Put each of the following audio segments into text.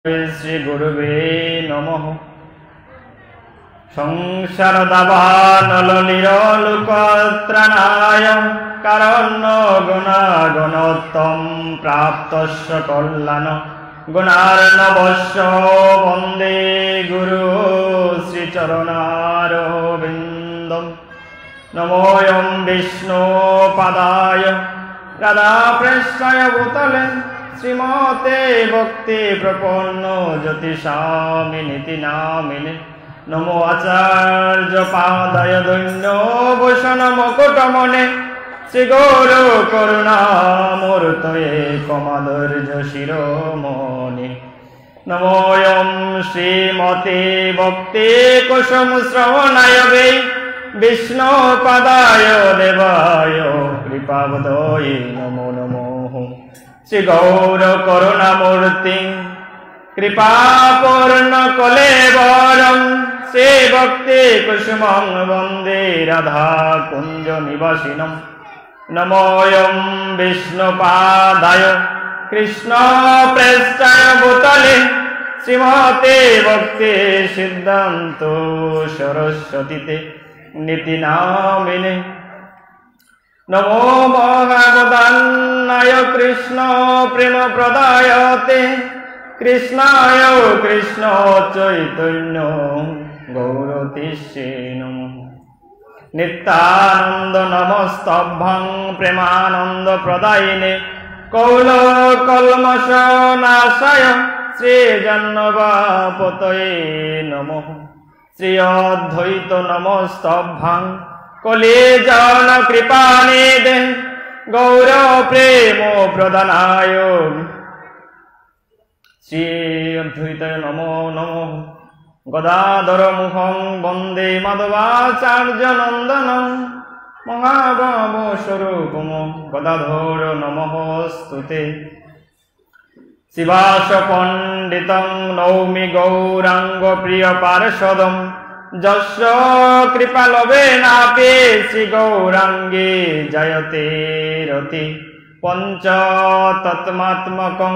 শ্রী গুরুবে নমঃ। সংসার দাবানল নিরলোকত্রাণায় কারণ্য গুণাগণোত্তম প্রাপ্তস্য কল্যাণ গুণার্ণবস্য বন্দে গুরু শ্রীচরণারবিন্দম। নমোয়ং বিষ্ণু পাদায় রাধাপৃষ্ঠায় ভূতলে শ্রীমতে ভক্তি প্রপন্ন জ্যোতিষামিনীতি নামিনে। নমো আচার্য পাদায় দৈন্য ভূষণ মুকুটমনে শ্রী গৌর করুণামূর্তয়ে কমাধৈর্য শিরোমণি। নমোয়ং শ্রীমতে ভক্তি কুসুম শ্রবণায় বে বিষ্ণু পাদায় দেবায় কৃপাবদয়ে নমো নমঃ। শ্রী গৌর করুণামূর্তি কৃপাপূর্ণ কলেবরং শ্রী ভক্তি কুসুমং বন্দে রাধা কুঞ্জ নিবাসিনম। নমোয়ং বিষ্ণুপাদায় কৃষ্ণ প্রেষ্ঠায় ভূতলে শ্রীমতে ভক্তি সিদ্ধান্ত সরস্বতীতে নীতি নামিনে। নমো ভগবদান্নায় কৃষ্ণ প্রেম প্রদায়তে কৃষ্ণায় কৃষ্ণ চৈতন্য গৌরতিষ্ঠে নমঃ। নিত্যানন্দ নমস্তভ্যং প্রেমানন্দ প্রদায়িনে কৌল কলমশ নাশায় শ্রীজন্মবাপতয়ে নমঃ। শ্রী অদ্বৈত নমস্তভ্যং কলিজন কৃপানিধে গৌর প্রেম প্রদানায় শ্রী অদ্বৈতায় নমো নমঃ। গদাধর মুখং বন্দে মাধবাচার্য নন্দনং মহাভাব স্বরূপম গদাধর নমঃস্তুতে। শিবাস পণ্ডিতং নৌমি গৌরাঙ্গ প্রিয় পার্ষদম যস্য কৃপা লবেনাপি শ্রী গৌরাঙ্গে জয়তে রতি। পঞ্চ তত্মাত্মকং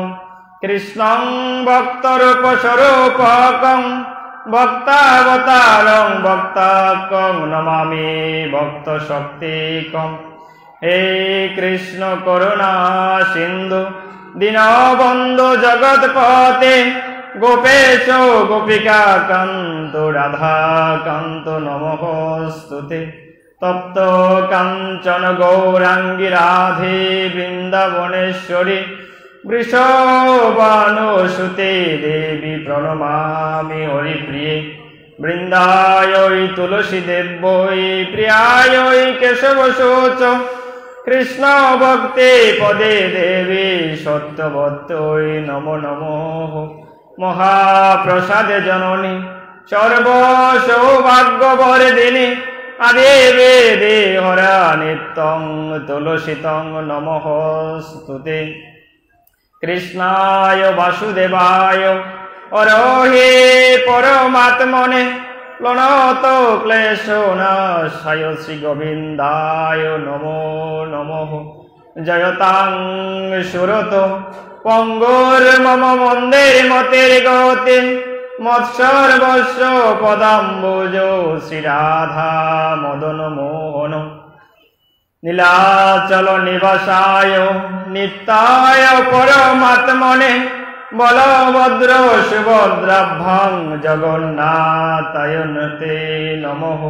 কৃষ্ণং ভক্তরূপ স্বরূপকং ভক্তাবতারং ভক্তাকং নমামি ভক্ত শক্তিকং। হে কৃষ্ণ করুণা সিন্ধু দীনবন্ধু জগৎপতে গোপেশ গোপিকা কান্ত রাধা কান্ত নমঃস্তুতে। তপ্ত কাঞ্চন গৌরাঙ্গী রাধে বৃন্দাবনেশ্বরী বৃষভানুসুতে দেবী প্রণমামি হরিপ্রিয়ে। বৃন্দায় তুলসী দেব্যৈ প্রিয়ায় কেশবশোচ কৃষ্ণ ভক্তি পদে দেবী সত্যবত্যৈ নমো নমঃ। মহাপ্রসাদে জননী সর্ব সৌভাগ্যবর্ধিনী আদি বেদে হরা নিত্যং তুলসিতং নমঃস্তুতে। কৃষ্ণায় বাসুদেবায় অরহে পরমাত্মনে প্রণত ক্লেশনাশায় শ্রী গোবিন্দায় নমো নমঃ। জয়তাং সুরত পঙ্গুর্মম মন্দির মতির গতি মৎসর্বস্য পদাম্বুজ শ্রী রাধা মদন মোহন। নীলাচল নিবাসায় নিত্যায় পরমাত্মনে বলভদ্র সুভদ্রাভ্যাং জগন্নাথায় তে নমঃ।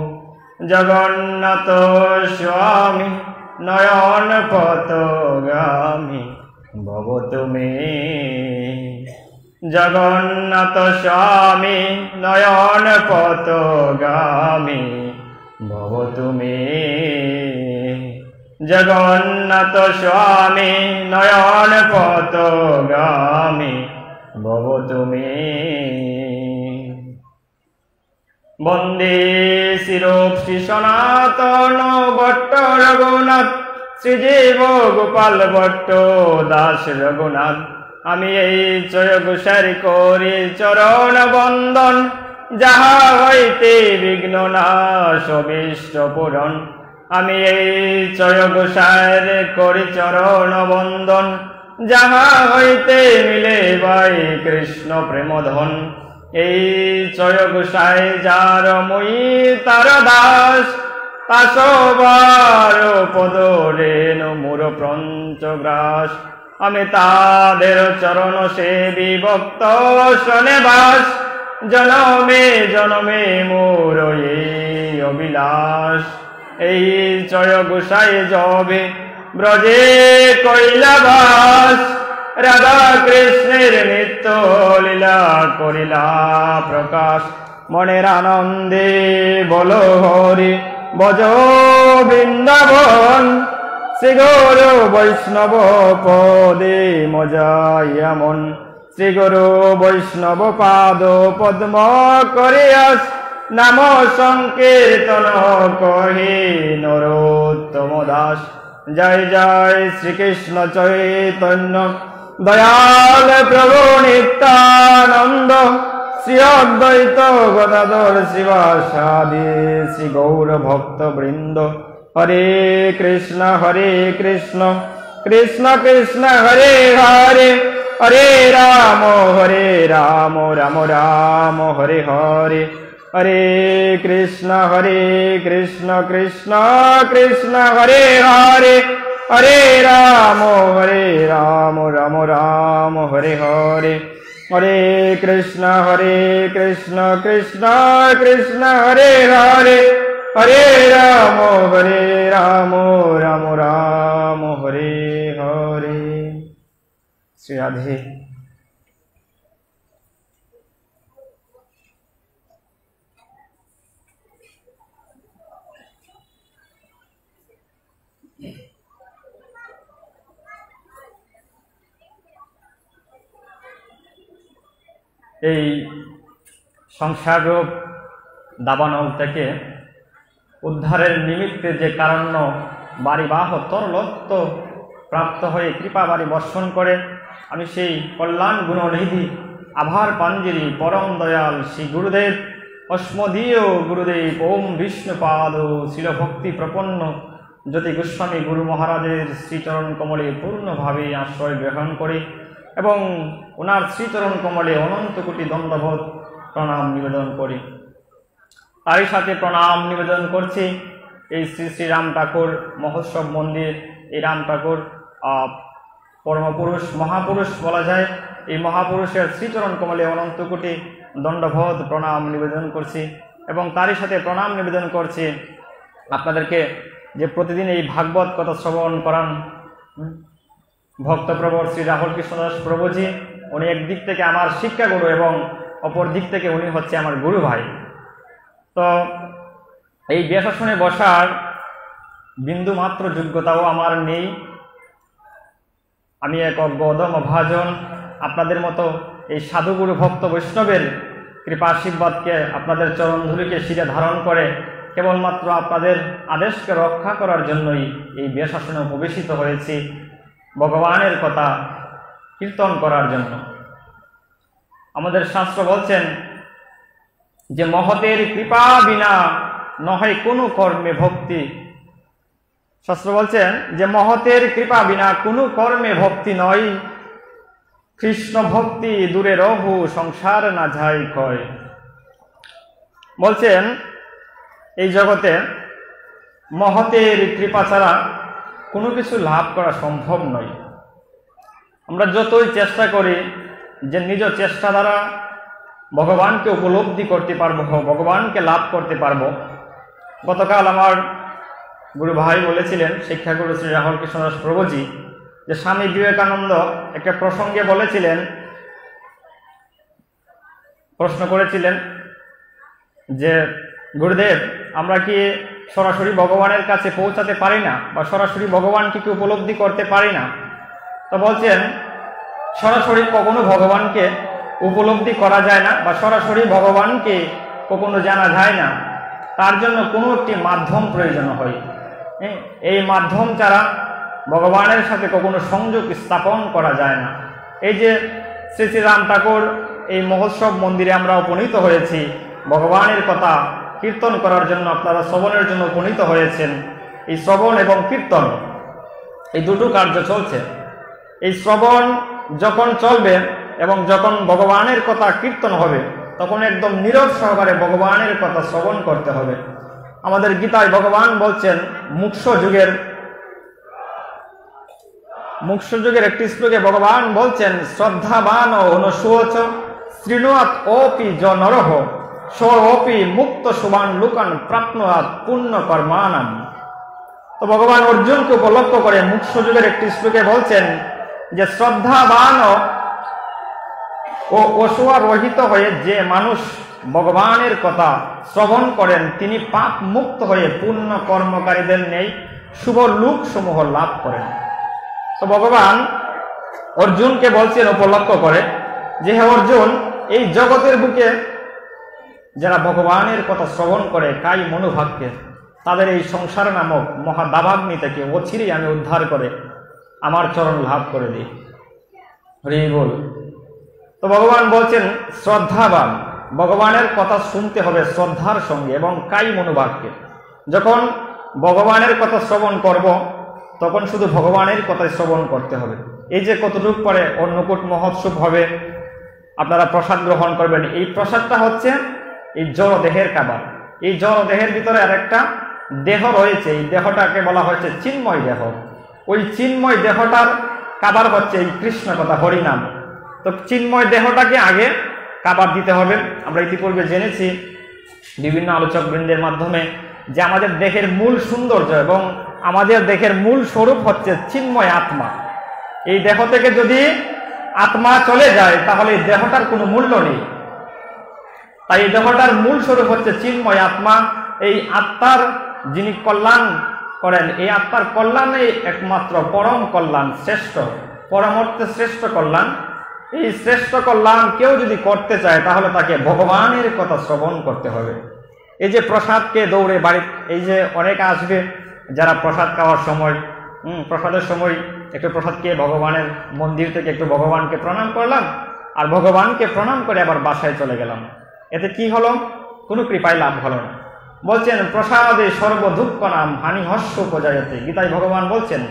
জগন্নাথ স্বামী নয়ন পথগামী ভবতু মে। জগন্নাথ স্বামী নয়ন পথগামী ভবতু মে। জগন্নাথ স্বামী নয়ন পথগামী ভবতু মে। বন্দে শিরোপ শ্রী সনাতন ভট্ট রঘুনাথ শ্রীজীব গোপাল ভট্ট দাস রঘুনাথ। আমি এই জয় গোসার করি চরণ বন্দন যাহা হইতে বিঘ্ন নাশ অভীষ্ট পূরণ। আমি এই জয় গোসার করি চরণ বন্দন যাহা হইতে মিলে বাই কৃষ্ণ প্রেমধন। এই জয় গোসাই যার মই তার দাস, তাসবার পদ রেণু মোর পঞ্চগ্রাস। আমি তাদের চরণ সেবী ভক্ত শনে বাস, জনমে জনমে মোর এই অবিলাস। এই জয় গোসাই যবে ব্রজে কৈলাবাস, রাধা কৃষ্ণের নিত্য লীলা করিলা প্রকাশ। মনের আনন্দে বল হরি বজ বৃন্দাবন, শ্রী গুরু বৈষ্ণব পদে মজাইয়া মন। শ্রী গুরু বৈষ্ণব পাদ পদ্ম করিয়াস, নাম সংকীর্তন কহি নরোত্তম দাস। জয় জয় শ্রীকৃষ্ণ চৈতন্য দয়াল প্রভু নিত্যানন্দ, শ্রী অদ্বৈত গদাধর শিবাসাদি শ্রী গৌর ভক্ত বৃন্দ। হরে কৃষ্ণ কৃষ্ণ কৃষ্ণ হরে হরে, হরে রাম রাম রাম হরে হরে। হরে কৃষ্ণ কৃষ্ণ কৃষ্ণ হরে হরে, হরে রাম রাম রাম হরে হরে। হরে কৃষ্ণ কৃষ্ণ কৃষ্ণ হরে হরে, হরে রাম রাম রাম হরে হরে। শ্রী রাধে। এই সংসাররূপ দাবানল থেকে উদ্ধারের নিমিত্তে যে কারণ্য বাড়িবাহ তরলত্ব প্রাপ্ত হয়ে কৃপা বাড়ি বর্ষণ করে, আমি সেই কল্যাণ গুণনিধি আভার পাঞ্জরি পরম দয়াল শ্রী গুরুদেব অস্মদীয় গুরুদেব ওম বিষ্ণুপাদ শিলভক্তি প্রপন্ন জ্যোতি গোস্বামী গুরু মহারাজের শ্রীচরণ কমলে পূর্ণভাবে আশ্রয় গ্রহণ করে এবং ওনার শ্রীচরণ কমলে অনন্ত কোটি দণ্ডবোধ প্রণাম নিবেদন করি। তারই সাথে প্রণাম নিবেদন করছি এই শ্রী শ্রী রাম ঠাকুর মহোৎসব মন্দির। এই রাম ঠাকুর পরমপুরুষ মহাপুরুষ বলা যায়। এই মহাপুরুষের শ্রীচরণ কমলে অনন্ত কোটি দণ্ডবোধ প্রণাম নিবেদন করছি এবং তারই সাথে প্রণাম নিবেদন করছি আপনাদেরকে যে প্রতিদিন এই ভাগবত কথা শ্রবণ করান ভক্তপ্রবর শ্রী রাহুল কৃষ্ণদাস প্রভুজি। উনি একদিক থেকে আমার শিক্ষাগুরু এবং অপর দিক থেকে উনি হচ্ছে আমার গুরু ভাই। তো এই ব্যাসাসনে বসার বিন্দু মাত্র যোগ্যতাও আমার নেই। আমি এক অজ্ঞদম অভাজন। আপনাদের মতো এই সাধুগুরু ভক্ত বৈষ্ণবের কৃপা আশীর্বাদকে আপনাদের চরণধুলিকে শিরে ধারণ করে কেবলমাত্র আপনাদের আদেশকে রক্ষা করার জন্যই এই ব্যাসাসনে উপবেশিত হয়েছি, ভগবানের কথা কীর্তন করার জন্য। আমাদের শাস্ত্র বলছেন যে মহতের কৃপা বিনা নয় কোনো কর্মে ভক্তি। শাস্ত্র বলছেন যে মহতের কৃপা বিনা কোনো কর্মে ভক্তি নয়, কৃষ্ণ ভক্তি দূরে রহু সংসার না যায় ক্ষয়। বলছেন এই জগতে মহতের কৃপা ছাড়া কোনো কিছু লাভ করা সম্ভব নয়। আমরা যতই চেষ্টা করি যে নিজ চেষ্টা দ্বারা ভগবানকে উপলব্ধি করতে পারবো, ভগবানকে লাভ করতে পারবো। গতকাল আমার গুরু ভাই বলেছিলেন শিক্ষাগুরু শ্রী রাহুল কৃষ্ণদাস প্রভুজি যে স্বামী বিবেকানন্দ একটা প্রসঙ্গে বলেছিলেন, প্রশ্ন করেছিলেন যে গুরুদেব আমরা কি সরাসরি ভগবানের কাছে পৌঁছাতে পারি না বা সরাসরি ভগবানকে কি উপলব্ধি করতে পারি না? তো বলছেন সরাসরি কখনো ভগবানকে উপলব্ধি করা যায় না বা সরাসরি ভগবানকে কখনো জানা যায় না। তার জন্য কোনো একটি মাধ্যম প্রয়োজন হয়। এই মাধ্যম ছাড়া ভগবানের সাথে কখনো সংযোগ স্থাপন করা যায় না। এই যে শ্রী শ্রী রাম ঠাকুর এই মহোৎসব মন্দিরে আমরা উপনীত হয়েছি ভগবানের কথা কীর্তন করার জন্য, আপনারা শ্রবণের জন্য উপনীত হয়েছেন। এই শ্রবণ এবং কীর্তন এই দুটো কার্য চলছে। এই শ্রবণ যখন চলবে এবং যখন ভগবানের কথা কীর্তন হবে তখন একদম নীরব সহকারে ভগবানের কথা শ্রবণ করতে হবে। আমাদের গীতায় ভগবান বলছেন মুখ্য যুগের একটি শ্লোকে ভগবান বলছেন, শ্রদ্ধাবান ও অনুসুচ শৃণুয়াত ওপি য নরহ সোপি মুক্ত সুবান লুকান প্রাপ্নুয়াত পুণ্য কর্মানাম। তো ভগবান অর্জুনকে উপলক্ষ করে মুখ্য যুগের একটি শ্লোকে বলছেন যে শ্রদ্ধাবান ও অসুয়ারহিত হয়ে যে মানুষ ভগবানের কথা শ্রবণ করেন তিনি পাপ মুক্ত হয়ে পুণ্য কর্মকারীদের নেই শুভ লোক সমূহ লাভ করেন। তো ভগবান অর্জুনকে বলছেন উপলক্ষ করে যে হে অর্জুন, এই জগতের বুকে যারা ভগবানের কথা শ্রবণ করে কাই মনোভাবকে তাদের এই সংসার নামক মহাদাবাগ্নি থেকে অচিরেই আমি উদ্ধার করে আমার চরণ লাভ করে দিই। হরি বল। তো ভগবান বলছেন শ্রদ্ধাবান, ভগবানের কথা শুনতে হবে শ্রদ্ধার সঙ্গে এবং কাই মনোভাবকে। যখন ভগবানের কথা শ্রবণ করব তখন শুধু ভগবানের কথাই শ্রবণ করতে হবে। এই যে কতটুকু পরে অন্নকূট মহোৎসব হবে, আপনারা প্রসাদ গ্রহণ করবেন, এই প্রসাদটা হচ্ছে এই জড় দেহের খাবার। এই জড় দেহের ভিতরে আরেকটা দেহ রয়েছে, এই দেহটাকে বলা হয়েছে চিন্ময় দেহ। ওই চিন্ময় দেহটার খাবার হচ্ছে এই কৃষ্ণ কথা, হরিনাম। তো চিন্ময় দেহটাকে আগে খাবার দিতে হবে। আমরা ইতিপূর্বে জেনেছি বিভিন্ন আলোচক বৃন্দের মাধ্যমে যে আমাদের দেহের মূল সৌন্দর্য এবং আমাদের দেহের মূল স্বরূপ হচ্ছে চিন্ময় আত্মা। এই দেহ থেকে যদি আত্মা চলে যায় তাহলে এই দেহটার কোনো মূল্য নেই। তাই এই দেহটার মূল স্বরূপ হচ্ছে চিন্ময় আত্মা। এই আত্মার যিনি কল্যাণ করেন, এই আত্মার কল্যাণে একমাত্র পরম কল্যাণ, শ্রেষ্ঠ পরমর্থে শ্রেষ্ঠ কল্যাণ। এই শ্রেষ্ঠ কল্যাণ কেউ যদি করতে চায় তাহলে তাকে ভগবানের কথা শ্রবণ করতে হবে। এই যে প্রসাদকে দৌড়ে বাড়ি, এই যে অনেক আসবে যারা প্রসাদ খাওয়ার সময় প্রসাদের সময় একটু প্রসাদ খেয়ে ভগবানের মন্দির থেকে একটু ভগবানকে প্রণাম করলাম আর ভগবানকে প্রণাম করে আবার বাসায় চলে গেলাম, এতে কি হলো? কোনো কৃপায় লাভ হলো না। বলছেন প্রসাদে সর্বদুঃখ নাম হানি হস্য উপজায়তে, গীতায় ভগবান বলছেন।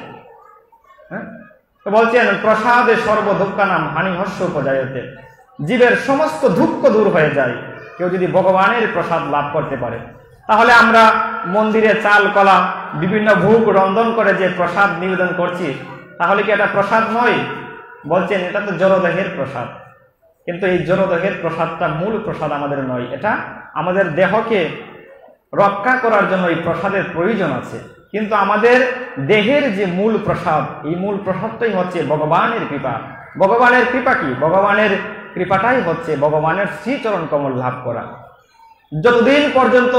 তো বলছেন প্রসাদে সর্বদুঃখ নাম হানি হস্য উপজায়তে, জীবের সমস্ত দুঃখ দূর হয়ে যায় কেউ যদি ভগবানের প্রসাদ লাভ করতে পারে। তাহলে আমরা মন্দিরে চাল কলা বিভিন্ন ভোগ রন্ধন করে যে প্রসাদ নিবেদন করছি তাহলে কি এটা প্রসাদ নয়? বলছেন এটা তো জড়দেহের প্রসাদ, কিন্তু এই জড়দেহের প্রসাদটা মূল প্রসাদ আমাদের নয়। এটা আমাদের দেহকে রক্ষা করার জন্য এই প্রসাদের প্রয়োজন আছে, কিন্তু আমাদের দেহের যে মূল প্রসাদ, এই মূল প্রসাদটাই হচ্ছে ভগবানের কৃপা। ভগবানের কৃপা কি? ভগবানের কৃপাটাই হচ্ছে ভগবানের শ্রীচরণ কমল লাভ করা। যতদিন পর্যন্ত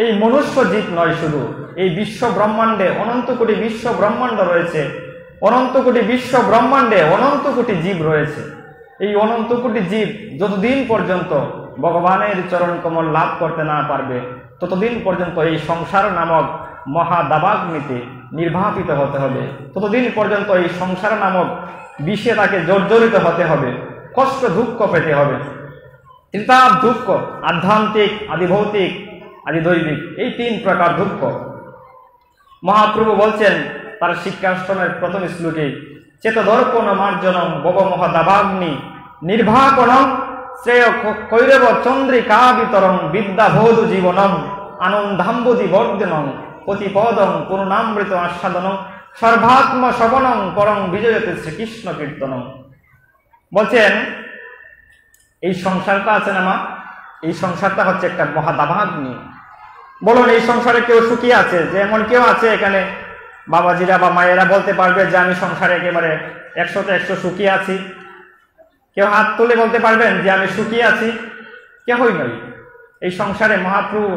এই মনুষ্য জীব নয়, শুধু এই বিশ্ব ব্রহ্মাণ্ডে অনন্ত কোটি বিশ্ব ব্রহ্মাণ্ড রয়েছে, অনন্ত কোটি বিশ্ব ব্রহ্মাণ্ডে অনন্ত কোটি জীব রয়েছে। এই অনন্ত কোটি জীব যতদিন পর্যন্ত ভগবানের চরণ কমল লাভ করতে না পারবে ততদিন পর্যন্ত এই সংসার নামক মহাদাবাগ্নিতে নির্বাপিত হতে হবে, ততদিন পর্যন্ত এই সংসার নামক বিষে তাকে জর্জরিত হতে হবে, কষ্ট দুঃখ পেতে হবে। ত্রিতাপ দুঃখ, আধ্যাত্মিক, আদিভৌতিক, আদিদৈবিক, এই তিন প্রকার দুঃখ। মহাপ্রভু বলছেন তার শিক্ষাশ্রমের প্রথম শ্লোকে, চেতদর্পণ মার্জনম বব মহাদাবাগ্নি নির্বাপনম শ্রেয় কৈরব চন্দ্রিকা বিতরম বিদ্যাবোধ জীবনম আনন্দাম্বুধি বর্ধনম প্রতিপদম পূর্ণামৃত আস্বাদনম সর্বাত্ম শবনম পরম বিজয়তে শ্রীকৃষ্ণ কীর্তনম। বলছেন এই সংসারটা আছে না মা, এই সংসারটা হচ্ছে একটা মহাদাবাগ্নি। বলুন এই সংসারে কেউ সুখী আছে? যে এমন কেউ আছে এখানে বাবাজিরা বা মায়েরা বলতে পারবে যে আমি সংসারে একেবারে 100তে 100 সুখী আছি? কেউ হাত তুলে বলতে পারবেন যে আমি সুখী আছি? কেহই নয়। এই সংসারে মহাপ্রভু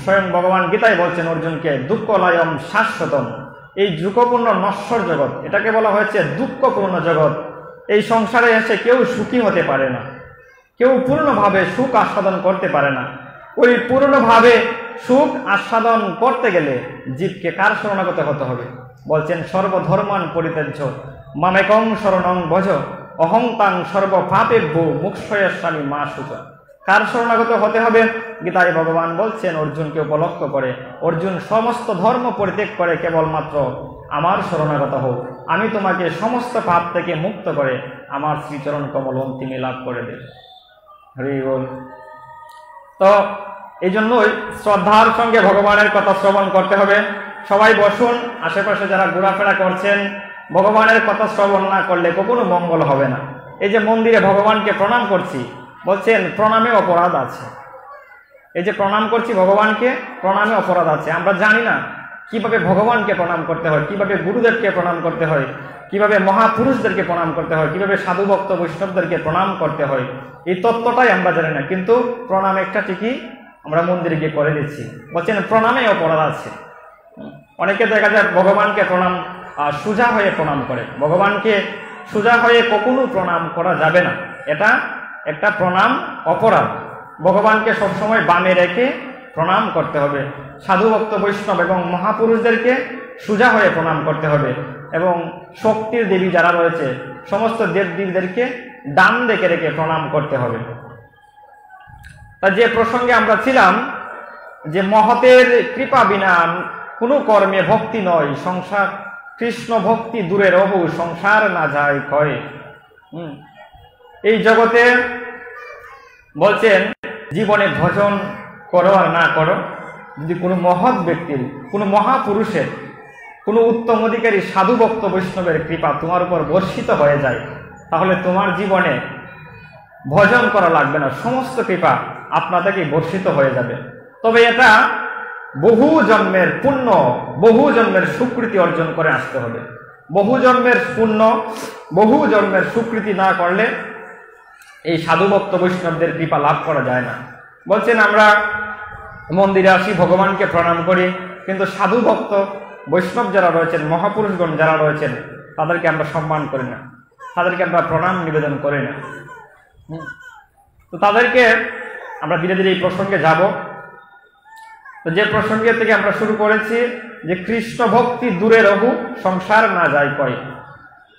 স্বয়ং ভগবান গীতায় বলছেন অর্জুনকে, দুঃখলয়ম শাশ্বতম, এই দুঃখপূর্ণ নশ্বর জগৎ, এটাকে বলা হয়েছে দুঃখপূর্ণ জগৎ। এই সংসারে এসে কেউ সুখী হতে পারে না, কেউ পূর্ণভাবে সুখ আস্বাদন করতে পারে না। ওই পূর্ণভাবে সুখ আস্বাদন করতে গেলে জীবকে কার শরণাগত হতে হবে? বলছেন সর্বধর্মান পরিত্যাজ্য মামেকং শরণং ভজ অহংতাং সর্বপাপেভ্যো মুক্ষয়স্বামী মা সুচ। কার শরণাগত হতে হবে? গীতায় ভগবান বলছেন অর্জুনকে উপলক্ষ করে, অর্জুন সমস্ত ধর্ম পরিত্যাগ করে কেবলমাত্র আমার শরণাগত হোক। আমি তোমাকে সমস্ত পাপ থেকে মুক্ত করে আমার শ্রীচরণ কমল অন্তিমে লাভ করে দেব। হরি বল। তো এই জন্যই শ্রদ্ধার সঙ্গে ভগবানের কথা শ্রবণ করতে হবে। সবাই বসুন, আশেপাশে যারা ঘোরাফেরা করছেন, ভগবানের কথা শ্রবণ না করলে কখনো মঙ্গল হবে না। এই যে মন্দিরে ভগবানকে প্রণাম করছি, বলছেন প্রণামে অপরাধ আছে। এই যে প্রণাম করছি ভগবানকে, প্রণামে অপরাধ আছে। আমরা জানি না কিভাবে ভগবানকে প্রণাম করতে হয়, কিভাবে গুরুদেবকে প্রণাম করতে হয়, কিভাবে মহাপুরুষদেরকে প্রণাম করতে হয়, কিভাবে সাধু ভক্ত বৈষ্ণবদেরকে প্রণাম করতে হয়, এই তত্ত্বটাই আমরা জানি না। কিন্তু প্রণাম একটা ঠিকই আমরা মন্দিরে গিয়ে করে দিচ্ছি। বলছেন প্রণামে অপরাধ আছে। অনেকে দেখা যায় ভগবানকে প্রণাম সোজা হয়ে প্রণাম করে। ভগবানকে সোজা হয়ে কখনো প্রণাম করা যাবে না, এটা একটা প্রণাম অপরাধ। ভগবানকে সবসময় বামে রেখে প্রণাম করতে হবে। সাধু ভক্ত বৈষ্ণব এবং মহাপুরুষদেরকে সোজা হয়ে প্রণাম করতে হবে, এবং শক্তির দেবী যারা রয়েছে সমস্ত দেবদেবীদেরকে ডান দিকে রেখে প্রণাম করতে হবে। তা যে প্রসঙ্গে আমরা ছিলাম যে মহতের কৃপা বিনা কোনো কর্মে ভক্তি নয়, সংসার কৃষ্ণ ভক্তি দূরে রহু, সংসার না যায় ক্ষয়। এই জগতে বলছেন জীবনে ভজন করো আর না করো, যদি কোনো মহৎ ব্যক্তির, কোনো মহাপুরুষের, কোনো উত্তম অধিকারী সাধু ভক্ত বৈষ্ণবের কৃপা তোমার উপর বর্ষিত হয়ে যায়, তাহলে তোমার জীবনে ভজন করা লাগবে না, সমস্ত কৃপা আপনাদেরকে বর্ষিত হয়ে যাবে। তবে এটা বহু জন্মের পুণ্য, বহু জন্মের সুকৃতি অর্জন করে আসতে হবে। বহু জন্মের পুণ্য, বহু জন্মের সুকৃতি না করলে এই সাধু ভক্ত বৈষ্ণবদের কৃপা লাভ করা যায় না। বলছেন আমরা মন্দিরে আসি, ভগবানকে প্রণাম করি, কিন্তু সাধু ভক্ত বৈষ্ণব যারা রয়েছেন, মহাপুরুষগণ যারা রয়েছেন, তাদেরকে আমরা সম্মান করি না, তাদেরকে আমরা প্রণাম নিবেদন করি না। তো তাদেরকে আমরা ধীরে ধীরে এই প্রসঙ্গে যাব। তো যে প্রসঙ্গে থেকে আমরা শুরু করেছি যে কৃষ্ণ ভক্তি দূরে রহু, সংসার না যায় কয়।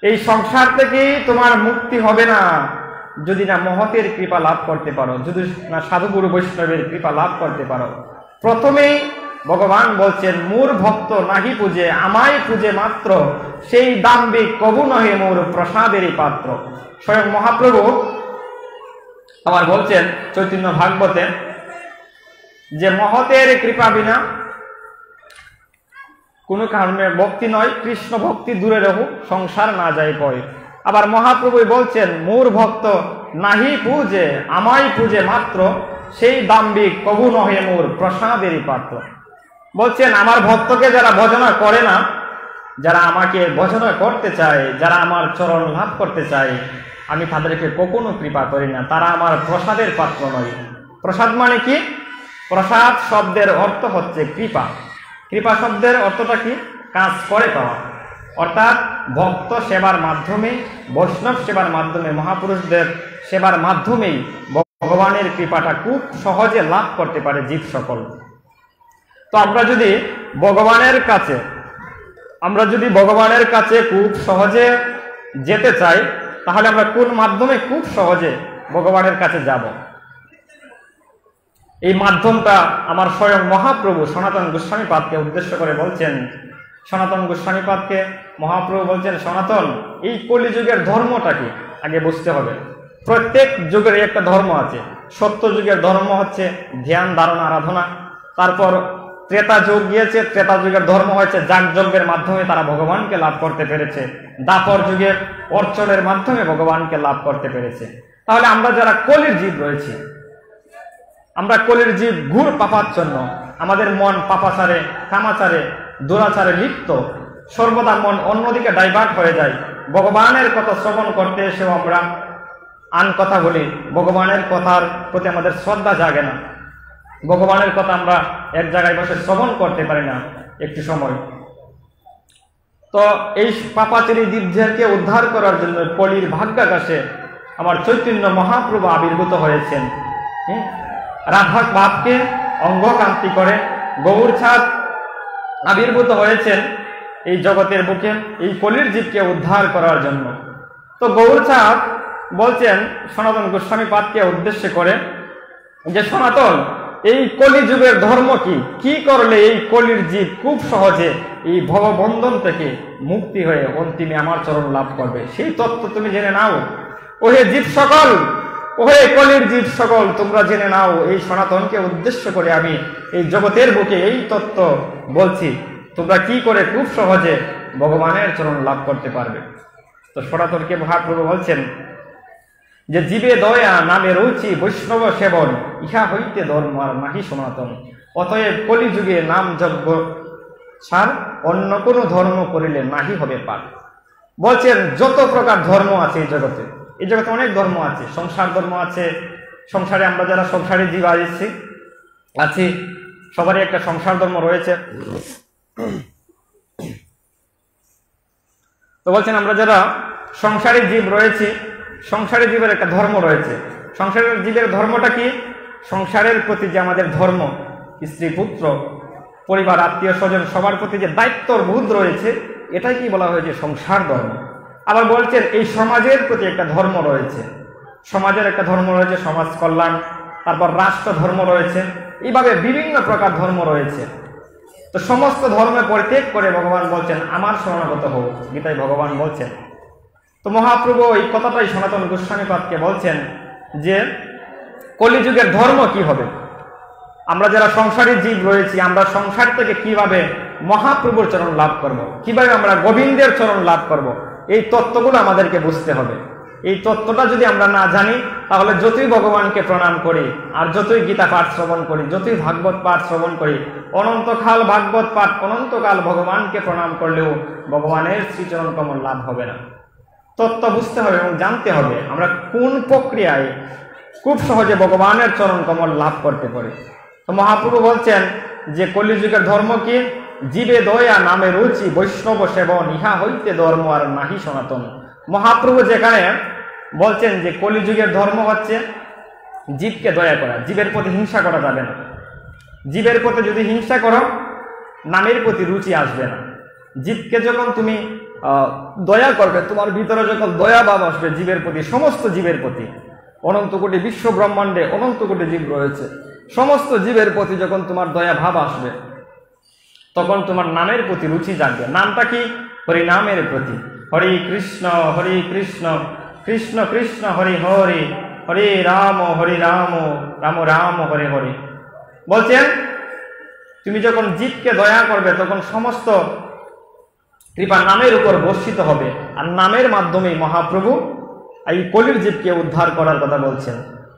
এই সংসার থেকেই তোমার মুক্তি হবে না যদি না মহতের কৃপা লাভ করতে পারো, যদি না সাধুগুরু বৈষ্ণবের কৃপা লাভ করতে পারো। প্রথমেই ভগবান বলছেন মোর ভক্ত নাহি পূজে, আমায় পূজে মাত্র, সেই দাম্ভিক কবু নহে মোর প্রসাদেরই পাত্র। স্বয়ং মহাপ্রভু আমার বলছেন চৈতন্য ভাগবতে যে মহতের কৃপা বিনা কোনো কারণে ভক্তি নয়, কৃষ্ণ ভক্তি দূরে রহু, সংসার না যায় কয়। আবার মহাপ্রভু বলছেন মোর ভক্ত নাহি পূজে, আমায় পূজে মাত্র, সেই দাম্ভিক কবু নহে মোর প্রসাদেরই পাত্র। বলছেন আমার ভক্তকে যারা ভজনা করে না, যারা আমাকে ভজনা করতে চায়, যারা আমার চরণ লাভ করতে চায়, আমি তাদেরকে কখনো কৃপা করি না, তারা আমার প্রসাদের পাত্র নয়। প্রসাদ মানে কি? প্রসাদ শব্দের অর্থ হচ্ছে কৃপা। কৃপা শব্দের অর্থটা কি? কাজ করে পাওয়া। অর্থাৎ ভক্ত সেবার মাধ্যমে, বৈষ্ণব সেবার মাধ্যমে, মহাপুরুষদের সেবার মাধ্যমেই ভগবানের কৃপাটা খুব সহজে লাভ করতে পারে জীব সকল। তো আমরা যদি ভগবানের কাছে খুব সহজে যেতে চাই, তাহলে আমরা কোন মাধ্যমে খুব সহজে ভগবানের কাছে যাব? এই মাধ্যমটা আমার স্বয়ং মহাপ্রভু সনাতন গোস্বামীপাদকে উদ্দেশ্য করে বলছেন। সনাতন গোস্বামীপাদকে মহাপ্রভু বলছেন, সনাতন এই কলিযুগের ধর্মটা কি আগে বুঝতে হবে। প্রত্যেক যুগের একটা ধর্ম আছে। সত্য যুগের ধর্ম হচ্ছে ধ্যান, ধারণা, আরাধনা। তারপর ত্রেতা যুগ গিয়েছে, ত্রেতা যুগের ধর্ম হয়েছে যাগযজ্ঞের মাধ্যমে তারা ভগবানকে লাভ করতে পেরেছে। দ্বাপর যুগের অর্চনের মাধ্যমে ভগবানকে লাভ করতে পেরেছে। তাহলে আমরা যারা কলির জীব রয়েছি, আমরা কলির জীব ঘুর পাপাচ্ছন্ন, আমাদের মন পাপাচারে, কামাচারে, দুরাচারে লিপ্ত, সর্বদা মন অন্যদিকে ডাইভার্ট হয়ে যায়। ভগবানের কথা শ্রবণ করতে এসেও আমরা আন কথা বলি, ভগবানের কথার প্রতি আমাদের শ্রদ্ধা জাগে না, ভগবানের কথা আমরা এক জায়গায় বসে শ্রবণ করতে পারি না একটু সময়। তো এই পাপাচারী জীবদেরকে উদ্ধার করার জন্য কলির ভাগ্যাকাশে আমার চৈতন্য মহাপ্রভু আবির্ভূত হয়েছেন। রাধা ভাবকে অঙ্গকান্তি করে গৌর ছাদ আবির্ভূত হয়েছেন এই জগতের বুকে এই কলির জীবকে উদ্ধার করার জন্য। তো গৌর ছাদ বলছেন সনাতন গোস্বামীপাদকে উদ্দেশ্য করে যে সনাতন এই কলিযুগের ধর্ম কি, কি করলে এই কলির জীব খুব সহজে এই ভববন্ধন থেকে মুক্তি হয়ে অন্তিমে আমার চরণ লাভ করবে, সেই তত্ত্ব তুমি জেনে নাও। ওহে জীব সকল, ওহে কলির জীব সকল, তোমরা জেনে নাও। এই সনাতনকে উদ্দেশ্য করে আমি এই জগতের বুকে এই তত্ত্ব বলছি, তোমরা কি করে খুব সহজে ভগবানের চরণ লাভ করতে পারবে। তো সনাতনকে মহাপ্রভু বলছেন যে জীবে দয়া নামে রুচি বৈষ্ণব সেবন, ইহা হইতে ধর্ম আর নাহি সনাতন। অতএব কলিযুগে নাম যজ্ঞ ছাড় অন্য কোনো ধর্ম করিলে নাহি হবে পার। বলছেন যত প্রকার ধর্ম আছে এই জগতে, এই জগতে অনেক ধর্ম আছে। সংসার ধর্ম আছে, সংসারে আমরা যারা সংসারে জীব আছি সবারই একটা সংসার ধর্ম রয়েছে। তো বলছেন আমরা যারা সংসারী জীব রয়েছি, সংসারী জীবের একটা ধর্ম রয়েছে। সংসারের জীবের ধর্মটা কি? সংসারের প্রতি যে আমাদের ধর্ম, স্ত্রী পুত্র পরিবার আত্মীয় স্বজন সবার প্রতি যে দায়িত্বর বোধ রয়েছে, এটাই কি বলা হয়েছে সংসার ধর্ম। আবার বলছেন এই সমাজের প্রতি একটা ধর্ম রয়েছে, সমাজের একটা ধর্ম রয়েছে সমাজ কল্যাণ, তারপর রাষ্ট্র ধর্ম রয়েছে, এইভাবে বিভিন্ন প্রকার ধর্ম রয়েছে। তো সমস্ত ধর্মে পরিত্যাগ করে ভগবান বলছেন আমার শরণাগত হোক, গীতায় ভগবান বলছেন। তো মহাপ্রভু এই কথাটাই সনাতন গোস্বামীপাদকে বলছেন যে কলিযুগের ধর্ম কি হবে। আমরা যারা সংসারী জীব রয়েছি, আমরা সংসার থেকে কিভাবে মহাপ্রভুর চরণ লাভ করব, কিভাবে আমরা গোবিন্দের চরণ লাভ করব, এই তত্ত্বগুলো আমাদেরকে বুঝতে হবে। এই তত্ত্বটা যদি আমরা না জানি, তাহলে যতই ভগবানকে প্রণাম করি আর যতই গীতা পাঠ শ্রবণ করি, যতই ভাগবত পাঠ শ্রবণ করি, অনন্তকাল ভাগবত পাঠ, অনন্তকাল ভগবানকে প্রণাম করলেও ভগবানের শ্রীচরণ কমল লাভ হবে না। তত্ত্ব বুঝতে হবে এবং জানতে হবে আমরা কোন প্রক্রিয়ায় খুব সহজে ভগবানের চরণ কমল লাভ করতে পারি। তো মহাপ্রভু বলছেন যে কলিযুগের ধর্ম কি? জীবে দয়া নামে রুচি বৈষ্ণব সেবন, ইহা হইতে ধর্ম আর নাহি সনাতন। মহাপ্রভু যেখানে বলছেন যে কলিযুগের ধর্ম হচ্ছে জীবকে দয়া করা, জীবের প্রতি হিংসা করা যাবে না। জীবের প্রতি যদি হিংসা করো, নামের প্রতি রুচি আসবে না। জীবকে যখন তুমি দয়া করবে, তোমার ভিতরে যখন দয়া ভাব আসবে জীবের প্রতি, সমস্ত জীবের প্রতি, অনন্ত কোটি বিশ্ব ব্রহ্মাণ্ডে অনন্ত কোটি জীব রয়েছে, সমস্ত জীবের প্রতি যখন তোমার দয়া ভাব আসবে, তখন তোমার নামের প্রতি রুচি জাগবে। নামটা কি? হরিনামের প্রতি। হরে কৃষ্ণ কৃষ্ণ কৃষ্ণ হরি হরি, হরে রাম রাম রাম হরে হরে। বলছেন তুমি যখন জীবকে দয়া করবে, তখন সমস্ত কৃপা নামের উপর বর্ষিত হবে, আর নামের মাধ্যমে মহাপ্রভু এই কলির জীবকে উদ্ধার করার কথা বলছেন।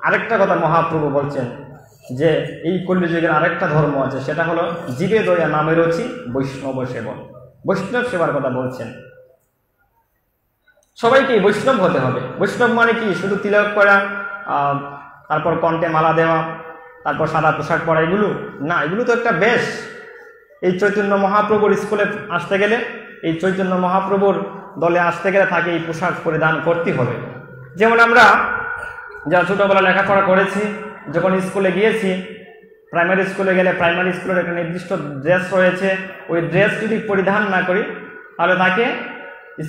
আরেকটা কথা মহাপ্রভু বলছেন যে এই কলিযুগের আরেকটা ধর্ম আছে, সেটা হলো জীবে দয়া নামে রুচি বৈষ্ণব সেবন। বৈষ্ণব সেবার কথা বলছেন। সবাইকে বৈষ্ণব হতে হবে। বৈষ্ণব মানে কি? শুধু তিলক করা, তারপর কণ্ঠে মালা দেওয়া, তারপর সাদা পোশাক পরা, এগুলো না। এগুলো তো একটা বেশ। এই চৈতন্য মহাপ্রভুর স্কুলে আসতে গেলে, এই চৈতন্য মহাপ্রভুর দলে আসতে গেলে তাকে এই পোশাক পরিধান করতে হবে। যেমন আমরা যারা ছোটোবেলা লেখাপড়া করেছি, যখন স্কুলে গিয়েছি, প্রাইমারি স্কুলে গেলে প্রাইমারি স্কুলের একটা নির্দিষ্ট ড্রেস রয়েছে, ওই ড্রেস যদি পরিধান না করি তাহলে তাকে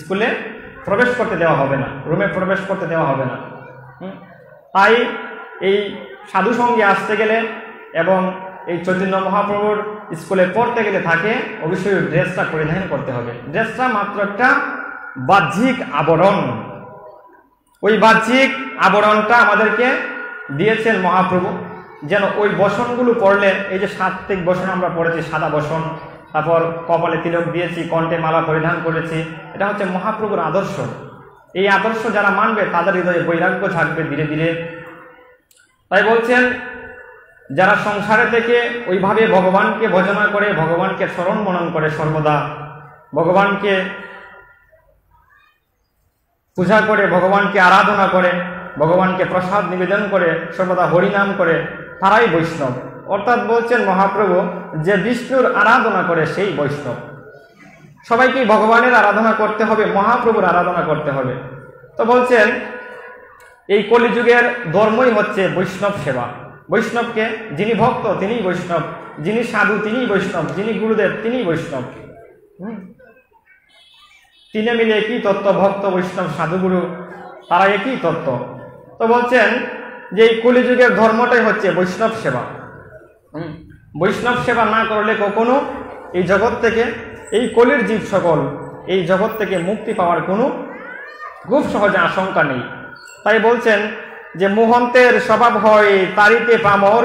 স্কুলে প্রবেশ করতে দেওয়া হবে না, রুমে প্রবেশ করতে দেওয়া হবে না। তাই এই সাধু সঙ্গে আসতে গেলে এবং এই চৈতন্য মহাপ্রভুর স্কুলে পড়তে গেলে তাকে অবশ্যই ড্রেসটা পরিধান করতে হবে। ড্রেসটা মাত্র একটা বাহ্যিক আবরণ। ওই বাহ্যিক আবরণটা আমাদেরকে দিয়েছেন মহাপ্রভু, যেন ওই বসনগুলো পড়লে, এই যে সাত্ত্বিক বসন আমরা পড়েছি, সাদা বসন, তারপর কপালে তিলক দিয়েছি, কণ্ঠে মালা পরিধান করেছি, এটা হচ্ছে মহাপ্রভুর আদর্শ। এই আদর্শ যারা মানবে তাদের হৃদয়ে বৈরাগ্য থাকবে ধীরে ধীরে। তাই বলছেন যারা সংসারে থেকে ওইভাবে ভগবানকে ভজনা করে, ভগবানকে স্মরণ মনন করে, সর্বদা ভগবানকে পূজা করে, ভগবানকে আরাধনা করে, ভগবানকে প্রসাদ নিবেদন করে, সর্বদা হরিনাম করে, তারাই বৈষ্ণব। অর্থাৎ বলছেন মহাপ্রভু যে বিষ্ণুর আরাধনা করে সেই বৈষ্ণব। সবাইকে ভগবানের আরাধনা করতে হবে, মহাপ্রভুর আরাধনা করতে হবে। তো বলছেন এই কলিযুগের ধর্মই হচ্ছে বৈষ্ণব সেবা। বৈষ্ণবকে, যিনি ভক্ত তিনিই বৈষ্ণব, যিনি সাধু তিনিই বৈষ্ণব, যিনি গুরুদেব তিনিই বৈষ্ণব। তিনে মিলে একই তত্ত্ব, ভক্ত বৈষ্ণব সাধুগুরু তারা একই তত্ত্ব। তো বলছেন যে এই কলিযুগের ধর্মটাই হচ্ছে বৈষ্ণব সেবা। বৈষ্ণব সেবা না করলে কখনো এই জগৎ থেকে, এই কলির জীব সকল এই জগৎ থেকে মুক্তি পাওয়ার কোনো খুব সহজে আশঙ্কা নেই। তাই বলছেন যে মোহন্তের স্বভাব হয় তারিতে পামর,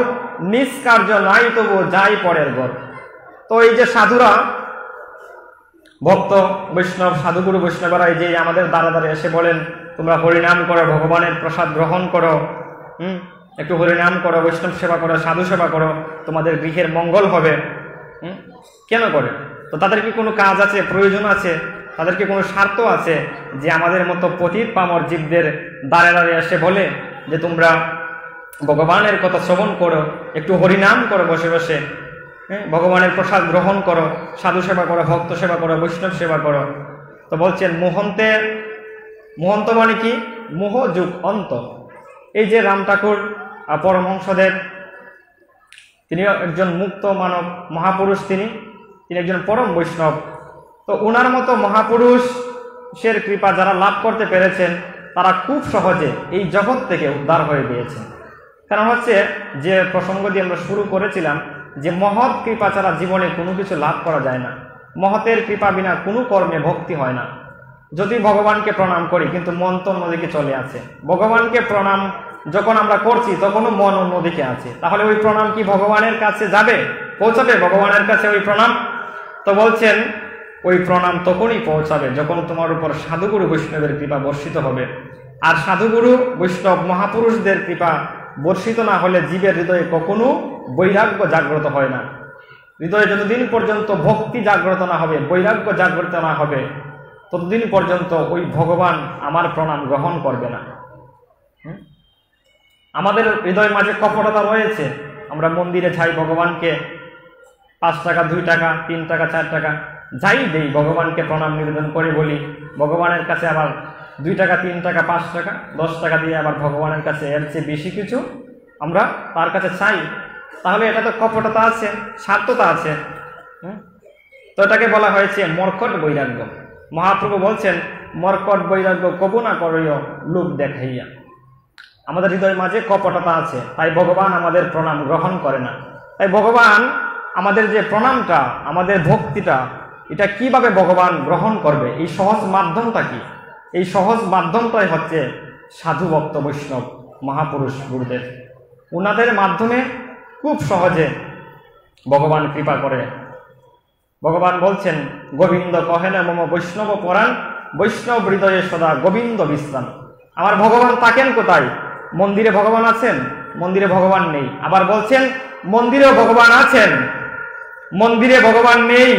নিষ্কার্য নাই তবু যাই পরের ঘর। তো এই যে সাধুরা, ভক্ত বৈষ্ণব, সাধুগুরু বৈষ্ণবরা এই যে আমাদের দ্বারা দ্বারা এসে বলেন তোমরা হরিনাম করো, ভগবানের প্রসাদ গ্রহণ করো, একটু হরিনাম করো, বৈষ্ণব সেবা করো, সাধু সেবা করো, তোমাদের গৃহের মঙ্গল হবে। কেন করে? তো তাদের কি কোনো কাজ আছে, প্রয়োজন আছে, তাদের কি কোনো স্বার্থ আছে যে আমাদের মতো পতিত পামর জীবদের দ্বারে দ্বারে এসে বলে যে তোমরা ভগবানের কথা শ্রবণ করো, একটু হরিনাম করো বসে বসে, ভগবানের প্রসাদ গ্রহণ করো, সাধু সেবা করো, ভক্ত সেবা করো, বৈষ্ণব সেবা করো। তো বলছেন মোহন্ত মানে কি? মোহ যুগ অন্ত। এই যে রাম ঠাকুর পরমহংসদেব, তিনি একজন মুক্ত মানব মহাপুরুষ, তিনি একজন পরম বৈষ্ণব। তো ওনার মতো মহাপুরুষের কৃপা যারা লাভ করতে পেরেছেন তারা খুব সহজে এই জগৎ থেকে উদ্ধার হয়ে গিয়েছেন। কারণ হচ্ছে যে প্রসঙ্গ দিয়ে আমরা শুরু করেছিলাম যে মহৎ কৃপা ছাড়া জীবনে কোনো কিছু লাভ করা যায় না। মহতের কৃপা বিনা কোনো কর্মে ভক্তি হয় না। যদি ভগবানকে প্রণাম করি কিন্তু মন তো অন্যদিকে চলে আছে, ভগবানকে প্রণাম যখন আমরা করছি তখনও মন অন্যদিকে আছে, তাহলে ওই প্রণাম কি ভগবানের কাছে যাবে, পৌঁছাবে ভগবানের কাছে ওই প্রণাম? তো বলছেন ওই প্রণাম তখনই পৌঁছাবে যখন তোমার উপর সাধুগুরু বৈষ্ণবের কৃপা বর্ষিত হবে। আর সাধুগুরু বৈষ্ণব মহাপুরুষদের কৃপা বর্ষিত না হলে জীবের হৃদয়ে কখনো বৈরাগ্য জাগ্রত হয় না। হৃদয়ে যতদিন পর্যন্ত ভক্তি জাগ্রত না হবে, বৈরাগ্য জাগ্রত না হবে, ততদিন পর্যন্ত ওই ভগবান আমার প্রণাম গ্রহণ করবে না। আমাদের হৃদয়ের মাঝে কপটতা রয়েছে, আমরা মন্দিরে যাই, ভগবানকে 5 টাকা, 2 টাকা, 3 টাকা, 4 টাকা যাই দেই, ভগবানকে প্রণাম নিবেদন করে বলি, ভগবানের কাছে আবার 2 টাকা, 3 টাকা, 5 টাকা, 10 টাকা দিয়ে আবার ভগবানের কাছে এর চেয়ে বেশি কিছু আমরা তার কাছে চাই। তাহলে এটা তো কপটতা আছে, স্বার্থতা আছে। তো এটাকে বলা হয়েছে মর্কট বৈরাগ্য। মহাপ্রভু বলছেন মর্কট বৈরাগ্য কবু না করিও লোক দেখাইয়া। আমাদের হৃদয়ের মাঝে কপটতা আছে, তাই ভগবান আমাদের প্রণাম গ্রহণ করে না। তাই ভগবান আমাদের যে প্রণামটা, আমাদের ভক্তিটা, এটা কিভাবে ভগবান গ্রহণ করবে, এই সহজ মাধ্যমটা কি? এই সহজ মাধ্যমটাই হচ্ছে সাধু ভক্ত বৈষ্ণব মহাপুরুষ গুরুদেব। ওনাদের মাধ্যমে খুব সহজে ভগবান কৃপা করে। ভগবান বলছেন গোবিন্দ কহেন মম বৈষ্ণব পরাণ, বৈষ্ণব হৃদয়ে সদা গোবিন্দ বিশ্রাম। আমার ভগবান থাকেন কোথায়? মন্দিরে ভগবান আছেন? মন্দিরে ভগবান নেই। আবার বলছেন মন্দিরেও ভগবান আছেন, মন্দিরে ভগবান নেই।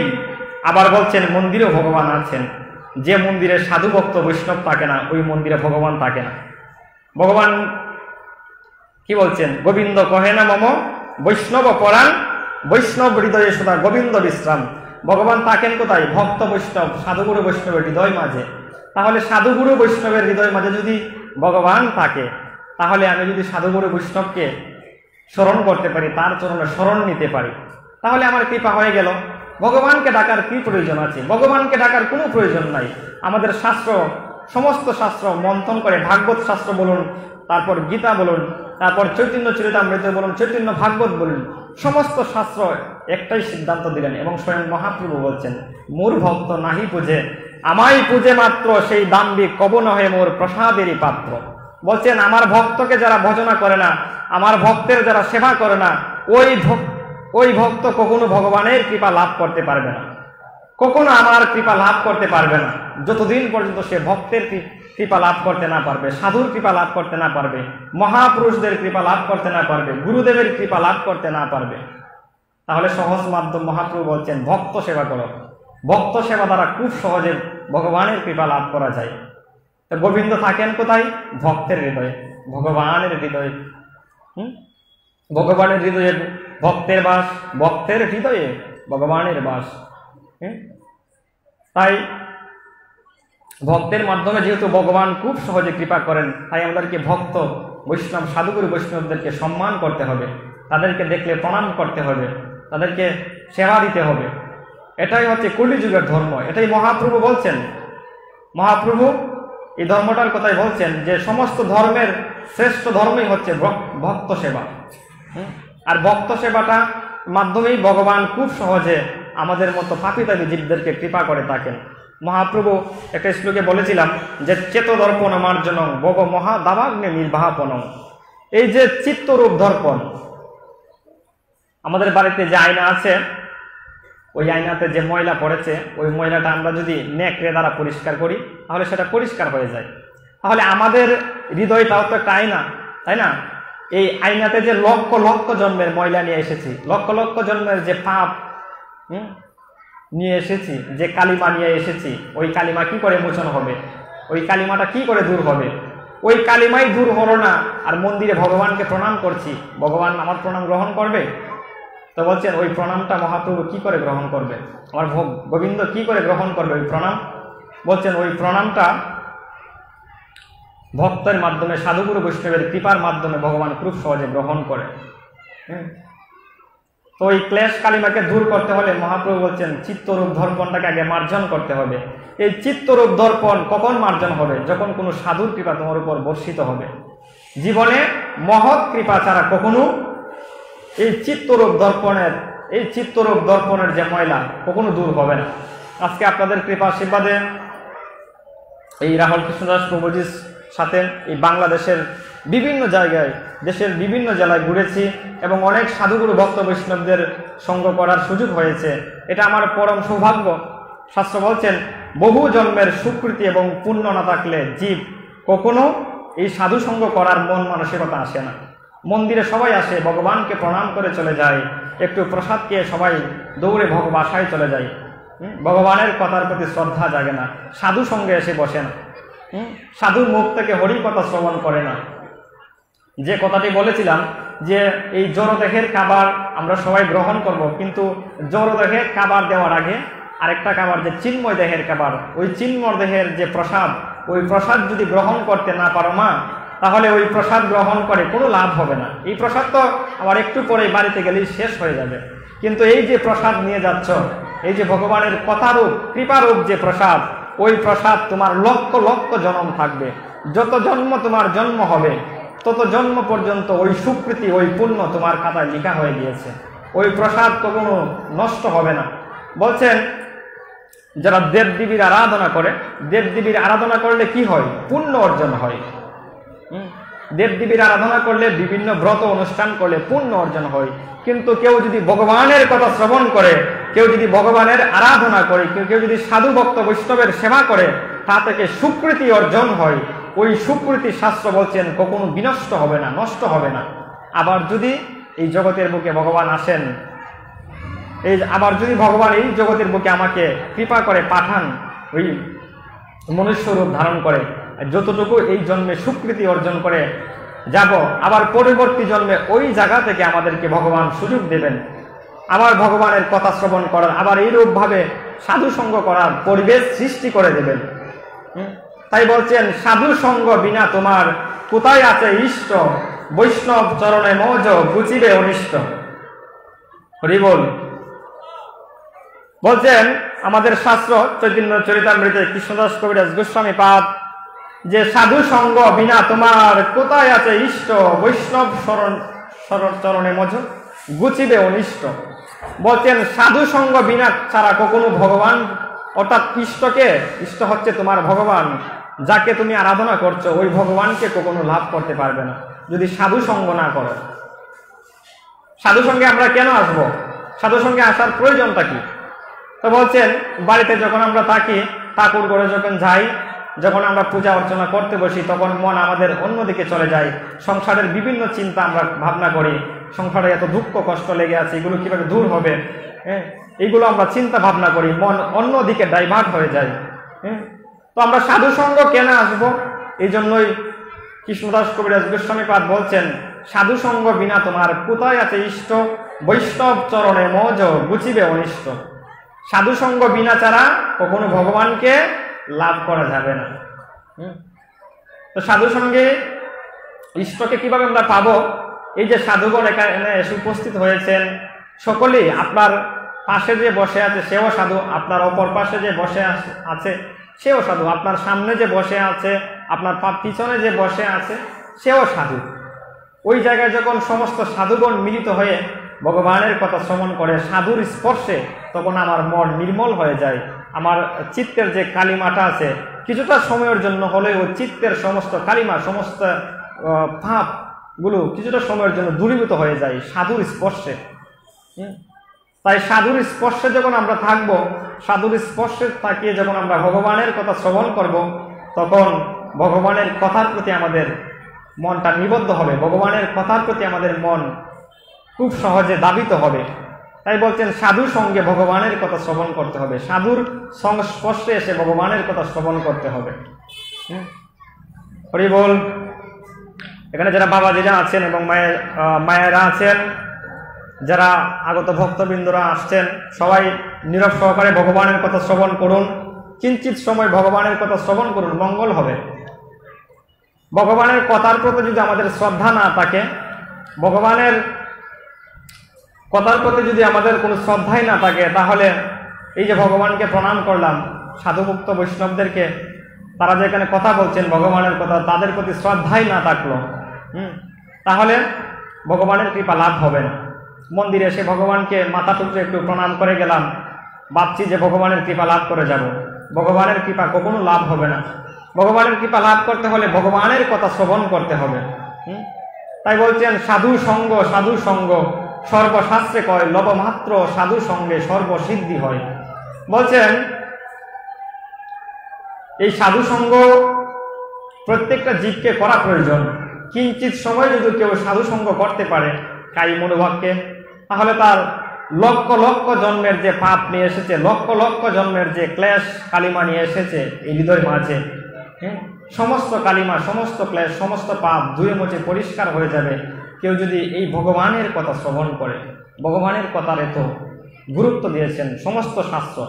আবার বলছেন মন্দিরেও ভগবান আছেন। যে মন্দিরে সাধু ভক্ত বৈষ্ণব থাকে না, ওই মন্দিরে ভগবান থাকে না। ভগবান কি বলছেন? গোবিন্দ কহেন মম বৈষ্ণব পরাণ, বৈষ্ণব হৃদয়ে সদা গোবিন্দ বিশ্রাম। ভগবান থাকেন কোথায়? ভক্ত বৈষ্ণব সাধুগুরু বৈষ্ণবের হৃদয় মাঝে। তাহলে সাধুগুরু বৈষ্ণবের হৃদয় মাঝে যদি ভগবান থাকে, তাহলে আমি যদি সাধুগুরু বৈষ্ণবকে স্মরণ করতে পারি, তার চরণে শরণ নিতে পারি, তাহলে আমার কৃপা হয়ে গেল। ভগবানকে ডাকার কি প্রয়োজন আছে? ভগবানকে ডাকার কোনো প্রয়োজন নাই। আমাদের শাস্ত্র, সমস্ত শাস্ত্র মন্থন করে, ভাগবত শাস্ত্র বলুন, তারপর গীতা বলুন, তারপর চৈতন্য চরিতামৃত বলুন, চৈতন্য ভাগবত বলুন, সমস্ত শাস্ত্র একটাই সিদ্ধান্ত দিলেন এবং স্বয়ং মহাপ্রভু বলছেন মোর ভক্ত নাহি পূজে, আমাই পূজে মাত্র সেই দাম্ভিক কব নহে মোর প্রসাদেরই পাত্র। বলছেন আমার ভক্তকে যারা ভজনা করে না, আমার ভক্তের যারা সেবা করে না, ওই ভক্ত কখনো ভগবানের কৃপা লাভ করতে পারবে না, কখনো আমার কৃপা লাভ করতে পারবে না, যতদিন পর্যন্ত সে ভক্তের কৃপা লাভ করতে না পারবে, সাধুর কৃপা লাভ করতে না পারবে, মহাপুরুষদের কৃপা লাভ করতে না পারবে, গুরুদেবের কৃপা লাভ করতে না পারবে। তাহলে সহজ মাধ্যম মহাপ্রভু বলছেন ভক্ত সেবা করো। ভক্ত সেবা দ্বারা খুব সহজে ভগবানের কৃপা লাভ করা যায়। তো গোবিন্দ থাকেন কোথায়? ভক্তের হৃদয়ে, ভগবানের হৃদয়ে। ভগবানের হৃদয়ে ভক্তের বাস, ভক্তের হৃদয়ে ভগবানের বাস। তাই ভক্তের মাধ্যমে যেহেতু ভগবান খুব সহজে কৃপা করেন, তাই আমাদেরকে ভক্ত বৈষ্ণব সাধুগুরু বৈষ্ণবদেরকে সম্মান করতে হবে, তাদেরকে দেখলে প্রণাম করতে হবে, তাদেরকে সেবা দিতে হবে। এটাই হচ্ছে কলিযুগের ধর্ম। এটাই মহাপ্রভু বলছেন। মহাপ্রভু এই ধর্মটার কথাই বলছেন যে সমস্ত ধর্মের শ্রেষ্ঠ ধর্মই হচ্ছে ভক্ত সেবা। আর ভক্ত সেবাটা মাধ্যমেই ভগবান খুব সহজে আমাদের মতো পাপিতাবী জীবদেরকে কৃপা করে থাকেন। মহাপ্রভু একটা শ্লোকে বলেছিলাম যে চেত দর্পণ মার্জন ভগ মহা দাবাগ্নে নির্বাহপন। এই যে চিত্তরূপ দর্পণ, আমাদের বাড়িতে যে আয়না আছে, ওই আয়নাতে যে ময়লা পড়েছে, ওই ময়লাটা আমরা যদি নেকড়ে দ্বারা পরিষ্কার করি তাহলে সেটা পরিষ্কার হয়ে যায়। তাহলে আমাদের হৃদয়টাও তো একটা আয়না, তাই না? এই আয়নাতে যে লক্ষ লক্ষ জন্মের ময়লা নিয়ে এসেছি, লক্ষ লক্ষ জন্মের যে পাপ নিয়ে এসেছি, যে কালিমা নিয়ে এসেছি, ওই কালিমা কি করে মোচন হবে? ওই কালিমাটা কি করে দূর হবে? ওই কালিমাই দূর হলো না, আর মন্দিরে ভগবানকে প্রণাম করছি, ভগবান আমার প্রণাম গ্রহণ করবে? তো বলছেন ওই প্রণামটা মহাপ্রভু কি করে গ্রহণ করবে? আমার গোবিন্দ কি করে গ্রহণ করবে ওই প্রণাম? বলছেন ওই প্রণামটা ভক্তের মাধ্যমে, সাধুগুরু বৈষ্ণবের কৃপার মাধ্যমে ভগবান খুব সহজে গ্রহণ করে। তো ওই ক্লেশ কালিমাকে দূর করতে হলে মহাপ্রভু বলছেন চিত্তরূপ দর্পণটাকে আগে মার্জন করতে হবে। এই চিত্তরূপ দর্পণ কখন মার্জন হবে? যখন কোনো সাধুর কৃপা তোমার উপর বর্ষিত হবে। জীবনে মহৎ কৃপা ছাড়া কখনো এই চিত্তরূপ দর্পণের যে ময়লা কখনো দূর হবে না। আজকে আপনাদের কৃপা আশীর্বাদে এই রাহুল কৃষ্ণদাস প্রভুজির সাথে এই বাংলাদেশের বিভিন্ন জায়গায়, দেশের বিভিন্ন জেলায় ঘুরেছি এবং অনেক সাধুগুরু ভক্ত বৈষ্ণবদের সঙ্গ করার সুযোগ হয়েছে। এটা আমার পরম সৌভাগ্য। শাস্ত্র বলছেন বহু জন্মের সুকৃতি এবং পুণ্য না থাকলে জীব কখনো এই সাধু সঙ্গ করার মন মানসিকতা আসে না। মন্দিরে সবাই আসে, ভগবানকে প্রণাম করে চলে যায়, একটু প্রসাদ খেয়ে সবাই দৌড়ে ভগবাসায় চলে যায়। ভগবানের কথার প্রতি শ্রদ্ধা জাগে না, সাধু সঙ্গে এসে বসে না, সাধুর মুখ থেকে হরি কথা শ্রবণ করে না। যে কথাটি বলেছিলাম যে এই জড়দেহের খাবার আমরা সবাই গ্রহণ করব, কিন্তু জড়দেহের খাবার দেওয়ার আগে আরেকটা খাবার, যে চিন্ময় দেহের খাবার, ওই চিন্ময় দেহের যে প্রসাদ, ওই প্রসাদ যদি গ্রহণ করতে না পারো মা, তাহলে ওই প্রসাদ গ্রহণ করে কোনো লাভ হবে না। এই প্রসাদ তো আবার একটু পরে বাড়িতে গেলেই শেষ হয়ে যাবে। কিন্তু এই যে প্রসাদ নিয়ে যাচ্ছ, এই যে ভগবানের কথারূপ কৃপারূপ যে প্রসাদ, ওই প্রসাদ তোমার লক্ষ লক্ষ জন্ম থাকবে। যত জন্ম তোমার জন্ম হবে তত জন্ম পর্যন্ত ওই সুকৃতি, ওই পুণ্য তোমার খাতায় লেখা হয়ে গিয়েছে। ওই প্রসাদ কখনো নষ্ট হবে না। বলছেন যারা দেবদেবীর আরাধনা করে, দেবদেবীর আরাধনা করলে কি হয়? পুণ্য অর্জন হয়। দেবদেবীর আরাধনা করলে, বিভিন্ন ব্রত অনুষ্ঠান করলে পুণ্য অর্জন হয়। কিন্তু কেউ যদি ভগবানের কথা শ্রবণ করে, কেউ যদি ভগবানের আরাধনা করে, কেউ যদি সাধু ভক্ত বৈষ্ণবের সেবা করে, তা থেকে সুকৃতি অর্জন হয়। ওই সুকৃতি শাস্ত্র বলছেন কখনো বিনষ্ট হবে না, নষ্ট হবে না। আবার যদি এই জগতের বুকে ভগবান আসেন, আবার যদি ভগবান এই জগতের বুকে আমাকে কৃপা করে পাঠান, ওই মনুষ্য রূপ ধারণ করে, যতটুকু এই জন্মে সুকৃতি অর্জন করে যাব, আবার পরবর্তী জন্মে ওই জায়গা থেকে আমাদেরকে ভগবান সুযোগ দেবেন আবার ভগবানের কথা শ্রবণ করার, আবার এইরূপভাবে সাধু সঙ্গ করার পরিবেশ সৃষ্টি করে দেবেন। তাই বলছেন সাধু সঙ্গ বিনা তোমার কোথায় আছে ইষ্ট, বৈষ্ণব চরণে মৌজ গুচিবে অনিষ্ট। হরি বল। বলছেন আমাদের শাস্ত্র চৈতন্য চরিতামৃতে কৃষ্ণদাস কবিরাজ গোস্বামী পাদ, যে সাধু সঙ্গ বিনা তোমার কোথায় আছে ইষ্ট, বৈষ্ণব চরণে মজ গুচিবে অনিষ্ট। বলছেন সাধু সঙ্গ বিনা ছাড়া কখনো ভগবান, অর্থাৎ ইষ্টকে, ইষ্ট হচ্ছে তোমার ভগবান, যাকে তুমি আরাধনা করছো, ওই ভগবানকে কখনো লাভ করতে পারবে না যদি সাধু সঙ্গ না করো। সাধু সঙ্গে আমরা কেন আসব? সাধু সঙ্গে আসার প্রয়োজনটা কি? তো বলছেন বাড়িতে যখন আমরা থাকি, ঠাকুর ঘরে যখন যাই, যখন আমরা পূজা অর্চনা করতে বসি, তখন মন আমাদের অন্যদিকে চলে যায়। সংসারের বিভিন্ন চিন্তা আমরা ভাবনা করি, সংসারে এত দুঃখ কষ্ট লেগে আছে, এগুলো কিভাবে দূর হবে, এইগুলো আমরা চিন্তা ভাবনা করি, মন অন্যদিকে ডাইভার্ট হয়ে যায়। তো আমরা সাধু সঙ্গ কেন আসবো? এই জন্যই কৃষ্ণদাস কবিরাজ গোস্বামী পাদ বলছেন সাধু সঙ্গ বিনা তোমার কোথায় আছে ইষ্ট, বৈষ্ণব চরণে মজ গুচিবে অনিষ্ট। সাধু সঙ্গ বিনা ছাড়া কখনো ভগবানকে লাভ করা যাবে না। তো সাধু সঙ্গে ইষ্টকে কিভাবে আমরা পাবো? এই যে সাধুগণ এখানে এসে উপস্থিত হয়েছেন, সকলেই আপনার পাশে যে বসে আছে সেও সাধু, আপনার অপর পাশে যে বসে আছে সেও সাধু, আপনার সামনে যে বসে আছে, আপনার পিছনে যে বসে আছে সেও সাধু। ওই জায়গায় যখন সমস্ত সাধুগণ মিলিত হয়ে ভগবানের কথা শ্রবণ করে সাধুর স্পর্শে, তখন আমার মন নির্মল হয়ে যায়। আমার চিত্তের যে কালিমাটা আছে, কিছুটা সময়ের জন্য হলেও চিত্তের সমস্ত কালিমা, সমস্ত পাপগুলো কিছুটা সময়ের জন্য দূরীভূত হয়ে যায় সাধুর স্পর্শে। তাই সাধুর স্পর্শে যখন আমরা থাকব, সাধুর স্পর্শে থাকিয়ে যখন আমরা ভগবানের কথা শ্রবণ করব, তখন ভগবানের কথার প্রতি আমাদের মনটা নিবদ্ধ হবে, ভগবানের কথার প্রতি আমাদের মন খুব সহজে দাবিত হবে। তাই বলছেন সাধুর সঙ্গে ভগবানের কথা শ্রবণ করতে হবে, সাধুর সংস্পর্শে এসে ভগবানের কথা শ্রবণ করতে হবে। হরি বল। এখানে যারা বাবাজিরা আছেন এবং মায়েরা আছেন, যারা আগত ভক্তবৃন্দরা আসছেন, সবাই নীরব সহকারে ভগবানের কথা শ্রবণ করুন। কিঞ্চিত সময় ভগবানের কথা শ্রবণ করুন, মঙ্গল হবে। ভগবানের কথার প্রতি যদি আমাদের শ্রদ্ধা না থাকে, ভগবানের কথার প্রতি যদি আমাদের কোনো শ্রদ্ধাই না থাকে, তাহলে এই যে ভগবানকে প্রণাম করলাম, সাধুভুক্ত বৈষ্ণবদেরকে, তারা যেখানে কথা বলছেন ভগবানের কথা, তাদের প্রতি শ্রদ্ধাই না থাকলো, তাহলে ভগবানের কৃপা লাভ হবে না। মন্দিরে এসে ভগবানকে মাথা টুকরে একটু প্রণাম করে গেলাম, ভাবছি যে ভগবানের কৃপা লাভ করে যাব, ভগবানের কৃপা কখনো লাভ হবে না। ভগবানের কৃপা লাভ করতে হলে ভগবানের কথা শ্রবণ করতে হবে। তাই বলছেন সাধু সঙ্গ, সাধু সঙ্গ সর্বশাস্ত্রে কয়, লবমাত্র সাধু সঙ্গে সর্বসিদ্ধি হয়। বলছেন এই সাধু সঙ্গ প্রত্যেকটা জীবকে করা প্রয়োজন। কিঞ্চিত সময় যদি কেউ সাধু সঙ্গ করতে পারে কায়ী মনোভাবকে, তাহলে তার লক্ষ লক্ষ জন্মের যে পাপ নিয়ে এসেছে, লক্ষ লক্ষ জন্মের যে ক্লেশ কালিমা নিয়ে এসেছে এই হৃদয় মাঝে, সমস্ত কালিমা, সমস্ত ক্লেশ, সমস্ত পাপ ধুয়ে মুছে পরিষ্কার হয়ে যাবে কেউ যদি এই ভগবানের কথা শ্রবণ করে। ভগবানের কথার এত গুরুত্ব দিয়েছেন সমস্ত শাস্ত্র।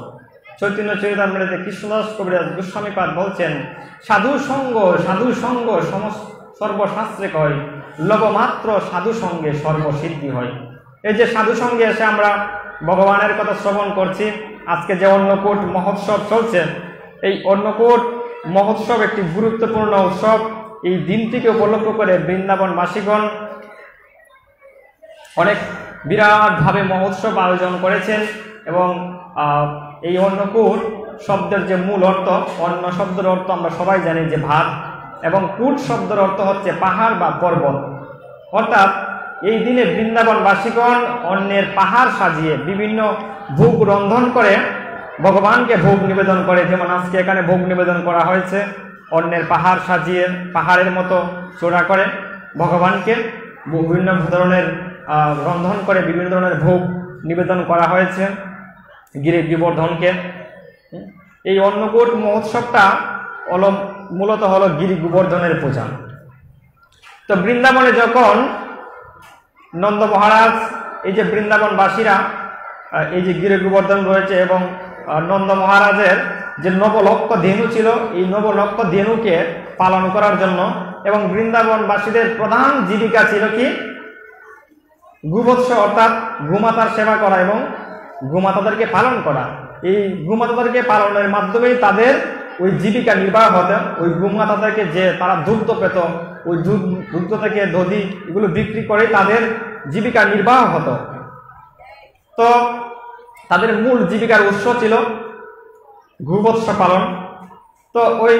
চৈতন্য চরিতামৃতে কৃষ্ণদাস কবিরাজ গোস্বামীপাদ বলছেন সাধু সঙ্গ, সাধু সঙ্গ সর্বশাস্ত্রে কয়, লবমাত্র সাধু সঙ্গে সর্বসিদ্ধি হয়। এই যে সাধু সঙ্গে এসে আমরা ভগবানের কথা শ্রবণ করছি, আজকে যে অন্নকূট মহোৎসব চলছে, এই অন্নকূট মহোৎসব একটি গুরুত্বপূর্ণ উৎসব। এই দিনটিকে উপলক্ষ করে বৃন্দাবনবাসীগণ অনেক বিরাটভাবে মহোৎসব আয়োজন করেছেন। এবং এই অন্নকূট শব্দের যে মূল অর্থ, অন্ন শব্দের অর্থ আমরা সবাই জানি যে ভাত, এবং কূট শব্দের অর্থ হচ্ছে পাহাড় বা পর্বত। অর্থাৎ এই দিনে বৃন্দাবনবাসীগণ অন্নের পাহাড় সাজিয়ে বিভিন্ন ভোগ রন্ধন করে ভগবানকে ভোগ নিবেদন করে। যেমন আজকে এখানে ভোগ নিবেদন করা হয়েছে, অন্নের পাহাড় সাজিয়ে পাহাড়ের মতো চূড়া করে ভগবানকে বিভিন্ন ধরনের রন্ধন করে বিভিন্ন ধরনের ভোগ নিবেদন করা হয়েছে গিরি গোবর্ধনকে। এই অন্নকূট মহোৎসবটা মূলত হলো গিরি গোবর্ধনের পূজা। তো বৃন্দাবনে যখন নন্দ মহারাজ, এই যে বৃন্দাবনবাসীরা এই যে গিরি গোবর্ধন রয়েছে এবং নন্দ মহারাজের যে নবলক্ষ ধেনু ছিল, এই নবলক্ষ ধেনুকে পালন করার জন্য, এবং বৃন্দাবনবাসীদের প্রধান জীবিকা ছিল কি গোবৎস, অর্থাৎ গোমাতার সেবা করা এবং গোমাতাদেরকে পালন করা। এই গোমাতাদেরকে পালনের মাধ্যমেই তাদের ওই জীবিকা নির্বাহ হতো। ওই গোমাতাদেরকে যে তারা দুগ্ধ পেত, ওই দুগ্ধ থেকে দধি এগুলো বিক্রি করে তাদের জীবিকা নির্বাহ হতো। তো তাদের মূল জীবিকার উৎস ছিল গোবৎস পালন। তো ওই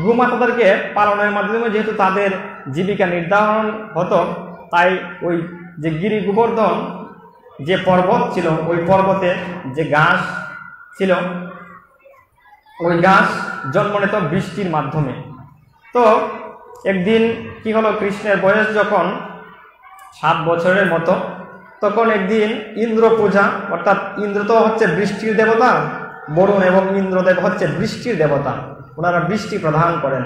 গোমাতাদেরকে পালনের মাধ্যমে যেহেতু তাদের জীবিকা নির্ধারণ হতো, তাই ওই যে গিরি গোবর্ধন যে পর্বত ছিল, ওই পর্বতে যে ঘাস ছিল, ওই ঘাস জন্ম নিত বৃষ্টির মাধ্যমে। তো একদিন কি হলো, কৃষ্ণের বয়স যখন 7 বছরের মতো, তখন একদিন ইন্দ্র পূজা, অর্থাৎ ইন্দ্র তো হচ্ছে বৃষ্টির দেবতা, বরুণ এবং ইন্দ্রদেব হচ্ছে বৃষ্টির দেবতা, ওনারা বৃষ্টি প্রদান করেন।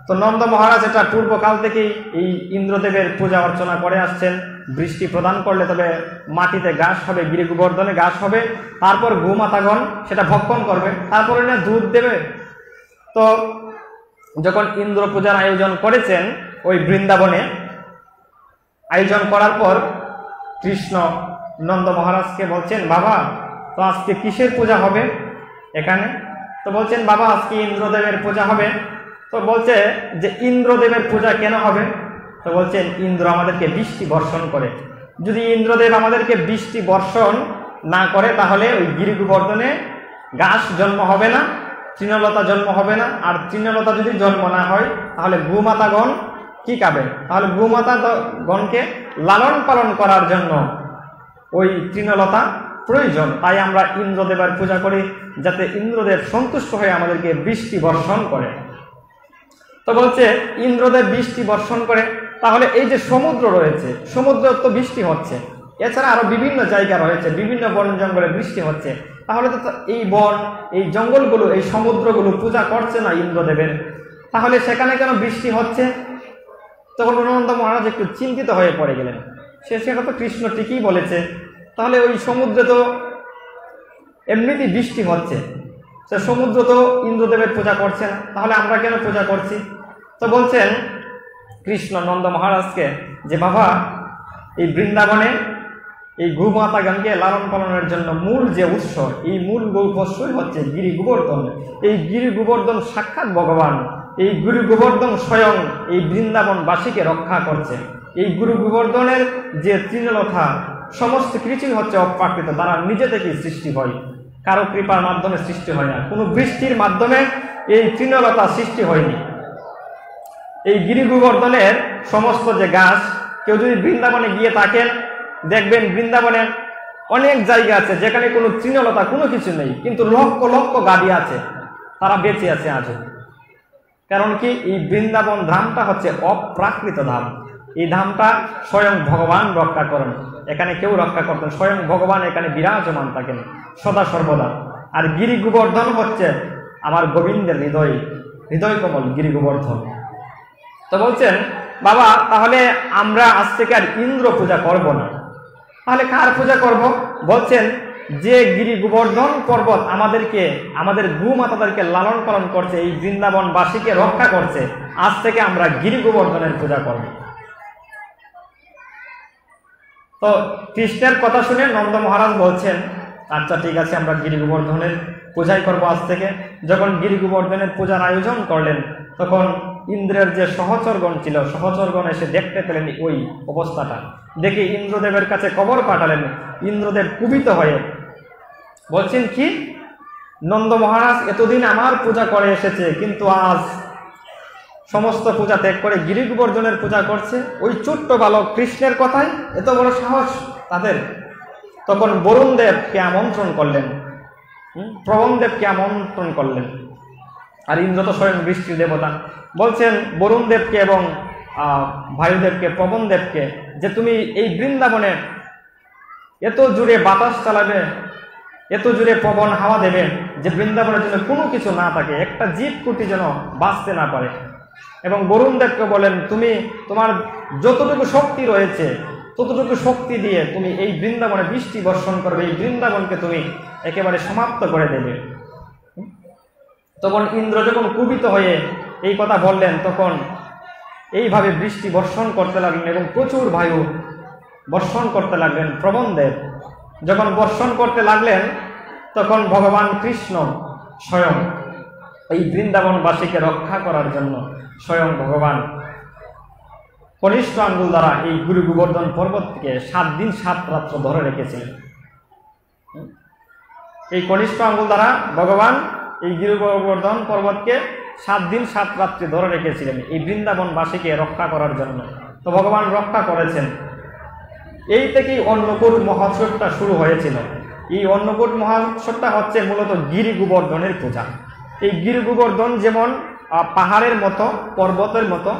তো নন্দ মহারাজ এটা পূর্বকাল থেকেই এই ইন্দ্রদেবের পূজা অর্চনা করে আসছেন। বৃষ্টি প্রদান করলে তবে মাটিতে ঘাস হবে, গিরি গোবর্ধনে ঘাস হবে, তারপর গোমাতাগণ সেটা ভক্ষণ করবে, তারপরে না দুধ দেবে। তো যখন ইন্দ্র পূজার আয়োজন করেছেন ওই বৃন্দাবনে, আয়োজন করার পর কৃষ্ণ নন্দ মহারাজকে বলছেন, বাবা তো আজকে কিসের পূজা হবে এখানে? তো বলছেন, বাবা আজকে ইন্দ্রদেবের পূজা হবে। তো বলছে যে ইন্দ্রদেবের পূজা কেন হবে? তো বলছেন, ইন্দ্র আমাদেরকে বৃষ্টি বর্ষণ করে, যদি ইন্দ্রদেব আমাদেরকে বৃষ্টি বর্ষণ না করে তাহলে ওই গিরি গোবর্ধনে গাছ জন্ম হবে না, তৃণলতা জন্ম হবে না। আর তৃণলতা যদি জন্ম না হয় তাহলে গোমাতাগণ কি খাবে? তাহলে গোমাতাগণকে লালন পালন করার জন্য ওই তৃণলতা প্রয়োজন। তাই আমরা ইন্দ্রদেবের পূজা করি, যাতে ইন্দ্রদেব সন্তুষ্ট হয়ে আমাদেরকে বৃষ্টি বর্ষণ করে। তো বলছে ইন্দ্রদেব বৃষ্টি বর্ষণ করে, তাহলে এই যে সমুদ্র রয়েছে, সমুদ্র তো বৃষ্টি হচ্ছে, এছাড়া আরো বিভিন্ন জায়গা রয়েছে, বিভিন্ন বন জঙ্গলে বৃষ্টি হচ্ছে, তাহলে তো এই বন, এই জঙ্গলগুলো, এই সমুদ্রগুলো পূজা করছে না ইন্দ্রদেবের, তাহলে সেখানে কেন বৃষ্টি হচ্ছে? তখন নন্দ মহারাজ একটু চিন্তিত হয়ে পড়ে গেলেন। সেটা তো কৃষ্ণ ঠিকই বলেছে, তাহলে ওই সমুদ্রে তো এমনিতেই বৃষ্টি হচ্ছে, সে সমুদ্র তো ইন্দ্রদেবের পূজা করছে না, তাহলে আমরা কেন পূজা করছি? তো বলছেন কৃষ্ণ নন্দ মহারাজকে যে বাবা, এই বৃন্দাবনে এই গোমাতাগণকে লালন পালনের জন্য মূল যে উৎস, এই মূল উৎসই হচ্ছে গিরি গোবর্ধন। এই গিরি গোবর্ধন সাক্ষাৎ ভগবান, এই গুরু গোবর্ধন স্বয়ং এই বৃন্দাবনবাসীকে রক্ষা করছে। এই গুরু গোবর্ধনের যে তৃণলতা, সমস্ত কিছুই হচ্ছে অপ্রাকৃত, তারা নিজে থেকেই সৃষ্টি হয়, কারো কৃপার মাধ্যমে সৃষ্টি হয় না, কোনো বৃষ্টির মাধ্যমে এই তৃণলতা সৃষ্টি হয়নি। এই গিরি গোবর্ধনের সমস্ত যে গাছ, কেউ যদি বৃন্দাবনে গিয়ে থাকেন দেখবেন বৃন্দাবনে অনেক জায়গা আছে যেখানে কোনো তৃণলতা কোনো কিছু নেই, কিন্তু লক্ষ লক্ষ গাড়ি আছে, তারা বেঁচে আছে আজও। কারণ কি? এই বৃন্দাবন ধামটা হচ্ছে অপ্রাকৃত ধাম, এই ধামটা স্বয়ং ভগবান রক্ষা করেন, এখানে কেউ রক্ষা করতেন, স্বয়ং ভগবান এখানে বিরাজমান থাকেন সদা সর্বদা। আর গিরি গোবর্ধন হচ্ছে আমার গোবিন্দের হৃদয় কমল গিরি গোবর্ধন। তো বলছেন বাবা, তাহলে আমরা আজ থেকে আর ইন্দ্র পূজা করব না, তাহলে কার পূজা করব? বলছেন যে গিরি গোবর্ধন পর্বত আমাদের গোমাতাদেরকে লালন পালন করছে, এই বৃন্দাবনবাসীকে রক্ষা করছে, আজ থেকে আমরা গিরি গোবর্ধনের পূজা করব। তো কৃষ্ণের কথা শুনে নন্দ মহারাজ বলছেন আচ্ছা ঠিক আছে, আমরা গিরি গোবর্ধনের পূজাই করবো আজ থেকে। যখন গিরি গোবর্ধনের পূজার আয়োজন করলেন, তখন ইন্দ্রের যে সহচরগণ ছিল, সহচরগণ এসে দেখতে পেলেন ওই অবস্থাটা, দেখে ইন্দ্রদেবের কাছে খবর পাঠালেন। ইন্দ্রদেব কুপিত হয়ে বলছেন কি, নন্দ মহারাজ এতদিন আমার পূজা করে এসেছে, কিন্তু আজ সমস্ত পূজা ত্যাগ করে গিরি গোবর্ধনের পূজা করছে, ওই ছোট্ট বালক কৃষ্ণের কথায় এত বড় সাহস তাদের। তখন বরুণদেবকে আমন্ত্রণ করলেন, প্রবণদেবকে আমন্ত্রণ করলেন। আর ইন্দ্র তো স্বয়ং বৃষ্টির দেবতা, বলছেন বরুণদেবকে এবং বায়ুদেবকে, প্রবণদেবকে, যে তুমি এই বৃন্দাবনে এত জুড়ে বাতাস চালাবে, এত জুড়ে পবন হাওয়া দেবে, যে বৃন্দাবনের জন্য কোনো কিছু না থাকে, একটা জীবকুটি যেন বাঁচতে না পারে। এবং বরুণদেবকে বলেন তুমি তোমার যতটুকু শক্তি রয়েছে ততটুকু শক্তি দিয়ে তুমি এই বৃন্দাবনে বৃষ্টি বর্ষণ করবে, এই বৃন্দাবনকে তুমি একেবারে সমাপ্ত করে দেবে। তখন ইন্দ্র যখন কুপিত হয়ে এই কথা বললেন, তখন এইভাবে বৃষ্টি বর্ষণ করতে লাগলেন এবং প্রচুর বায়ু বর্ষণ করতে লাগলেন। প্রবণদেব যখন বর্ষণ করতে লাগলেন, তখন ভগবান কৃষ্ণ স্বয়ং এই বৃন্দাবনবাসীকে রক্ষা করার জন্য স্বয়ং ভগবান কনিষ্ঠ আঙ্গুল দ্বারা এই গুরু গোবর্ধন পর্বতকে 7 দিন 7 রাত্র ধরে রেখেছিলেন। এই কনিষ্ঠ আঙ্গুল দ্বারা ভগবান এই গিরি গোবর্ধন পর্বতকে 7 দিন 7 রাত্রি ধরে রেখেছিলেন এই বৃন্দাবনবাসীকে রক্ষা করার জন্য। তো ভগবান রক্ষা করেছেন। এই থেকেই অন্নকূট মহোৎসবটা শুরু হয়েছিল। এই অন্নকূট মহোৎসবটা হচ্ছে মূলত গিরি গোবর্ধনের পূজা। এই গিরি গোবর্ধন যেমন পাহাড়ের মতো, পর্বতের মতো,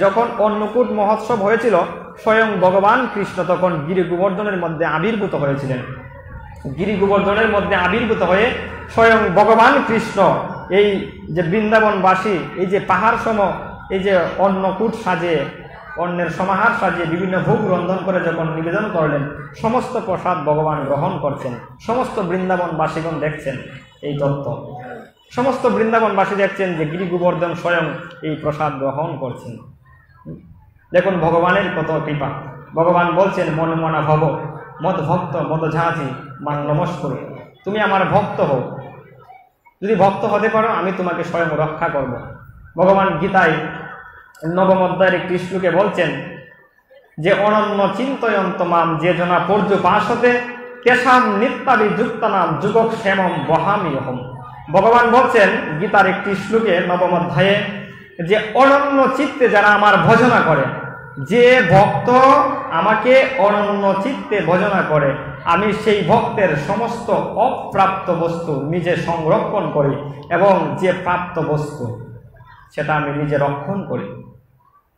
যখন অন্নকূট মহোৎসব হয়েছিল স্বয়ং ভগবান কৃষ্ণ তখন গিরি গোবর্ধনের মধ্যে আবির্ভূত হয়েছিলেন। গিরি গোবর্ধনের মধ্যে আবির্ভূত হয়ে স্বয়ং ভগবান কৃষ্ণ এই যে বৃন্দাবনবাসী, এই যে পাহাড় সম, এই যে অন্নকূট সাজিয়ে, অন্নের সমাহার সাজিয়ে বিভিন্ন ভোগ রন্ধন করে যখন নিবেদন করলেন, সমস্ত প্রসাদ ভগবান গ্রহণ করছেন। সমস্ত বৃন্দাবনবাসীগণ দেখছেন এই তত্ত্ব, সমস্ত বৃন্দাবনবাসী দেখছেন যে গিরি গোবর্ধন স্বয়ং এই প্রসাদ গ্রহণ করছেন। দেখুন ভগবানের কত কৃপা। ভগবান বলছেন মন মনা ভব মদ ভক্ত মদ ঝাঁঝি মান নমস্কার, তুমি আমার ভক্ত হও, যদি ভক্ত হতে পারো আমি তোমাকে স্বয়ং রক্ষা করব। ভগবান গীতায় 9ম অধ্যায়ের একটি শ্লোকে বলছেন যে অনন্য চিন্তয়ন্ত মাম যে জনা পর্যুপাসতে তেষাম নিত্যাভিযুক্তানাম যুগক্ষেমম বহামি অহম। ভগবান বলছেন গীতার একটি শ্লোকে 9ম অধ্যায়ে যে অনন্য চিত্তে যারা আমার ভজনা করে, যে ভক্ত আমাকে অনন্য চিত্তে ভজনা করে, আমি সেই ভক্তের সমস্ত অপ্রাপ্ত বস্তু নিজে সংরক্ষণ করি এবং যে প্রাপ্ত বস্তু সেটা আমি নিজে রক্ষণ করি।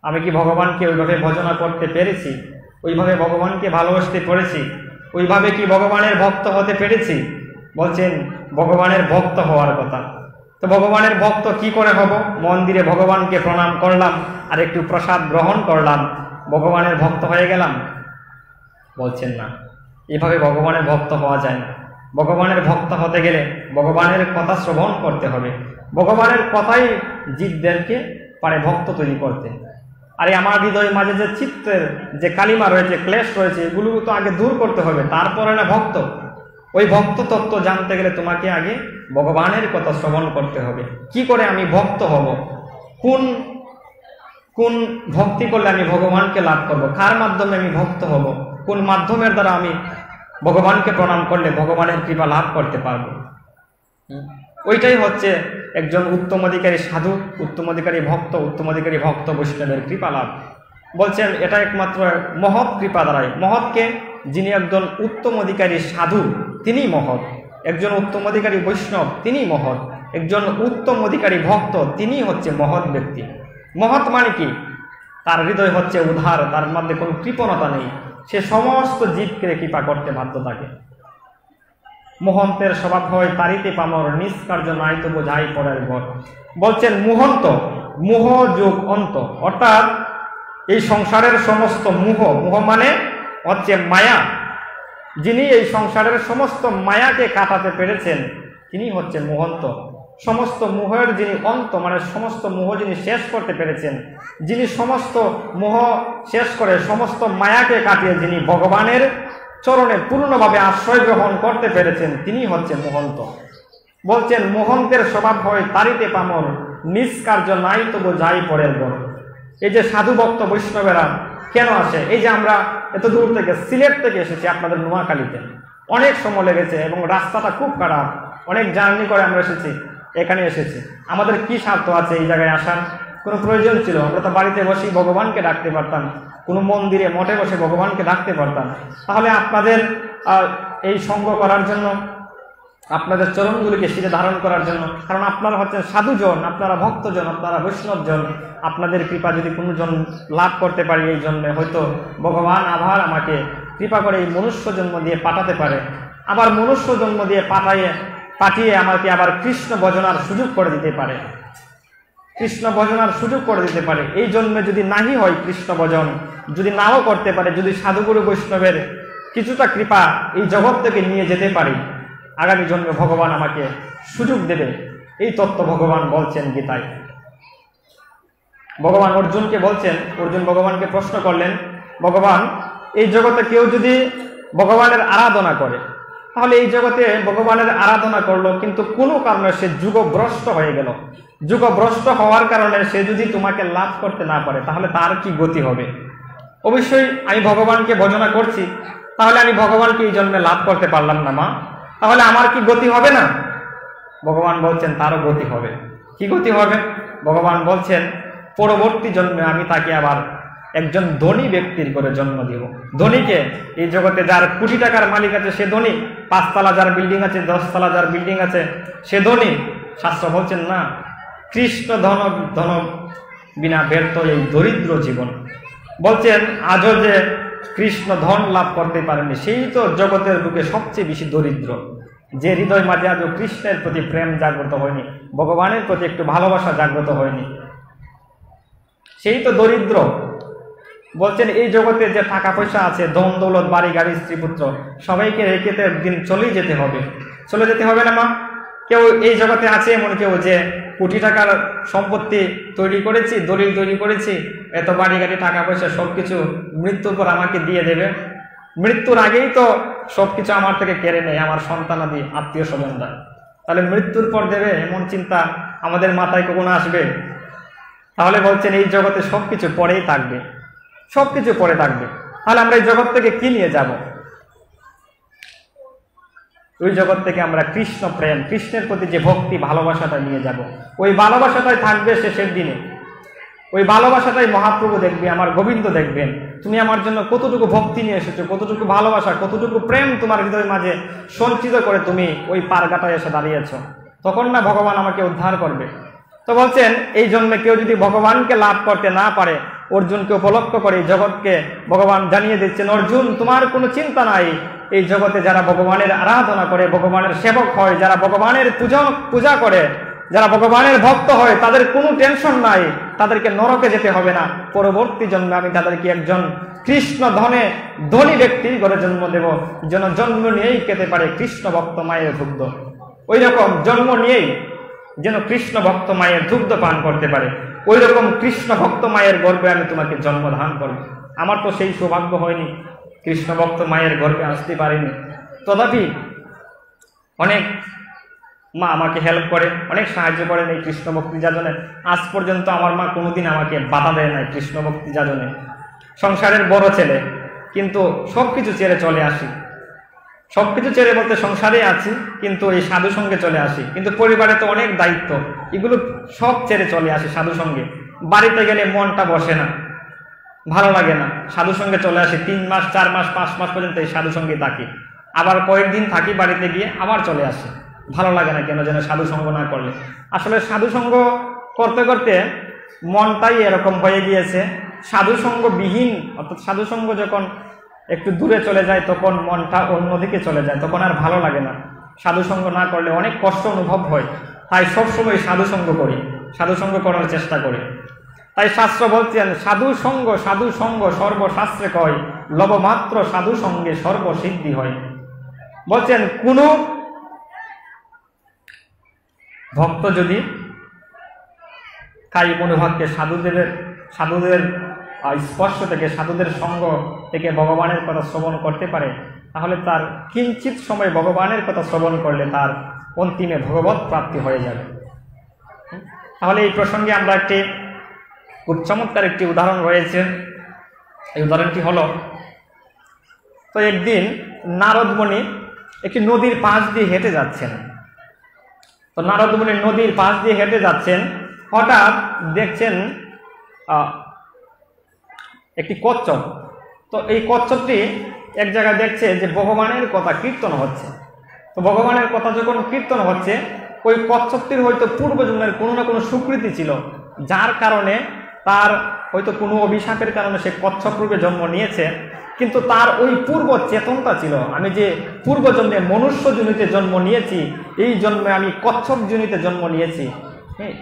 আমি কি ভগবানকে ওইভাবে ভজনা করতে পেরেছি? ওইভাবে ভগবানকে ভালোবাসতে পেরেছি? ওইভাবে কি ভগবানের ভক্ত হতে পেরেছি? বলছেন ভগবানের ভক্ত হওয়ার কথা। তো ভগবানের ভক্ত কি করে হব? মন্দিরে ভগবানকে প্রণাম করলাম আর একটু প্রসাদ গ্রহণ করলাম, ভগবানের ভক্ত হয়ে গেলাম? বলছেন না, এভাবে ভগবানের ভক্ত হওয়া যায় না। ভগবানের ভক্ত হতে গেলে ভগবানের কথা শ্রবণ করতে হবে। ভগবানের কথাই জীবদেরকে পারে ভক্ত তৈরি করতে। আরে আমার হৃদয়ের মাঝে যে চিত্তের যে কালিমা রয়েছে, ক্লেশ রয়েছে, এগুলো তো আগে দূর করতে হবে, তারপরে না ভক্ত। ওই ভক্ত তত্ত্ব জানতে গেলে তোমাকে আগে ভগবানের কথা শ্রবণ করতে হবে। কি করে আমি ভক্ত হব? কোন কোন ভক্তি করলে আমি ভগবানকে লাভ করব? কার মাধ্যমে আমি ভক্ত হব? কোন মাধ্যমের দ্বারা আমি ভগবানকে প্রণাম করলে ভগবানের কৃপা লাভ করতে পারব? ওইটাই হচ্ছে একজন উত্তম অধিকারী সাধু, উত্তম অধিকারী ভক্ত, উত্তম অধিকারী ভক্ত বৈষ্ণবের কৃপা লাভ। বলছেন এটা একমাত্র মহৎ কৃপা দ্বারাই। মহৎকে যিনি একজন উত্তম অধিকারী সাধু তিনি মহৎ, একজন উত্তম অধিকারী বৈষ্ণব তিনি মহৎ, একজন উত্তম অধিকারী ভক্ত তিনি হচ্ছে মহৎ ব্যক্তি। মহৎ মানে কি? তার হৃদয় হচ্ছে উদার, তার মধ্যে কোনো কৃপণতা নেই, সে সমস্ত জীবকে কৃপা করতে বাধ্য থাকে। মোহন্তের স্বভাব হয় তারিতে পামর, নিষ্কার্য নাই তো বোঝাই পড়ার ঘর। বলছেন মোহন্ত, মোহ যোগ অন্ত, অর্থাৎ এই সংসারের সমস্ত মোহ, মোহ মানে হচ্ছে মায়া, যিনি এই সংসারের সমস্ত মায়াকে কাটাতে পেরেছেন তিনি হচ্ছে মোহন্ত। সমস্ত মোহের যিনি অন্ত মানে সমস্ত মোহ যিনি শেষ করতে পেরেছেন, যিনি সমস্ত মোহ শেষ করে সমস্ত মায়াকে কাটিয়ে যিনি ভগবানের চরণে পূর্ণভাবে আশ্রয় গ্রহণ করতে পেরেছেন তিনি হচ্ছে মোহন্ত। বলছেন মোহন্তের স্বভাব হয় তারিতে পামর, নিষ্কার্য নাই তবু যাই পরের বর। এই যে সাধু ভক্ত বৈষ্ণবেরা কেন আসে? এই যে আমরা এত দূর থেকে সিলেট থেকে এসেছি আপনাদের নোয়াখালীতে, অনেক সময় লেগেছে এবং রাস্তাটা খুব খারাপ, অনেক জার্নি করে আমরা এখানে এসেছি। আমাদের কি স্বার্থ আছে এই জায়গায় আসার? কোনো প্রয়োজন ছিল? আমরা তো বাড়িতে বসেই ভগবানকে ডাকতে পারতাম, কোনো মন্দিরে মঠে বসে ভগবানকে ডাকতে পারতাম। তাহলে আপনাদের এই সঙ্গ করার জন্য, আপনাদের চরণগুলিকে শিরে ধারণ করার জন্য, কারণ আপনারা হচ্ছেন সাধুজন, আপনারা ভক্তজন, আপনারা বৈষ্ণবজন, আপনাদের কৃপা যদি কোনো জন লাভ করতে পারি এই জন্মে, হয়তো ভগবান আবার আমাকে কৃপা করে এই মনুষ্য জন্ম দিয়ে পাঠাতে পারে, আবার মনুষ্য জন্ম দিয়ে পাঠিয়ে আমাকে আবার কৃষ্ণ ভজনার সুযোগ করে দিতে পারে, কৃষ্ণ ভজনার সুযোগ করে দিতে পারে। এই জন্মে যদি নাহি হয় কৃষ্ণ ভজন, যদি নাও করতে পারে, যদি সাধুগুরু বৈষ্ণবের কিছুটা কৃপা এই জগৎ থেকে নিয়ে যেতে পারি, আগামী জন্মে ভগবান আমাকে সুযোগ দেবে। এই তত্ত্ব ভগবান বলছেন গীতায়। ভগবান অর্জুনকে বলছেন, অর্জুন ভগবানকে প্রশ্ন করলেন, ভগবান এই জগতে কেউ যদি ভগবানের আরাধনা করে, তাহলে এই জগতে ভগবানের আরাধনা করলো কিন্তু কোনো কারণে সে যুগভ্রষ্ট হয়ে গেল, যুগভ্রষ্ট হওয়ার কারণে সে যদি তোমাকে লাভ করতে না পারে তাহলে তার কি গতি হবে? অবশ্যই আমি ভগবানকে ভজনা করছি, তাহলে আমি ভগবানকে এই জন্মে লাভ করতে পারলাম না মা, তাহলে আমার কি গতি হবে না? ভগবান বলছেন তারও গতি হবে। কি গতি হবে? ভগবান বলছেন পরবর্তী জন্মে আমি তাকে আবার একজন ধনী ব্যক্তির করে জন্ম দিব। ধনীকে এই জগতে যার কোটি টাকার মালিক আছে সে ধনী, 5 তলা যার বিল্ডিং আছে, 10 তলা যার বিল্ডিং আছে সে ধনী। শাস্ত্র বলছেন না, কৃষ্ণ ধন বিনা ব্যর্থ এই দরিদ্র জীবন। বলছেন আজও যে কৃষ্ণ ধন লাভ করতে পারেনি সেই তো জগতের বুকে সবচেয়ে বেশি দরিদ্র। যে হৃদয় মাঝে আজও কৃষ্ণের প্রতি প্রেম জাগ্রত হয়নি, ভগবানের প্রতি একটু ভালোবাসা জাগ্রত হয়নি, সেই তো দরিদ্র। বলছেন এই জগতে যে টাকা পয়সা আছে, ধন দৌলত, বাড়ি গাড়ি, স্ত্রী পুত্র, সবাইকে রেখে একদিন চলেই যেতে হবে। চলে যেতে হবে না মা? কেউ এই জগতে আছে এমন কেউ যে কোটি টাকার সম্পত্তি তৈরি করেছি, দলিল তৈরি করেছি, এত বাড়ি গাড়ি টাকা পয়সা সবকিছু মৃত্যুর পর আমাকে দিয়ে দেবে? মৃত্যুর আগেই তো সবকিছু আমার থেকে কেড়ে নেয় আমার সন্তানাদি, আত্মীয় স্বজনরা, তাহলে মৃত্যুর পর দেবে এমন চিন্তা আমাদের মাথায় কখনো আসবে? তাহলে বলছেন এই জগতে সবকিছু পরেই থাকবে, সবকিছু পড়ে থাকবে। তাহলে আমরা এই জগৎ থেকে কি নিয়ে যাব? ওই জগৎ থেকে আমরা কৃষ্ণ প্রেম, কৃষ্ণের প্রতি যে ভক্তি, ভালোবাসাটা নিয়ে যাব। ওই ভালোবাসাটাই থাকবে শেষের দিনে। ওই ভালোবাসাটাই মহাপ্রভু দেখবে, আমার গোবিন্দ দেখবেন, তুমি আমার জন্য কতটুকু ভক্তি নিয়ে এসেছো, কতটুকু ভালোবাসা, কতটুকু প্রেম তোমার হৃদয়ের মাঝে সঞ্চিত করে তুমি ওই পারগাটায় এসে দাঁড়িয়েছ। তখন না ভগবান আমাকে উদ্ধার করবে। তো বলছেন এই জন্মে কেউ যদি ভগবানকে লাভ করতে না পারে, অর্জুনকে উপলক্ষ করে এই জগৎকে ভগবান জানিয়ে দিচ্ছেন, অর্জুন তোমার কোনো চিন্তা নাই, এই জগতে যারা ভগবানের আরাধনা করে, ভগবানের সেবক হয়, যারা ভগবানের পূজা করে, যারা ভগবানের ভক্ত হয়, তাদের কোনো টেনশন নাই, তাদেরকে নরকে যেতে হবে না। পরবর্তী জন্মে আমি তাদেরকে একজন কৃষ্ণ ধনী ব্যক্তির ঘরে জন্ম দেব, যেন জন্ম নিয়েই খেতে পারে কৃষ্ণ ভক্ত মায়ের দুগ্ধ। ওই রকম জন্ম নিয়েই যেন কৃষ্ণ ভক্ত মায়ের দুগ্ধ পান করতে পারে, ওই রকম কৃষ্ণ ভক্ত মায়ের গর্ভে আমি তোমাকে জন্মদান করব। আমার তো সেই সৌভাগ্য হয়নি, কৃষ্ণ ভক্ত মায়ের গর্ভে আসতে পারিনি। তথাপি অনেক মা আমাকে হেল্প করে, অনেক সাহায্য করেন এই কৃষ্ণ ভক্তি যাজনে। আজ পর্যন্ত আমার মা কোনোদিন আমাকে বাধা দেয় নাই কৃষ্ণ ভক্তি যাজনে। সংসারের বড় ছেলে, কিন্তু সবকিছু ছেড়ে চলে আসি। সবকিছু ছেড়ে বলতে সংসারে আছি, কিন্তু এই সাধু সঙ্গে চলে আসি। কিন্তু পরিবারে তো অনেক দায়িত্ব, এগুলো সব ছেড়ে চলে আসি সাধু সঙ্গে। বাড়িতে গেলে মনটা বসে না, ভালো লাগে না, সাধু সঙ্গে চলে আসি। 3 মাস 4 মাস 5 মাস পর্যন্ত এই সাধু সঙ্গে থাকি, আবার কয়েকদিন থাকি, বাড়িতে গিয়ে আবার চলে আসি। ভালো লাগে না কেন যেন সাধু সঙ্গ না করলে। আসলে সাধু সঙ্গ করতে করতে মনটাই এরকম হয়ে গিয়েছে। সাধু সঙ্গ বিহীন, অর্থাৎ সাধু সঙ্গ যখন একটু দূরে চলে যায় তখন মনটা অন্যদিকে চলে যায়, তখন আর ভালো লাগে না। সাধু সঙ্গ না করলে অনেক কষ্ট অনুভব হয়, তাই সবসময় সাধু সঙ্গ করি, সাধু সঙ্গ করার চেষ্টা করি। তাই শাস্ত্র বলছেন, সাধু সঙ্গ সর্বশাস্ত্রে কয়, লবমাত্র সাধু সঙ্গে সর্বসিদ্ধি হয়। বলছেন কোনো ভক্ত যদি কায়িক অনুভবকে সাধুদের স্পর্শ থেকে, সাধুদের সঙ্গ থেকে ভগবানের কথা শ্রবণ করতে পারে, তাহলে তার কিঞ্চিত সময় ভগবানের কথা শ্রবণ করলে তার অন্তিমে ভগবত প্রাপ্তি হয়ে যাবে। তাহলে এই প্রসঙ্গে আমরা একটি খুব চমৎকার একটি উদাহরণ রয়েছে। এই উদাহরণটি হলো, তো একদিন নারদমণি একটি নদীর পাশ দিয়ে হেঁটে যাচ্ছেন। তো নারদমণি নদীর পাশ দিয়ে হেঁটে যাচ্ছেন, হঠাৎ দেখছেন একটি কচ্ছপ। তো এই কচ্ছপটি এক জায়গায় দেখছে যে ভগবানের কথা কীর্তন হচ্ছে। তো ভগবানের কথা যখন কীর্তন হচ্ছে, ওই কচ্ছপটির হয়তো পূর্বজন্মের কোনো না কোনো সুকৃতি ছিল, যার কারণে তার হয়তো কোনো অভিশাপের কারণে সে কচ্ছপ রূপে জন্ম নিয়েছে। কিন্তু তার ওই পূর্ব চেতনটা ছিল, আমি যে পূর্বজন্মে মনুষ্য জনিতে জন্ম নিয়েছি, এই জন্মে আমি কচ্ছপ জনিতে জন্ম নিয়েছি,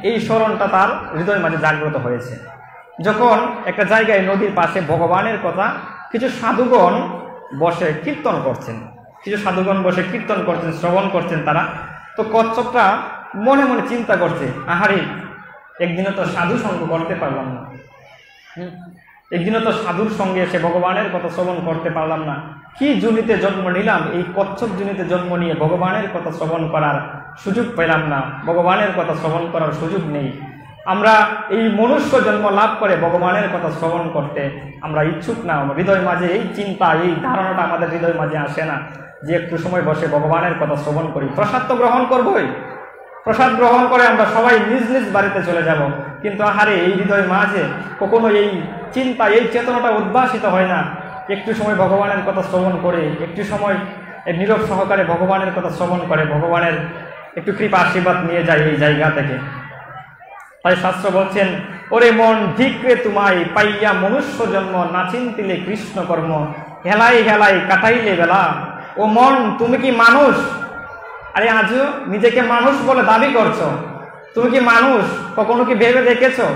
এই স্মরণটা তার হৃদয়ের মাঝে জাগ্রত হয়েছে। যখন একটা জায়গায় নদীর পাশে ভগবানের কথা কিছু সাধুগণ বসে কীর্তন করছেন, শ্রবণ করছেন তারা। তো কচ্ছপটা মনে মনে চিন্তা করছে, আহারে একদিনও তো সাধু সঙ্গ করতে পারলাম না, একদিনও তো সাধুর সঙ্গে এসে ভগবানের কথা শ্রবণ করতে পারলাম না, কি জুনিতে জন্ম নিলাম, এই কচ্ছপ জুনিতে জন্ম নিয়ে ভগবানের কথা শ্রবণ করার সুযোগ পেলাম না, ভগবানের কথা শ্রবণ করার সুযোগ নেই। আমরা এই মনুষ্য জন্ম লাভ করে ভগবানের কথা শ্রবণ করতে আমরা ইচ্ছুক না। হৃদয় মাঝে এই চিন্তা, এই ধারণাটা আমাদের হৃদয় মাঝে আসে না যে একটু সময় বসে ভগবানের কথা শ্রবণ করি। প্রসাদ তো গ্রহণ করবই, প্রসাদ গ্রহণ করে আমরা সবাই নিজ নিজ বাড়িতে চলে যাব, কিন্তু আহারে এই হৃদয় মাঝে কখনো এই চিন্তা, এই চেতনাটা উদ্ভাসিত হয় না। একটু সময় ভগবানের কথা শ্রবণ করে, একটু সময় নীরব সহকারে ভগবানের কথা শ্রবণ করে, ভগবানের একটু কৃপা আশীর্বাদ নিয়ে যায় এই জায়গা থেকে। তাই শাস্ত্র বলছেন, ওরে মন ধিক্রে তোমায় পাইয়া মনুষ্য জন্ম, না চিন্তিলে কৃষ্ণ কর্ম, হেলাই হেলাই কাটাইলে বেলা। ও মন, তুমি কি মানুষ? আরে আজও নিজেকে মানুষ বলে দাবি করছো, তুমি কি মানুষ? কখনো কি ভেবে দেখেছো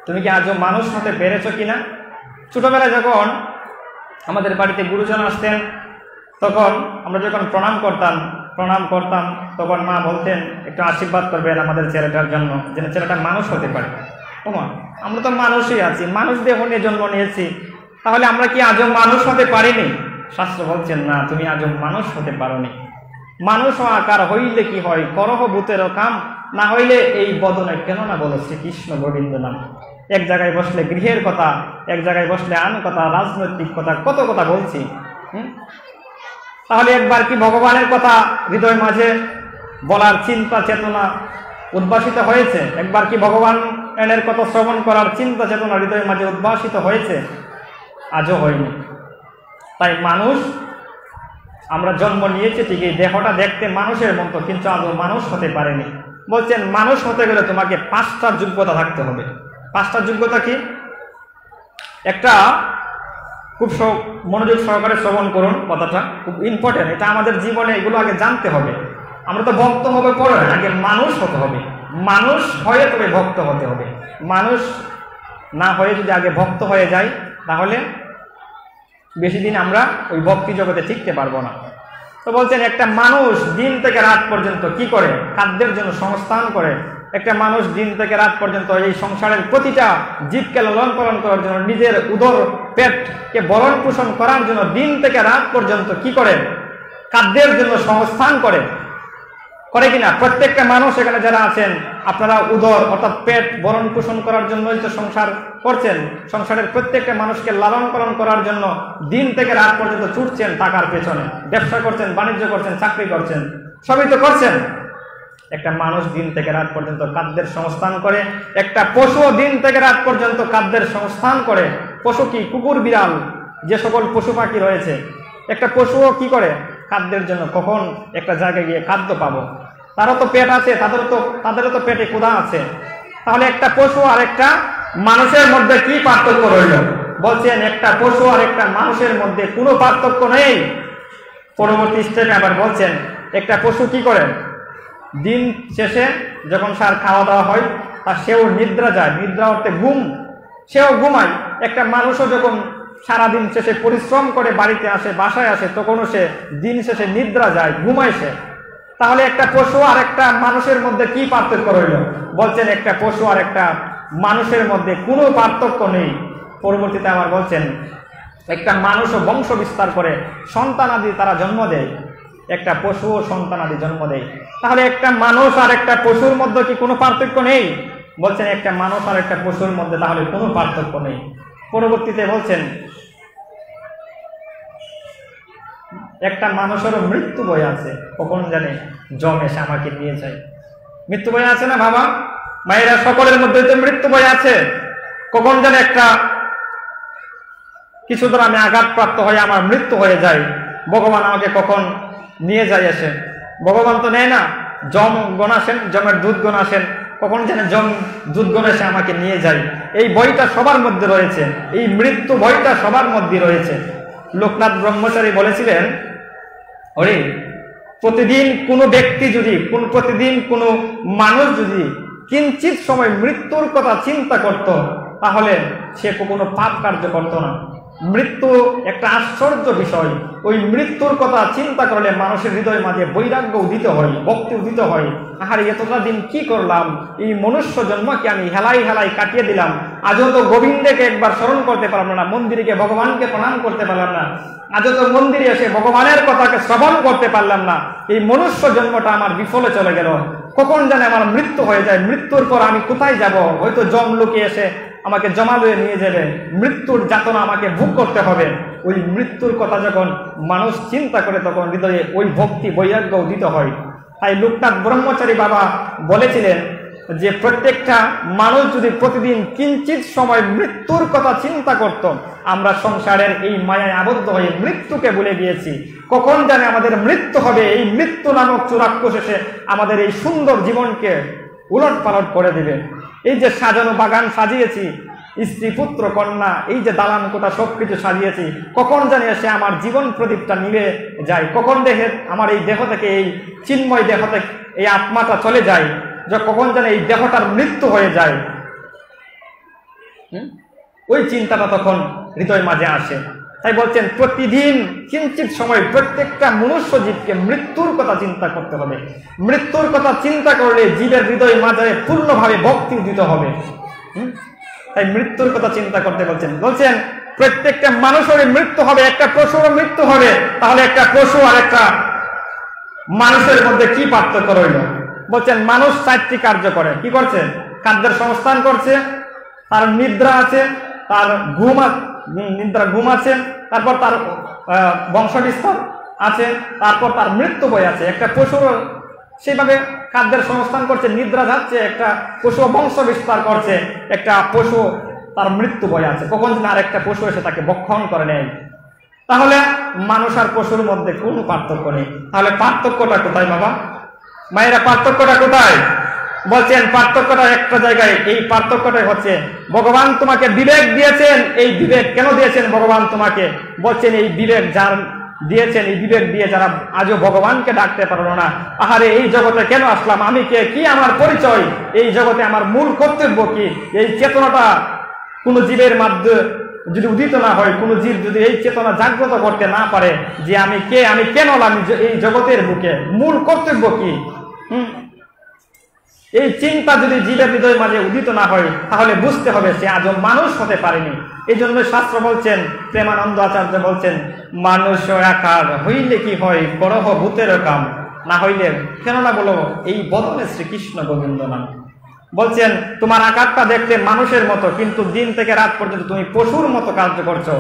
তুমি কি আজও মানুষ হতে পেরেছো কিনা? ছোটবেলায় যখন আমাদের বাড়িতে গুরুজন আসতেন, তখন আমরা যখন প্রণাম করতাম তখন মা বলতেন, একটু আশীর্বাদ করবেন আমাদের ছেলেটার জন্য, যেন ছেলেটা মানুষ হতে পারে। ওমা, আমরা তো মানুষই আছি, মানুষ দেহ নিয়ে জন্ম নিয়েছি, তাহলে আমরা কি আজও মানুষ হতে পারিনি? শাস্ত্র বলছেন, না, তুমি আজও মানুষ হতে পারোনি। মানুষ আকার হইলে কি হয়, করহ ভূতের কাম, না হইলে এই বদনে কেন না বলো শ্রীকৃষ্ণ গোবিন্দ নাম। এক জায়গায় বসলে গৃহের কথা, এক জায়গায় বসলে আন কথা, রাজনৈতিক কথা, কত কথা বলছি। তাহলে একবার কি ভগবানের কথা হৃদয় মাঝে বলার চিন্তা চেতনা উদ্ভাসিত হয়েছে? একবার কি ভগবানের কথা শ্রবণ করার চিন্তা চেতনা হৃদয়ের মাঝে উদ্ভাসিত হয়েছে? আজও হয়নি। তাই মানুষ, আমরা জন্ম নিয়েছি ঠিকই, দেহটা দেখতে মানুষের মতো, কিন্তু আজও মানুষ হতে পারেনি। বলছেন মানুষ হতে গেলে তোমাকে 5টা যোগ্যতা থাকতে হবে। 5টা যোগ্যতা কি? একটা খুব মনোযোগ সহকারে শ্রবণ করুন, কথাটা খুব ইম্পর্টেন্ট, এটা আমাদের জীবনে এগুলো আগে জানতে হবে। আমরা তো ভক্ত হবে পরে, আগে মানুষ হতে হবে। মানুষ হয়ে তবে ভক্ত হতে হবে। মানুষ না হয়ে যদি আগে ভক্ত হয়ে যাই, তাহলে বেশি দিন আমরা ওই ভক্তি জগতে টিকতে পারবো না। তো বলছেন একটা মানুষ দিন থেকে রাত পর্যন্ত কি করে? খাদ্যের জন্য সংস্থান করে। একটা মানুষ দিন থেকে রাত পর্যন্ত এই সংসারের প্রতিটা জীবকে লালন পালন করার জন্য, নিজের উদর পেটকে ভরণ পোষণ করার জন্য দিন থেকে রাত পর্যন্ত কি করে? খাদ্যের জন্য সংস্থান করে কিনা? প্রত্যেকটা মানুষ এখানে যারা আছেন, আপনারা উদর অর্থাৎ পেট ভরণ পোষণ করার জন্যই তো সংসার করছেন। সংসারের প্রত্যেকটা মানুষকে লালন পালন করার জন্য দিন থেকে রাত পর্যন্ত ছুটছেন টাকার পেছনে, ব্যবসা করছেন, বাণিজ্য করছেন, চাকরি করছেন, সবই তো করছেন। একটা মানুষ দিন থেকে রাত পর্যন্ত খাদ্যের সংস্থান করে। একটা পশু দিন থেকে রাত পর্যন্ত খাদ্যের সংস্থান করে। পশু কি? কুকুর, বিড়াল, যে সকল পশু পাখি রয়েছে, একটা পশুও কি করে? খাদ্যের জন্য কখন একটা জায়গায় গিয়ে খাদ্য পাবো, তারও তো পেট আছে, তাদেরও তো পেটে ক্ষুধা আছে। তাহলে একটা পশু আর একটা মানুষের মধ্যে কি পার্থক্য রইল? বলছেন একটা পশু আর একটা মানুষের মধ্যে কোনো পার্থক্য নেই। পরবর্তী স্টেপে আবার বলছেন একটা পশু কি করে? দিন শেষে যখন সার খাওয়া দাওয়া হয়, তা সেও নিদ্রা যায়, নিদ্রা অর্থে ঘুম, সেও ঘুমায়। একটা মানুষও যখন সারাদিন শেষে পরিশ্রম করে বাড়িতে আসে, বাসায় আসে, তখনও সে দিন শেষে নিদ্রা যায়, ঘুমায় সে। তাহলে একটা পশু আর একটা মানুষের মধ্যে কি পার্থক্য রইল? বলছেন একটা পশু আর একটা মানুষের মধ্যে কোনো পার্থক্য নেই। পরবর্তীতে আবার বলছেন একটা মানুষও বংশ বিস্তার করে, সন্তানাদি তারা জন্ম দেয়। একটা পশুও সন্তানাদি জন্ম দেয়। তাহলে একটা মানুষ আর একটা পশুর মধ্যে কি কোনো পার্থক্য নেই? বলছেন একটা মানুষ আর একটা পশুর মধ্যে তাহলে কোনো পার্থক্য নেই। পরবর্তীতে বলছেন একটা মানুষেরও মৃত্যু ভয় আছে, কখন জানে জম এসে আমাকে নিয়ে যায়। মৃত্যু ভয় আছে না বাবা মায়েরা? সকলের মধ্যে তো মৃত্যু ভয় আছে। কখন জানে একটা কিছু দ্বারা আমি আঘাতপ্রাপ্ত হয়ে আমার মৃত্যু হয়ে যায়, ভগবান আমাকে কখন নিয়ে যায় এসে। ভগবান তো নেয় না, জম গণাসেন, জমের দুধ গণাসেন, কখন জানে জম দুধ গণেসে আমাকে নিয়ে যায়। এই ভয়টা সবার মধ্যে রয়েছে, এই মৃত্যু ভয়টা সবার মধ্যে রয়েছে। লোকনাথ ব্রহ্মচারী বলেছিলেন, ওরে প্রতিদিন কোনো ব্যক্তি যদি, প্রতিদিন কোনো মানুষ যদি কিঞ্চিত সময় মৃত্যুর কথা চিন্তা করত, তাহলে সে কোনো পাপ কার্য করত না। মৃত্যু একটা আশ্চর্য বিষয়। ওই মৃত্যুর কথা চিন্তা করলে মানুষের হৃদয় মাঝে বৈরাগ্য উদিত হয়, ভক্তি উদিত হয়। আহারে এতটা দিন কি করলাম, এই মনুষ্য জন্মকে আমি হেলাই হেলাই কাটিয়ে দিলাম, আজও তো গোবিন্দকে একবার স্মরণ করতে পারলাম না, মন্দিরে ভগবানকে প্রণাম করতে পারলাম না, আজও তো মন্দিরে এসে ভগবানের কথাকে শ্রবণ করতে পারলাম না। এই মনুষ্য জন্মটা আমার বিফলে চলে গেল, কখন জানে আমার মৃত্যু হয়ে যায়। মৃত্যুর পর আমি কোথায় যাব? হয়তো জম লোকে এসে আমাকে জমালয়ে নিয়ে যাবে, মৃত্যুর যাতনা আমাকে ভোগ করতে হবে। ওই মৃত্যুর কথা যখন মানুষ চিন্তা করে, তখন হৃদয়ে ওই ভক্তি বৈরাগ্য উদিত হয়। তাই লোকনাথ ব্রহ্মচারী বাবা বলেছিলেন যে প্রত্যেকটা মানুষ যদি প্রতিদিন কিঞ্চিত সময় মৃত্যুর কথা চিন্তা করত, আমরা সংসারের এই মায়ায় আবদ্ধ হয়ে মৃত্যুকে ভুলে গিয়েছি। কখন জানে আমাদের মৃত্যু হবে, এই মৃত্যু নামক চূড়াক্ষস এসে আমাদের এই সুন্দর জীবনকে উলট পালট করে দেবে। এই যে সাজানো বাগান সাজিয়েছি, স্ত্রী পুত্র কন্যা, এই যে দালান কোটা সবকিছু সাজিয়েছি, কখন জানি এসে আমার জীবন প্রদীপটা নিভে যায়। কখন দেখে আমার এই দেহ থেকে, এই চিন্ময় দেহ থেকে এই আত্মাটা চলে যায়, যে কখন জানি এই দেহটার মৃত্যু হয়ে যায়। ওই চিন্তাটা তখন হৃদয় মাঝে আসে। তাই বলছেন প্রতিদিন কিঞ্চিত সময় প্রত্যেকটা মনুষ্য জীবকে মৃত্যুর কথা চিন্তা করতে হবে। মৃত্যুর কথা চিন্তা করলে জীবের হৃদয় মাঝে পূর্ণভাবে ভক্তি উদিত হবে। তাই মৃত্যুর কথা চিন্তা করতে বলছেন প্রত্যেকটা মানুষের মৃত্যু হবে, একটা পশুর মৃত্যু হবে। তাহলে একটা পশু আর একটা মানুষের মধ্যে কি পার্থক্য রইল? বলছেন মানুষ 4টি কার্য করে। কি করছে? খাদ্যের সংস্থান করছে, তার নিদ্রা আছে, তার ঘুম আছে, তারপর তার বংশ বিস্তার আছে, তারপর তার মৃত্যু বয় আছে। একটা পশুর সেইভাবে খাদ্যের সংস্থান করছে, নিদ্রা যাচ্ছে, একটা পশু বংশ বিস্তার করছে, একটা পশু তার মৃত্যু বয় আছে, কখন যেন আর একটা পশু এসে তাকে ভক্ষণ করে নেয়। তাহলে মানুষ আর পশুর মধ্যে কোনো পার্থক্য নেই। তাহলে পার্থক্যটা কোথায় বাবা? মায়েরা পার্থক্যটা কোথায়? বলছেন পার্থক্যটা একটা জায়গায়। এই পার্থক্যটাই হচ্ছে ভগবান তোমাকে বিবেক দিয়েছেন। এই বিবেক কেন দিয়েছেন ভগবান তোমাকে? বলছেন এই বিবেক যার দিয়েছেন, এই বিবেক দিয়ে যারা আজও ভগবানকে ডাকতে পারলো না, আহারে এই জগতে কেন আসলাম, আমি কে, কি আমার পরিচয়, এই জগতে আমার মূল কর্তব্য কি, এই চেতনাটা কোন জীবের মাধ্যমে যদি উদিত না হয়, কোন জীব যদি এই চেতনা জাগ্রত করতে না পারে যে আমি কে, আমি কেন আমি এই জগতের বুকে, মূল কর্তব্য কি, এই চিন্তা যদি জীবের হৃদয় মাঝে উদিত না হয়, তাহলে বুঝতে হবে সে আজও মানুষ হতে পারেনি। এই জন্য শাস্ত্র বলছেন, প্রেমানন্দ আচার্য বলছেন, মানুষ আকার হইলে কি হয়, করহ ভূতের কাম, না হইলে কেন না বলো এই বদনে শ্রীকৃষ্ণ গোবিন্দ নাম। বলছেন তোমার আকারটা দেখতে মানুষের মতো, কিন্তু দিন থেকে রাত পর্যন্ত তুমি পশুর মতো কার্য করছো।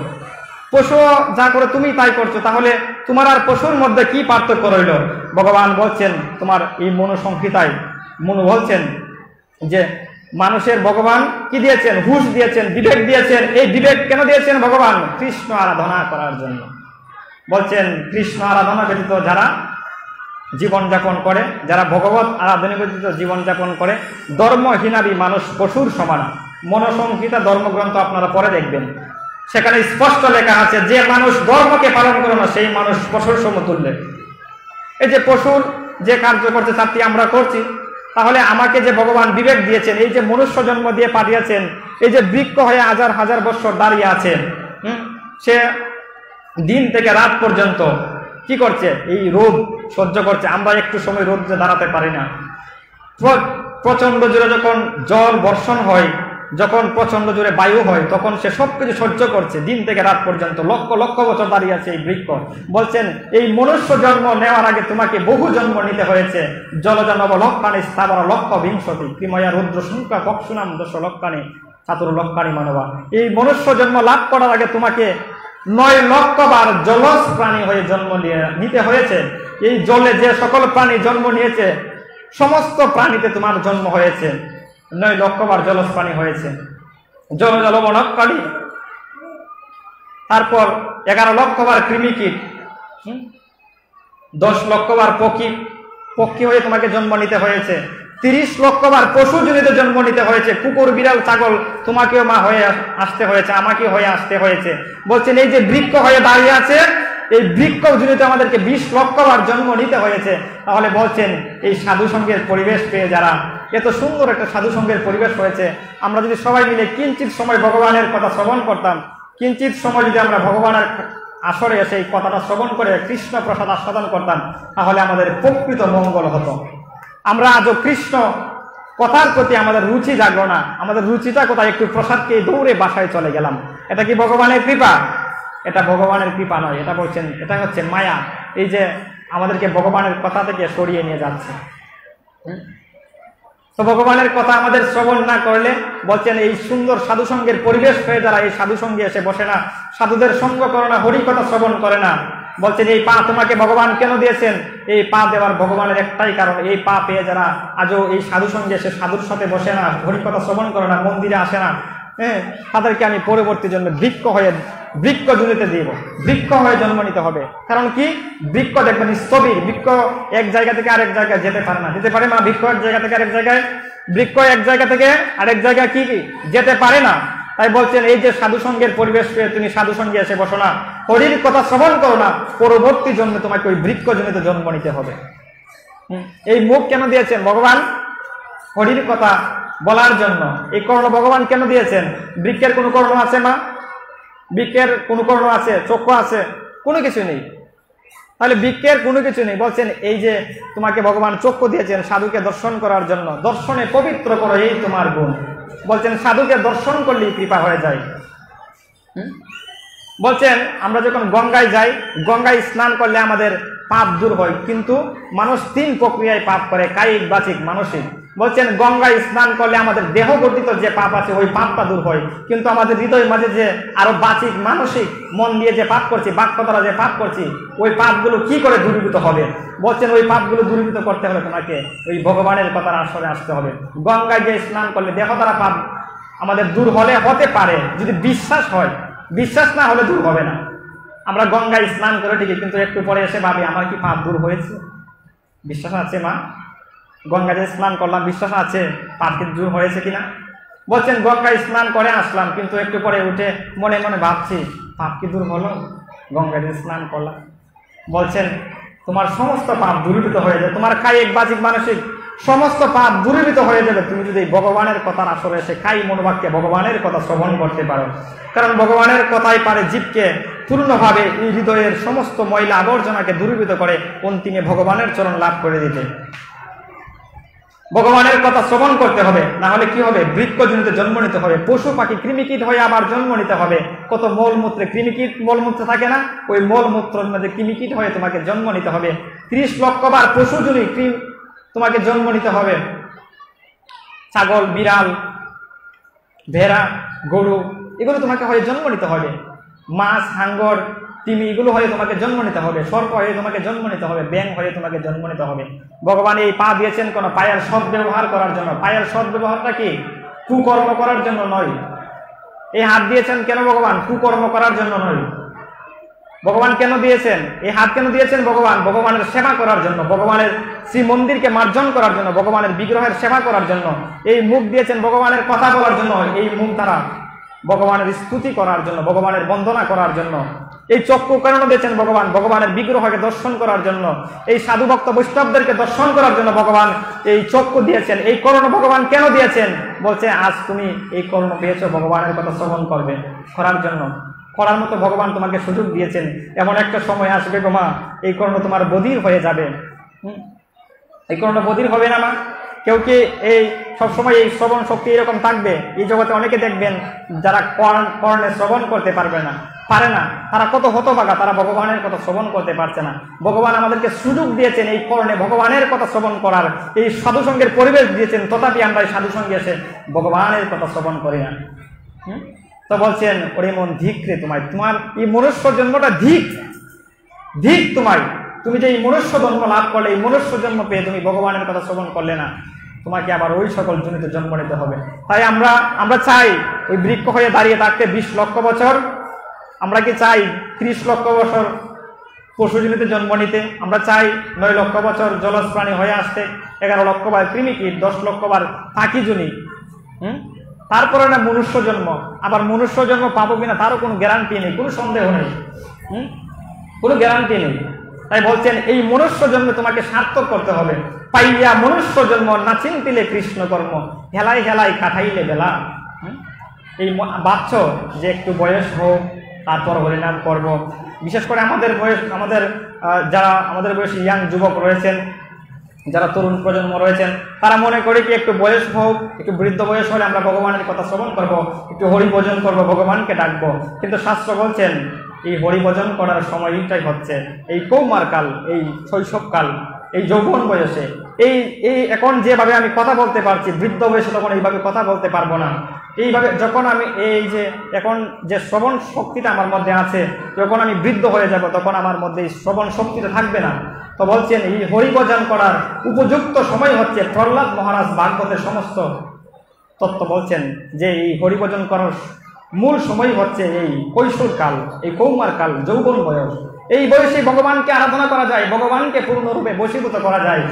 পশু যা করে তুমি তাই করছো, তাহলে তোমার আর পশুর মধ্যে কি পার্থক্য রইল? ভগবান বলছেন তোমার এই মনুসংহিতায়, মনু বলছেন যে মানুষের ভগবান কি দিয়েছেন? হুঁশ দিয়েছেন, বিবেক দিয়েছেন। এই বিবেক কেন দিয়েছেন ভগবান? কৃষ্ণ আরাধনা করার জন্য। বলছেন কৃষ্ণ আরাধনা ব্যতীত যারা জীবনযাপন করে, যারা ভগবত আরাধনা ব্যতীত জীবনযাপন করে, ধর্মহীনাবি মানুষ পশুর সমান। মনুসংহিতা ধর্মগ্রন্থ আপনারা পরে দেখবেন, সেখানে স্পষ্ট লেখা আছে যে মানুষ ধর্মকে পালন করে না সেই মানুষ পশুর সমতুল্য। এই যে পশুর যে কার্য করছে তারটি আমরা করছি, তাহলে আমাকে যে ভগবান বিবেক দিয়েছেন, এই যে মনুষ্য জন্ম দিয়ে পাঠিয়েছেন, এই যে বৃক্ষ হয়ে হাজার হাজার বছর দাঁড়িয়ে আছে, সে দিন থেকে রাত পর্যন্ত কি করছে? এই রোদ সহ্য করছে। আমরা একটু সময় রোদে দাঁড়াতে পারি না। প্রচন্ড জোরে যখন জল বর্ষণ হয়, যখন প্রচন্ড জোরে বায়ু হয়, তখন সে সবকিছু সহ্য করছে দিন থেকে রাত পর্যন্ত, লক্ষ লক্ষ বছর দাঁড়িয়ে আছে এই বৃক্ষ। বলছেন এই মনুষ্য জন্ম নেওয়ার আগে তোমাকে বহু জন্ম নিতে হয়েছে। জলজনব লক্ষানি স্থাবর লক্ষ বিংশতি কৃময়া রুদ্র সংখ্যা পক্ষুনাম দশ লক্ষানি চাতুর লক্ষানি মানবা। এই মনুষ্য জন্ম লাভ করার আগে তোমাকে 9 লক্ষ বার জলজ প্রাণী হয়ে জন্ম নিতে হয়েছে। এই জলে যে সকল প্রাণী জন্ম নিয়েছে, সমস্ত প্রাণীতে তোমার জন্ম হয়েছে, 9 লক্ষ বার জলজ প্রাণী হয়েছে। জল জলবনকারী, তারপর 11 লক্ষ বার কৃমিকীট, 10 লক্ষ বার পক্ষী হয়ে তোমাকে জন্ম নিতে হয়েছে, 30 লক্ষ বার পশু জনিতে জন্ম নিতে হয়েছে। কুকুর বিড়াল ছাগল তোমাকেও মা হয়ে আসতে হয়েছে, আমাকে হয়ে আসতে হয়েছে। বলছেন এই যে বৃক্ষ হয়ে দাঁড়িয়ে আছে, এই বৃক্ষ জনিতে আমাদেরকে 20 লক্ষ বার জন্ম নিতে হয়েছে। তাহলে বলছেন এই সাধু সঙ্গের পরিবেশ পেয়ে যারা, এত সুন্দর একটা সাধু সঙ্গের পরিবেশ হয়েছে, আমরা যদি সবাই মিলে কিঞ্চিত সময় ভগবানের কথা শ্রবণ করতাম, কিঞ্চিত সময় যদি আমরা ভগবানের আসরে এসে এই কথাটা শ্রবণ করে কৃষ্ণ প্রসাদ আস্বাদন করতাম, তাহলে আমাদের প্রকৃত মঙ্গল হতো। আমরা আজও কৃষ্ণ কথার প্রতি আমাদের রুচি জাগলো না। আমাদের রুচিটা কোথায়? একটু প্রসাদকে দৌড়ে বাসায় চলে গেলাম। এটা কি ভগবানের কৃপা? এটা ভগবানের কৃপা নয়, এটা বলছেন এটা হচ্ছে মায়া। এই যে আমাদেরকে ভগবানের কথা থেকে সরিয়ে নিয়ে যাচ্ছে। তো ভগবানের কথা আমাদের শ্রবণ না করলে, বলছেন এই সুন্দর সাধু সঙ্গের পরিবেশ হয়ে যারা এই সাধু সঙ্গে এসে বসে না, সাধুদের সঙ্গ করে না, হরি কথা শ্রবণ করে না, বলছেন এই পা তোমাকে ভগবান কেন দিয়েছেন? এই পা দেওয়ার ভগবানের একটাই কারণ, এই পা পেয়ে যারা আজও এই সাধু সঙ্গে এসে সাধুর সাথে বসে না, হরি কথা শ্রবণ করে না, মন্দিরে আসে না, তাদেরকে আমি পরবর্তী জন্য বৃক্ষ জুড়িতে দিব, বৃক্ষ হয়ে জন্ম নিতে হবে। কারণ কি? বৃক্ষ দেখবেন স্থবির, বৃক্ষ এক জায়গা থেকে আরেক জায়গায় যেতে পারে না। যেতে পারে না বৃক্ষ এক জায়গা থেকে আরেক জায়গায়, বৃক্ষ এক জায়গা থেকে আরেক জায়গায় কি যেতে পারে না। তাই বলছেন এই যে সাধু সঙ্গের পরিবেশ পেয়ে তুমি সাধু সঙ্গে এসে বসো না, হরির কথা শ্রবণ করো না, পরবর্তী জন্মে তোমাকে ওই বৃক্ষ জনিতে জন্ম নিতে হবে। এই মুখ কেন দিয়েছেন ভগবান? হরির কথা বলার জন্য। এই কর্ণ ভগবান কেন দিয়েছেন? বৃক্ষের কোনো কর্ণ আছে মা? বৃক্ষের কোনো কর্ণ আছে? চক্ষু আছে? কোনো কিছু নেই। তাহলে বৃক্ষের কোনো কিছু নেই। বলছেন এই যে তোমাকে ভগবান চক্ষু দিয়েছেন সাধুকে দর্শন করার জন্য, দর্শনে পবিত্র করো এই তোমার গুণ। বলছেন সাধুকে দর্শন করলেই কৃপা হয়ে যায়। বলছেন আমরা যখন গঙ্গায় যাই, গঙ্গায় স্নান করলে আমাদের পাপ দূর হয়, কিন্তু মানুষ 3 প্রক্রিয়ায় পাপ করে, কায়িক, বাচিক, মানসিক। বলছেন গঙ্গায় স্নান করলে আমাদের দেহ গঠিত যে পাপ আছে ওই পাপটা দূর হয়, কিন্তু আমাদের হৃদয়ের মাঝে যে আরো বাচিক মানসিক মন দিয়ে যে পাপ করছি, বাক্য দ্বারা যে পাপ করছি, ওই পাপগুলো কি করে দূরীভূত হবে? বলছেন ওই পাপগুলো দূরীভূত করতে হলে তোমাকে ওই ভগবানের কথার আসরে আসতে হবে। গঙ্গায় যে স্নান করলে দেহ দ্বারা পাপ আমাদের দূর হলে হতে পারে, যদি বিশ্বাস হয়, বিশ্বাস না হলে দূর হবে না। আমরা গঙ্গায় স্নান করে ঠিকই, কিন্তু একটু পরে এসে ভাবি আমার কি পাপ দূর হয়েছে? বিশ্বাস আছে মা? গঙ্গায় যে স্নান করলাম বিশ্বাস আছে পাপ কি দূর হয়েছে কিনা? বলছেন গঙ্গায় স্নান করে আসলাম, কিন্তু একটু পরে উঠে মনে মনে ভাবছি পাপ কি দূর হলো? গঙ্গায় যে স্নান করলাম। বলছেন তোমার সমস্ত পাপ দূরীভূত হয়ে যাবে, তোমার কায়িক বাচিক মানসিক সমস্ত পাপ দূরীভূত হয়ে যাবে তুমি যদি ভগবানের কথার আসরে এসে কাই মনোবাক্যে ভগবানের কথা শ্রবণ করতে পারো। কারণ ভগবানের কথাই পারে জীবকে পূর্ণভাবে এই হৃদয়ের সমস্ত ময়লা আবর্জনাকে দূরীভূত করে অন্তিমে ভগবানের চরণ লাভ করে দিতে। ভগবানের কথা শ্রবণ করতে হবে, না হলে কি হবে? বৃক্ষজনিত জন্ম নিতে হবে, পশু পাখি কৃমিকীট হয়ে আবার জন্ম নিতে হবে। কত মলমূত্রে কৃমিকীট মলমূত্র থাকে না, ওই মলমূত্রের মধ্যে কৃমিকীট হয়ে তোমাকে জন্ম নিতে হবে। 30 লক্ষবার পশুজনী তোমাকে জন্ম নিতে হবে। ছাগল, বিড়াল, ভেড়া, গরু এগুলো তোমাকে হয়ে জন্ম নিতে হবে। মাছ, হাঙ্গর, তিমি এগুলো হয়ে তোমাকে জন্ম নিতে হবে। সর্প হয়ে তোমাকে জন্ম নিতে হবে। ব্যাং হয়ে তোমাকে জন্ম নিতে হবে। ভগবান এই পা দিয়েছেন কোন পায়ের সৎ ব্যবহার করার জন্য। পায়ের সৎ ব্যবহারটা কি? কুকর্ম করার জন্য নয়। এই হাত দিয়েছেন কেন ভগবান? কুকর্ম করার জন্য নয়। ভগবান কেন দিয়েছেন এই হাত? কেন দিয়েছেন ভগবান? ভগবানের সেবা করার জন্য, ভগবানের শ্রী মন্দিরকে মার্জন করার জন্য, ভগবানের বিগ্রহের সেবা করার জন্য। এই মুখ দিয়েছেন ভগবানের কথা বলার জন্য, এই মুখ দ্বারা ভগবানের স্তুতি করার জন্য, ভগবানের বন্দনা করার জন্য। এই চক্ষু কেন দিয়েছেন ভগবান? ভগবানের বিগ্রহকে দর্শন করার জন্য, এই সাধু ভক্ত বৈষ্ণবদেরকে দর্শন করার জন্য ভগবান এই চক্ষু দিয়েছেন। এই কর্ণ ভগবান কেন দিয়েছেন? বলছে আজ তুমি এই কর্ণ পেয়েছো ভগবানের কথা শ্রবণ করবে, করার জন্য। করার মতো ভগবান তোমাকে সুযোগ দিয়েছেন। এমন একটা সময় আসবে গো মা, এই কর্ণ তোমার বধির হয়ে যাবে। এই কর্ণ বধির হবে না মা? কেউ কি এই সবসময় এই শ্রবণ শক্তি এরকম থাকবে? এই জগতে অনেকে দেখবেন যারা কর্ণে শ্রবণ করতে পারে না, তারা কত হতভাগা, তারা ভগবানের কথা শ্রবণ করতে পারছে না। ভগবান আমাদেরকে সুযোগ দিয়েছেন এই কর্ণে ভগবানের কথা শ্রবণ করার, এই সাধুসঙ্গের পরিবেশ দিয়েছেন, তথাপি আমরা এই সাধুসঙ্গে এসে ভগবানের কথা শ্রবণ করি না। তো বলছেন ওরে মন ধিক রে তোমায়, তোমার এই মনুষ্য জন্মটা ধিক, ধিক তোমায়। তুমি যে এই মনুষ্য জন্ম লাভ করলে, এই মনুষ্য জন্ম পেয়ে তুমি ভগবানের কথা শ্রবণ করলে না, তোমাকে আবার ওই সকল জনিতে জন্ম নিতে হবে। তাই আমরা চাই ওই বৃক্ষ হয়ে দাঁড়িয়ে থাকতে 20 লক্ষ বছর। আমরা কি চাই 30 লক্ষ বছর পশুজনিতে জন্ম নিতে? আমরা চাই 9 লক্ষ বছর জলজ প্রাণী হয়ে আসতে, 11 লক্ষ বার কৃমিকীট, 10 লক্ষ বার পাখিজনী, তারপরে না মনুষ্য জন্ম। আবার মনুষ্য জন্ম পাবো কিনা তারও কোনো গ্যারান্টি নেই, কোনো সন্দেহ নেই, কোনো গ্যারান্টি নেই। তাই বলছেন এই মনুষ্য জন্মে তোমাকে সার্থক করতে হবে। পাইয়া মনুষ্য জন্ম না চিন্তিলে কৃষ্ণ কর্ম, হেলাই হেলাই কাটাইলে বেলা। এই ভাবছ যে একটু বয়স হোক তারপর হরিনাম করব। বিশেষ করে যারা আমাদের বয়সী ইয়াং যুবক রয়েছেন, যারা তরুণ প্রজন্ম রয়েছেন, তারা মনে করে কি একটু বয়স হোক, একটু বৃদ্ধ বয়স হলে আমরা ভগবানের কথা শ্রবণ করব, একটু হরিভজন করব, ভগবানকে ডাকবো। কিন্তু শাস্ত্র বলছেন এই হরিভজন করার সময়টাই হচ্ছে এই কৌমারকাল, এই শৈশবকাল, এই যৌবন বয়সে। এই এখন যেভাবে আমি কথা বলতে পারছি, বৃদ্ধ বয়সে তখন এইভাবে কথা বলতে পারবো না। এইভাবে যখন আমি এই যে এখন যে শ্রবণ শক্তিটা আমার মধ্যে আছে, যখন আমি বৃদ্ধ হয়ে যাব তখন আমার মধ্যে এই শ্রবণ শক্তিটা থাকবে না। তো বলছেন এই হরিভজন করার উপযুক্ত সময় হচ্ছে প্রহ্লাদ মহারাজ ভাগবতের সমস্ত তত্ত্ব বলছেন যে এই হরিভজন করার মূল সময় হচ্ছে এই কৈশোরকাল, এই কৌমারকাল, যৌবন বয়স। এই বয়সে ভগবানকে আরাধনা করা যায়, ভগবানকে পূর্ণরূপে বশীভূত করা যায়।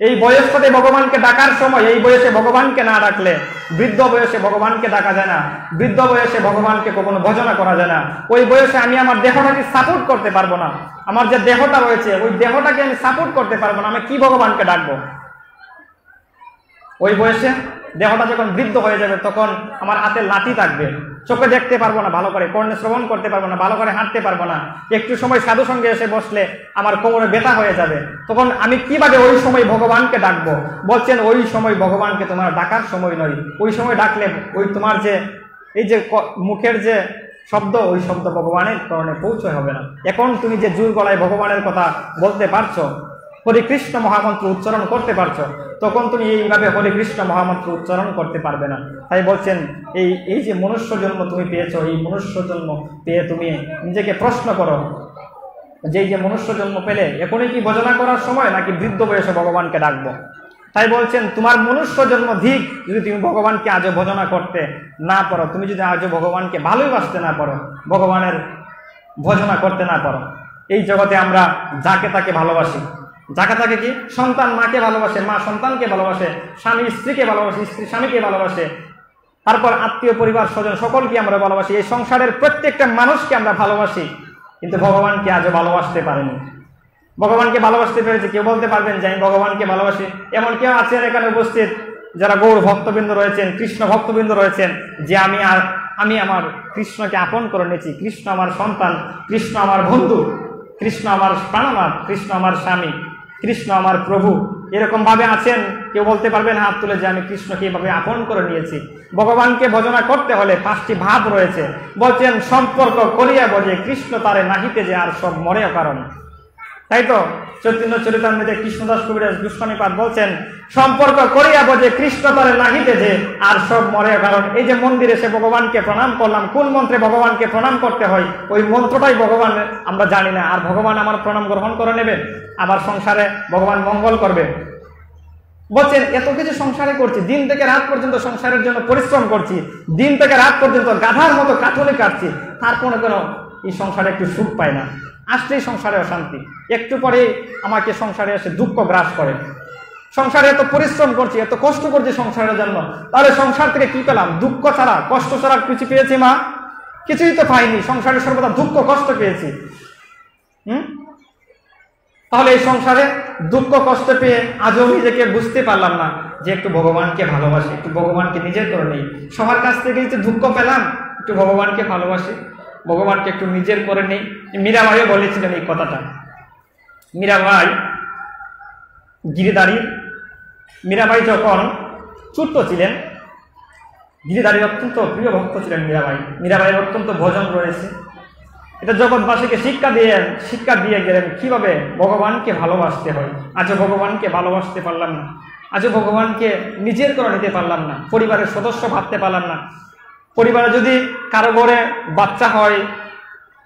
এই বয়সটাতে ভগবানকে ডাকার সময়, এই বয়সে ভগবানকে না ডাকলে বৃদ্ধ বয়সে ভগবানকে ডাকা যায় না। বৃদ্ধ বয়সে ভগবানকে কখনো ভজনা করা যায় না। ওই বয়সে আমি আমার দেহটাকে সাপোর্ট করতে পারবো না। আমার যে দেহটা রয়েছে ওই দেহটাকে আমি সাপোর্ট করতে পারবো না। আমি কি ভগবানকে ডাকবো? ওই বয়সে দেহটা যখন বৃদ্ধ হয়ে যাবে তখন আমার হাতে লাঠি থাকবে, চোখে দেখতে পারবো না ভালো করে, কর্ণে শ্রবণ করতে পারবো না, ভালো করে হাঁটতে পারবো না। একটু সময় সাধু সঙ্গে এসে বসলে আমার কোমরে ব্যথা হয়ে যাবে। তখন আমি কিভাবে ওই সময় ভগবানকে ডাকবো? বলছেন ওই সময় ভগবানকে তোমার ডাকার সময় নয়। ওই সময় ডাকলে ওই তোমার যে এই যে মুখের যে শব্দ, ওই শব্দ ভগবানের কারণে পৌঁছয় হবে না। এখন তুমি যে জোর গলায় ভগবানের কথা বলতে পারছো, হরে কৃষ্ণ মহামন্ত্র উচ্চারণ করতে পারছো, তখন তুমি এইভাবে হরে কৃষ্ণ মহামন্ত্র উচ্চারণ করতে পারবে না। তাই বলছেন এই যে মনুষ্য জন্ম তুমি পেয়েছো, এই মনুষ্য জন্ম পেয়ে তুমি নিজেকে প্রশ্ন করো যে এই যে মনুষ্য জন্ম পেলে এখনই কি ভজনা করার সময় নাকি বৃদ্ধ বয়সে ভগবানকে ডাকবো। তাই বলছেন তোমার মনুষ্য জন্ম ধিক, যদি তুমি ভগবানকে আজও ভজনা করতে না পারো, তুমি যদি আজও ভগবানকে ভালোবাসতে না পারো, ভগবানের ভজনা করতে না পারো। এই জগতে আমরা যাকে তাকে ভালোবাসি, যাকে তাকে কি সন্তান মাকে ভালোবাসে, মা সন্তানকে ভালোবাসে, স্বামী স্ত্রীকে ভালোবাসে, স্ত্রী স্বামীকে ভালোবাসে, তারপর আত্মীয় পরিবার স্বজন সকলকে আমরা ভালোবাসি, এই সংসারের প্রত্যেকটা মানুষকে আমরা ভালোবাসি, কিন্তু ভগবানকে আজও ভালোবাসতে পারিনি। ভগবানকে ভালোবাসতে পেরেছি, কেউ বলতে পারবেন যে আমি ভগবানকে ভালোবাসি? এমন কেউ আছেন এখানে উপস্থিত যারা গৌর ভক্তবৃন্দ রয়েছেন, কৃষ্ণ ভক্তবৃন্দ রয়েছেন, যে আমি আমার কৃষ্ণকে আপন করে নিয়েছি, কৃষ্ণ আমার সন্তান, কৃষ্ণ আমার বন্ধু, কৃষ্ণ আমার প্রাণনাথ, কৃষ্ণ আমার স্বামী, কৃষ্ণ আমার প্রভু, এরকম ভাবে আছেন? কেউ বলতে পারবেন হাত তুলে যে আমি কৃষ্ণকে এইভাবে আপন করে নিয়েছি? ভগবানকে ভজনা করতে হলে 5টি ভাব রয়েছে। বলছেন সম্পর্ক করিয়া বজে কৃষ্ণ তারে নাহিতে যে আর সব মরে কারণ। তাই তো চৈতন্য চরিতামৃতে কৃষ্ণদাস কবিরাজ গোস্বামী পাদ বলছেন সম্পর্ক করিয়া বজে কৃষ্ণ তারে নাহিতে যে আর সব মরে কারণ। এই যে মন্দিরে এসে ভগবানকে প্রণাম করলাম, কোন মন্ত্রে ভগবানকে প্রণাম করতে হয় ওই মন্ত্রটাই ভগবান আমরা জানি না, আর ভগবান আমার প্রণাম গ্রহণ করে নেবে, আবার সংসারে ভগবান মঙ্গল করবে। বলছেন এত কিছু সংসারে করছি, দিন থেকে রাত পর্যন্ত সংসারের জন্য পরিশ্রম করছি, দিন থেকে রাত পর্যন্ত গাধার মতো কাঠুলি কাটছি, তারপরে কোনো এই সংসারে একটু সুখ পায় না, আসলেই সংসারে অশান্তি, একটু পরে আমাকে সংসারে এসে দুঃখ গ্রাস করে। সংসারে এত পরিশ্রম করছি, এত কষ্ট করছি সংসারের জন্য, তাহলে সংসার থেকে কি পেলাম? দুঃখ ছাড়া, কষ্ট ছাড়া কিছু পেয়েছি মা? কিছুই তো পাইনি, সংসারে সর্বদা দুঃখ কষ্ট পেয়েছি। তাহলে এই সংসারে দুঃখ কষ্ট পেয়ে আজও নিজেকে বুঝতে পারলাম না যে একটু ভগবানকে ভালোবাসি, একটু ভগবানকে নিজের করে নেই। সবার কাছ থেকে যে দুঃখ পেলাম, একটু ভগবানকে ভালোবাসি, ভগবানকে একটু নিজের করে নেই। মীরাবাইও বলেছিলেন এই কথাটা। মীরাবাই গিরিধারী, মীরাবাই যখন ছোট্ট ছিলেন, গিরিধারীর অত্যন্ত প্রিয় ভক্ত ছিলেন মীরাবাই। মীরাবাইয়ের অত্যন্ত ভজন রয়েছে, এটা জগৎবাসীকে শিক্ষা দিয়ে গেলেন কিভাবে ভগবানকে ভালোবাসতে হয়। আজও ভগবানকে ভালোবাসতে পারলাম না, আজও ভগবানকে নিজের করে নিতে পারলাম না, পরিবারের সদস্য ভাবতে পারলাম না। পরিবারে যদি কারো ঘরে বাচ্চা হয়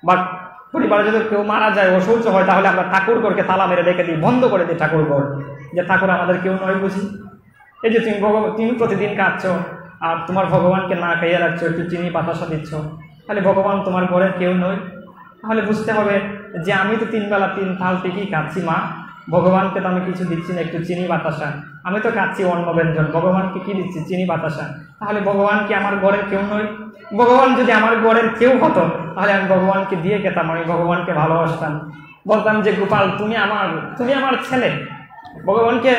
বা পরিবারে যদি কেউ মারা যায়, অসুস্থ হয়, তাহলে আমরা ঠাকুর ঘরকে তালা মেরে রেখে দিই, বন্ধ করে দিই ঠাকুর ঘর, যে ঠাকুর আমাদের কেউ নয় বুঝি। এই যে তুমি প্রতিদিন কাঁদছো আর তোমার ভগবানকে না খাইয়ে রাখছো, একটু চিনি বাতাসা দিচ্ছ, তাহলে ভগবান তোমার ঘরের কেউ নয়। তাহলে বুঝতে হবে যে আমি তো 3 বেলা 3 থাল থেকেই কাঁদছি মা, ভগবানকে তো আমি কিছু দিচ্ছি না, একটু চিনি বাতাসা। আমি তো কাঁদছি অন্ন ব্যঞ্জন, ভগবানকে কি দিচ্ছি? চিনি বাতাসা। তাহলে ভগবান কি আমার ঘরের কেউ নয়? ভগবান যদি আমার ঘরের কেউ হতো তাহলে আমি ভগবানকে দিয়ে খেতাম, আমি ভগবানকে ভালোবাসতাম, বলতাম যে গোপাল তুমি আমার ছেলে। ভগবানকে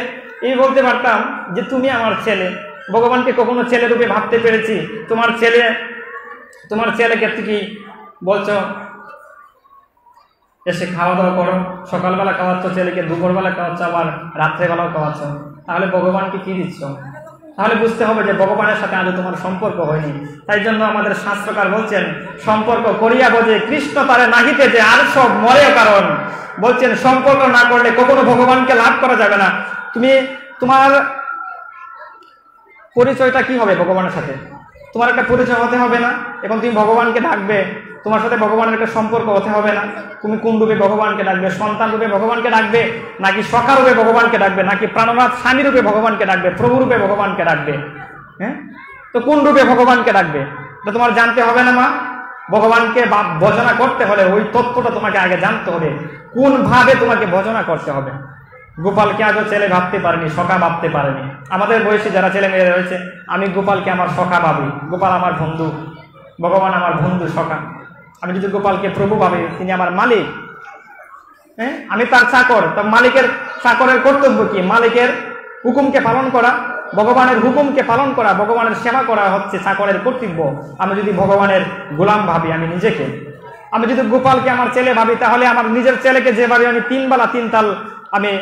এই বলতে পারতাম যে তুমি আমার ছেলে। ভগবানকে কখনো ছেলে রূপে ভাবতে পেরেছি? তোমার ছেলেকে তুমি বলছো এসে খাওয়া দাওয়া করো, সকালবেলা খাওয়াচ্ছ ছেলেকে, দুপুরবেলা খাওয়াচ্ছ, আবার রাত্রেবেলাও খাওয়াচ্ছ, তাহলে ভগবানকে কি দিচ্ছ? তাহলে বুঝতে হবে যে ভগবানের সাথে আজও তোমার সম্পর্ক হয়নি। তাই জন্য আমাদের শাস্ত্রকার বলছেন সম্পর্ক করিয়া বোঝে কৃষ্ণ তারে নাহিতে যে আর সব মরে কারণ। বলছেন সম্পর্ক না করলে কখনো ভগবানকে লাভ করা যাবে না। তোমার পরিচয়টা কি হবে ভগবানের সাথে? তোমার একটা পরিচয় হতে হবে না? এখন তুমি ভগবানকে ডাকবে, তোমার সাথে ভগবানের একটা সম্পর্ক হতে হবে না? তুমি কোন রূপে ভগবানকে ডাকবে? সন্তান রূপে ভগবানকে ডাকবে, নাকি সখা রূপে ভগবানকে ডাকবে, নাকি প্রাণনাথ স্বামী রূপে ভগবানকে ডাকবে, প্রভু রূপে ভগবানকে ডাকবে? হ্যাঁ, তো কোন রূপে ভগবানকে ডাকবে এটা তোমার জানতে হবে না মা? ভগবানকে ভজনা করতে হলে ওই তত্ত্বটা তোমাকে আগে জানতে হবে, কোন ভাবে তোমাকে ভজনা করতে হবে। গোপালকে আজও ছেলে ভাবতে পারেনি, সখা ভাবতে পারেনি। আমাদের বয়সী যারা ছেলে মেয়েরা রয়েছে, আমি গোপালকে আমার সখা ভাবি, গোপাল আমার বন্ধু, ভগবান আমার বন্ধু সখা। আমি যদি গোপালকে প্রভু ভাবি, তিনি আমার মালিক, হ্যাঁ, আমি তার চাকর, তো মালিকের চাকরের কর্তব্য কি? মালিকের হুকুমকে পালন করা, ভগবানের হুকুমকে পালন করা, ভগবানের সেবা করা হচ্ছে চাকরের কর্তব্য। আমি যদি ভগবানের গোলাম ভাবি আমি নিজেকে, আমি যদি গোপালকে আমার ছেলে ভাবি, তাহলে আমার নিজের ছেলেকে যেভাবে আমি 3 বেলা 3 তাল আমি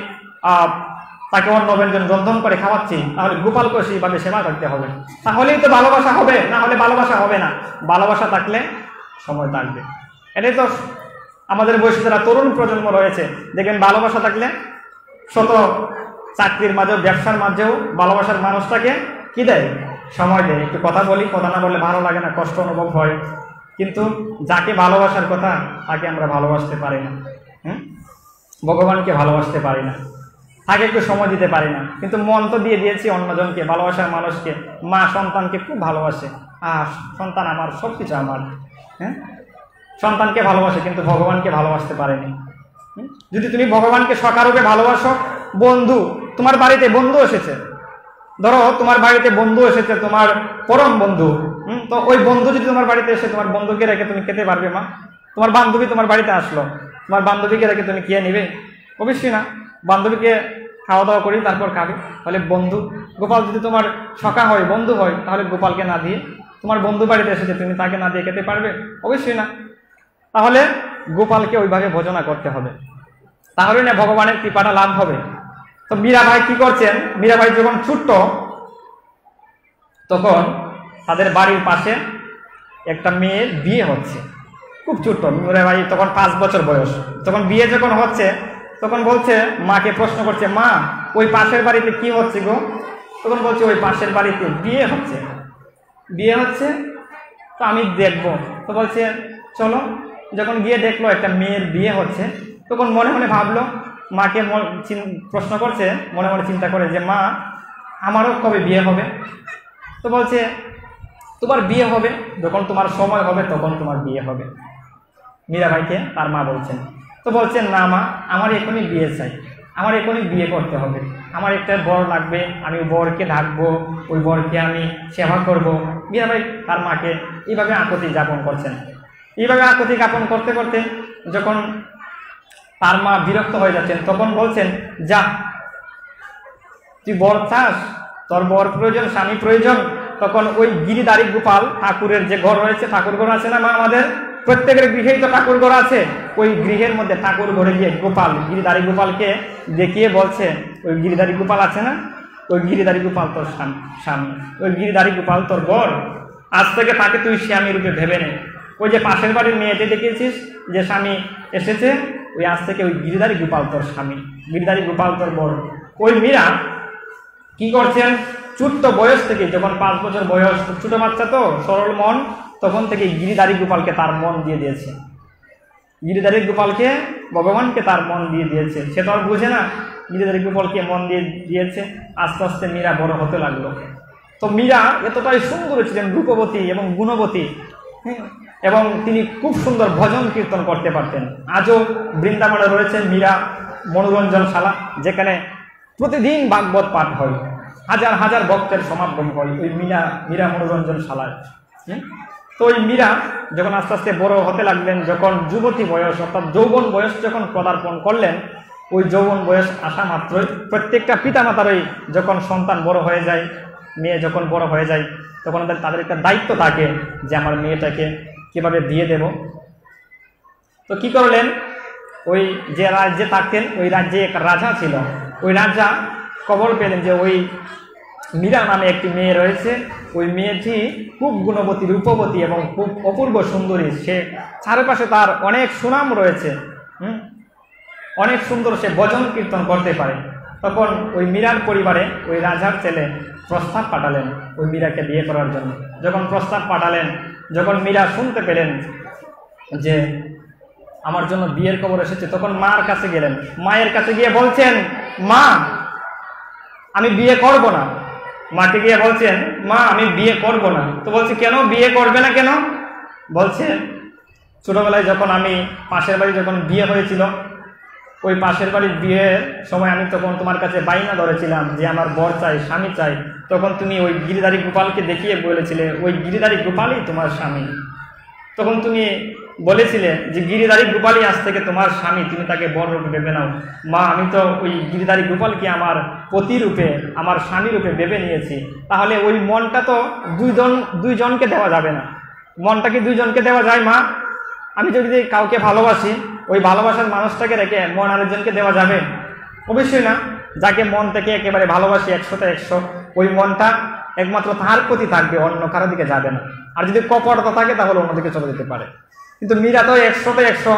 তাকে অন্ন ব্যঞ্জন রন্ধন করে খাওয়াচ্ছি, তাহলে গোপালকে সেইভাবে সেবা করতে হবে, তাহলেই তো ভালোবাসা হবে, না হলে ভালোবাসা হবে না। ভালোবাসা থাকলে সময় থাকবে। এটাই তো আমাদের বয়সী যারা তরুণ প্রজন্ম রয়েছে, দেখবেন ভালোবাসা থাকলে শত চাকরির মাঝেও ব্যবসার মাঝেও ভালোবাসার মানুষটাকে কি দেয়, সময় দেয়। একটু কথা বলি, কথা না বললে ভালো লাগে না, কষ্ট অনুভব হয়। কিন্তু যাকে ভালোবাসার কথা তাকে আমরা ভালোবাসতে পারি না। ভগবানকে ভালোবাসতে পারি না, তাকে একটু সময় দিতে পারি না। কিন্তু মন তো দিয়ে দিয়েছি অন্যজনকে, ভালোবাসার মানুষকে। মা সন্তানকে খুব ভালোবাসে, সন্তান আমার, সব কিছু আমার। সন্তানকে ভালোবাসে, কিন্তু ভগবানকে ভালোবাসতে পারেনি। যদি তুমি ভগবানকে সকারূপে ভালোবাসো, বন্ধু, তোমার বাড়িতে বন্ধু এসেছে, ধরো তোমার বাড়িতে বন্ধু এসেছে, তোমার পরম বন্ধু, তো ওই বন্ধু যদি তোমার বাড়িতে এসে তোমার বন্ধুকে রেখে তুমি খেতে পারবে মা? তোমার বান্ধবী তোমার বাড়িতে আসলো, তোমার বান্ধবীকে রেখে তুমি খেয়ে নিবে? অবশ্যই না। বান্ধবীকে খাওয়া দাওয়া করি তারপর খাবে। তাহলে বন্ধু গোপাল যদি তোমার সখা হয়, বন্ধু হয়, তাহলে গোপালকে না দিয়ে, তোমার বন্ধু বাড়িতে এসেছে তুমি তাকে না দিয়ে খেতে পারবে? অবশ্যই না। তাহলে গোপালকে ওইভাবে ভোজনা করতে হবে, তাহলে না ভগবানের কৃপাটা লাভ হবে। তো মীরাবাই কি করছেন, মীরাবাই যখন ছোট্ট, তখন তাদের বাড়ির পাশে একটা মেয়ের বিয়ে হচ্ছে, খুব ছোট্ট। মীরাবাই তখন 5 বছর বয়স। তখন বিয়ে যখন হচ্ছে, তখন বলছে, মাকে প্রশ্ন করছে, মা ওই পাশের বাড়িতে কি হচ্ছে গো? তখন বলছে, ওই পাশের বাড়িতে বিয়ে হচ্ছে, বিয়ে হচ্ছে, তো আমি দেখবো। তো বলছে চলো। যখন গিয়ে দেখলো একটা মেয়ের বিয়ে হচ্ছে, তখন মনে মনে ভাবলো, মাকে প্রশ্ন করছে, মনে মনে চিন্তা করে যে মা আমারও কবে বিয়ে হবে? তো বলছে তোমার বিয়ে হবে যখন তোমার সময় হবে, তখন তোমার বিয়ে হবে। মীরাবাইকে তার মা বলছেন। তো বলছেন, না মা, আমার এখনই বিয়ে চাই, আমার এখনই বিয়ে করতে হবে, আমার একটা বর লাগবে, আমি বরকে ডাকবো, ওই বরকে আমি সেবা করব। মীরাবাই তার মাকে এইভাবে আকুতি যাপন করছেন। এইভাবে আকুতি যাপন করতে করতে যখন তার মা বিরক্ত হয়ে যাচ্ছেন, তখন বলছেন, যা, তুই বর চাস, তোর বর প্রয়োজন, স্বামী প্রয়োজন, তখন ওই গিরিধারী গোপাল ঠাকুরের যে ঘর রয়েছে, ঠাকুর ঘর আছে না মা? আমাদের প্রত্যেকের গৃহেই তো ঠাকুর ঘর আছে। ওই গৃহের মধ্যে ঠাকুর ঘরে গিয়ে গোপাল, গিরিধারী গোপালকে দেখিয়ে বলছে, ওই গিরিধারী গোপাল আছে না, ওই গিরিধারী গোপাল তোর স্বামী, ওই গিরিধারী গোপাল তোর বর, আজ থেকে তাকে তুই স্বামী রূপে ভেবে নে। ওই যে পাশের বাড়ির মেয়েটি দেখেছিস যে স্বামী এসেছে, ওই আজ থেকে ওই গিরিধারী গোপাল তোর স্বামী, গিরিধারী গোপাল তোর বর। ওই মীরা কি করছেন, ছোট্ট বয়স থেকে, যখন 5 বছর বয়স, ছোট বাচ্চা তো, সরল মন, তখন থেকে গিরিধারী গোপালকে তার মন দিয়ে দিয়েছে। গিরিধারী গোপালকে, ভগবানকে তার মন দিয়ে দিয়েছে। সে তো আর বুঝে না, গিরিধারী গোপালকে মন দিয়ে দিয়েছে। আস্তে আস্তে মীরা বড় হতে লাগলো। তো মীরা এতটাই সুন্দর ছিলেন, রূপবতী এবং গুণবতী, এবং তিনি খুব সুন্দর ভজন কীর্তন করতে পারতেন। আজও বৃন্দাবনে রয়েছে মীরা মনোরঞ্জনশালা, যেখানে প্রতিদিন ভাগবত পাঠ হয়, হাজার হাজার ভক্তের সমাগম হয় ওই মীরা মনোরঞ্জনশালায়। তো ওই মীরা যখন আস্তে আস্তে বড় হতে লাগলেন, যখন যুবতী বয়স অর্থাৎ যৌবন বয়স যখন পদার্পণ করলেন, ওই যৌবন বয়স আসা মাত্রই প্রত্যেকটা পিতামাতারই যখন সন্তান বড় হয়ে যায়, মেয়ে যখন বড় হয়ে যায়, তখন তাদের একটা দায়িত্ব থাকে যে আমার মেয়েটাকে কিভাবে বিয়ে দেব। তো কি করলেন, ওই যে রাজ্যে থাকতেন, ওই রাজ্যে এক রাজা ছিল। ওই রাজা খবর পেলেন যে ওই মীরা নামে একটি মেয়ে রয়েছে, ওই মেয়েটি খুব গুণবতী, রূপবতী এবং খুব অপূর্ব সুন্দরী। সে চারপাশে তার অনেক সুনাম রয়েছে, অনেক সুন্দর, সে ভজন কীর্তন করতে পারে। তখন ওই মীরার পরিবারে ওই রাজার ছেলে প্রস্তাব পাঠালেন ওই মীরাকে বিয়ে করার জন্য। যখন প্রস্তাব পাঠালেন, যখন মীরা শুনতে পেলেন যে আমার জন্য বিয়ের খবর এসেছে, তখন মার কাছে গেলেন। মায়ের কাছে গিয়ে বলছেন, মা আমি বিয়ে করব না। মাকে গিয়ে বলছেন, মা আমি বিয়ে করব না। তো বলছে, কেন বিয়ে করবে না কেন? বলছে, ছোটবেলায় যখন আমি পাশের বাড়ি যখন বিয়ে হয়েছিল, ওই পাশের বাড়ির বিয়ের সময় আমি তখন তোমার কাছে বাইনা ধরেছিলাম যে আমার বর চাই, স্বামী চাই। তখন তুমি ওই গিরিধারী গোপালকে দেখিয়ে বলেছিলে ওই গিরিধারী গোপালই তোমার স্বামী। তখন তুমি বলেছিলে যে গিরিধারী গোপালই আজ থেকে তোমার স্বামী, তুমি তাকে বর রূপে ভেবে নাও। মা আমি তো ওই গিরিধারী গোপালকে আমার পতি রূপে, আমার স্বামী রূপে ভেবে নিয়েছি। তাহলে ওই মনটা তো দুইজনকে দেওয়া যাবে না। মনটা কি দুইজনকে দেওয়া যায় মা? আমি যদি কাউকে ভালোবাসি, ওই ভালোবাসার মানুষটাকে রেখে মন আরেকজনকে দেওয়া যাবে? অবশ্যই না। যাকে মন থেকে একেবারে ভালোবাসি 100তে 100, ওই মনটা একমাত্র তার প্রতি থাকবে, অন্য কারো দিকে যাবে না। আর যদি কপটতা থাকে তাহলে অন্যদিকে চলে যেতে পারে। কিন্তু মীরা তো 100তে 100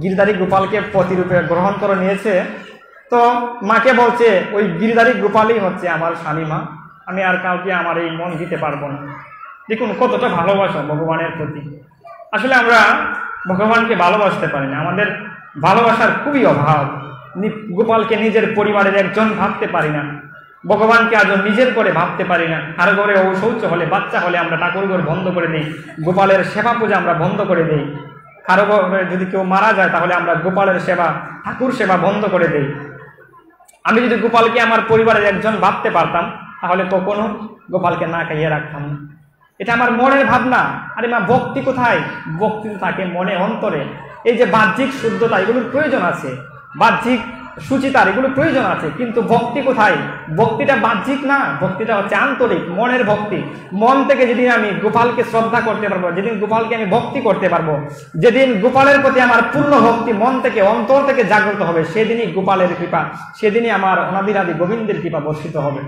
গিরিধারী গোপালকে পতিরূপে গ্রহণ করে নিয়েছে। তো মাকে বলছে ওই গিরিধারী গোপালই হচ্ছে আমার স্বামী মা, আমি আর কাউকে আমার এই মন দিতে পারবো না। দেখুন কতটা ভালোবাসা ভগবানের প্রতি। আসলে আমরা ভগবানকে ভালোবাসতে পারি না, আমাদের ভালোবাসার খুবই অভাব। গোপালকে নিজের পরিবারের একজন ভাবতে পারি না, ভগবানকে আজও নিজের করে ভাবতে পারি না। কারো ঘরে শৌচ হলে, বাচ্চা হলে আমরা ঠাকুর ঘর বন্ধ করে দিই, গোপালের সেবা পূজা আমরা বন্ধ করে দিই। কারো ঘরে যদি কেউ মারা যায় তাহলে আমরা গোপালের সেবা, ঠাকুর সেবা বন্ধ করে দিই। আমি যদি গোপালকে আমার পরিবারের একজন ভাবতে পারতাম তাহলে কখনো গোপালকে না খাইয়ে রাখতাম না। এটা আমার মনের ভাবনা। আরে মা, ভক্তি কোথায়? ভক্তি থাকে মনে, অন্তরে। এই যে বাহ্যিক শুদ্ধতা, এগুলোর প্রয়োজন আছে, বাহ্যিক সুচিতার এগুলো প্রয়োজন আছে, কিন্তু ভক্তি কোথায়? ভক্তিটা বাহ্যিক না, ভক্তিটা হচ্ছে আন্তরিক, মনের ভক্তি। মন থেকে যেদিন আমি গোপালকে শ্রদ্ধা করতে পারবো, যেদিন গোপালকে আমি ভক্তি করতে পারবো, যেদিন গোপালের প্রতি আমার পূর্ণ ভক্তি মন থেকে, অন্তর থেকে জাগ্রত হবে, সেদিনই গোপালের কৃপা, সেদিনই আমার অনাদিরাদি গোবিন্দের কৃপা বর্ষিত হবে।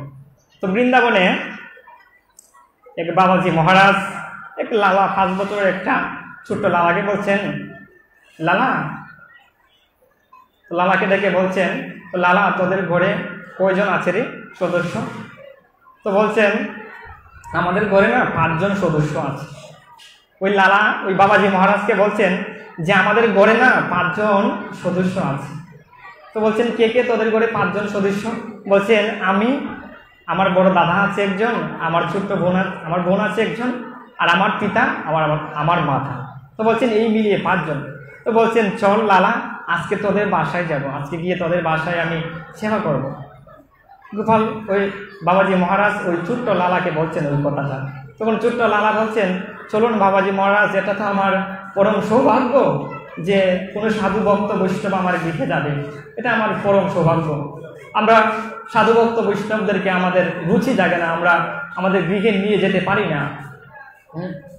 তো বৃন্দাবনে এক বাবাজি মহারাজ এক লালা, 5 বছরের একটা ছোট্ট লালাকে বলছেন, লালা, লালাকে ডেকে বলছেন, তো লালা তোদের ঘরে কয়জন আছে রে সদস্য? তো বলছেন আমাদের ঘরে না 5 জন সদস্য আছে। ওই লালা ওই বাবাজি মহারাজকে বলছেন যে আমাদের ঘরে না 5 জন সদস্য আছে। তো বলছেন কে কে তোদের ঘরে 5 জন সদস্য? বলছেন আমি, আমার বড় দাদা আছে একজন, আমার ছোট্ট বোন, আমার বোন আছে একজন, আর আমার পিতা, আমার মাতা। তো বলছেন এই মিলিয়ে 5 জন। তো বলছেন চল লালা, আজকে তোদের বাসায় যাব, আজকে গিয়ে তোদের বাসায় আমি সেবা করব। গোপাল ওই বাবাজি মহারাজ ওই ছোট্ট লালাকে বলছেন ওই কথাটা। তখন ছোট্ট লালা বলছেন চলুন বাবাজি মহারাজ, এটা তো আমার পরম সৌভাগ্য যে কোনো সাধু ভক্ত বৈষ্ণব আমার গৃহে যাবে, এটা আমার পরম সৌভাগ্য। আমরা সাধু ভক্ত বৈষ্ণবদেরকে আমাদের রুচি জাগে না, আমরা আমাদের গৃহে নিয়ে যেতে পারি না,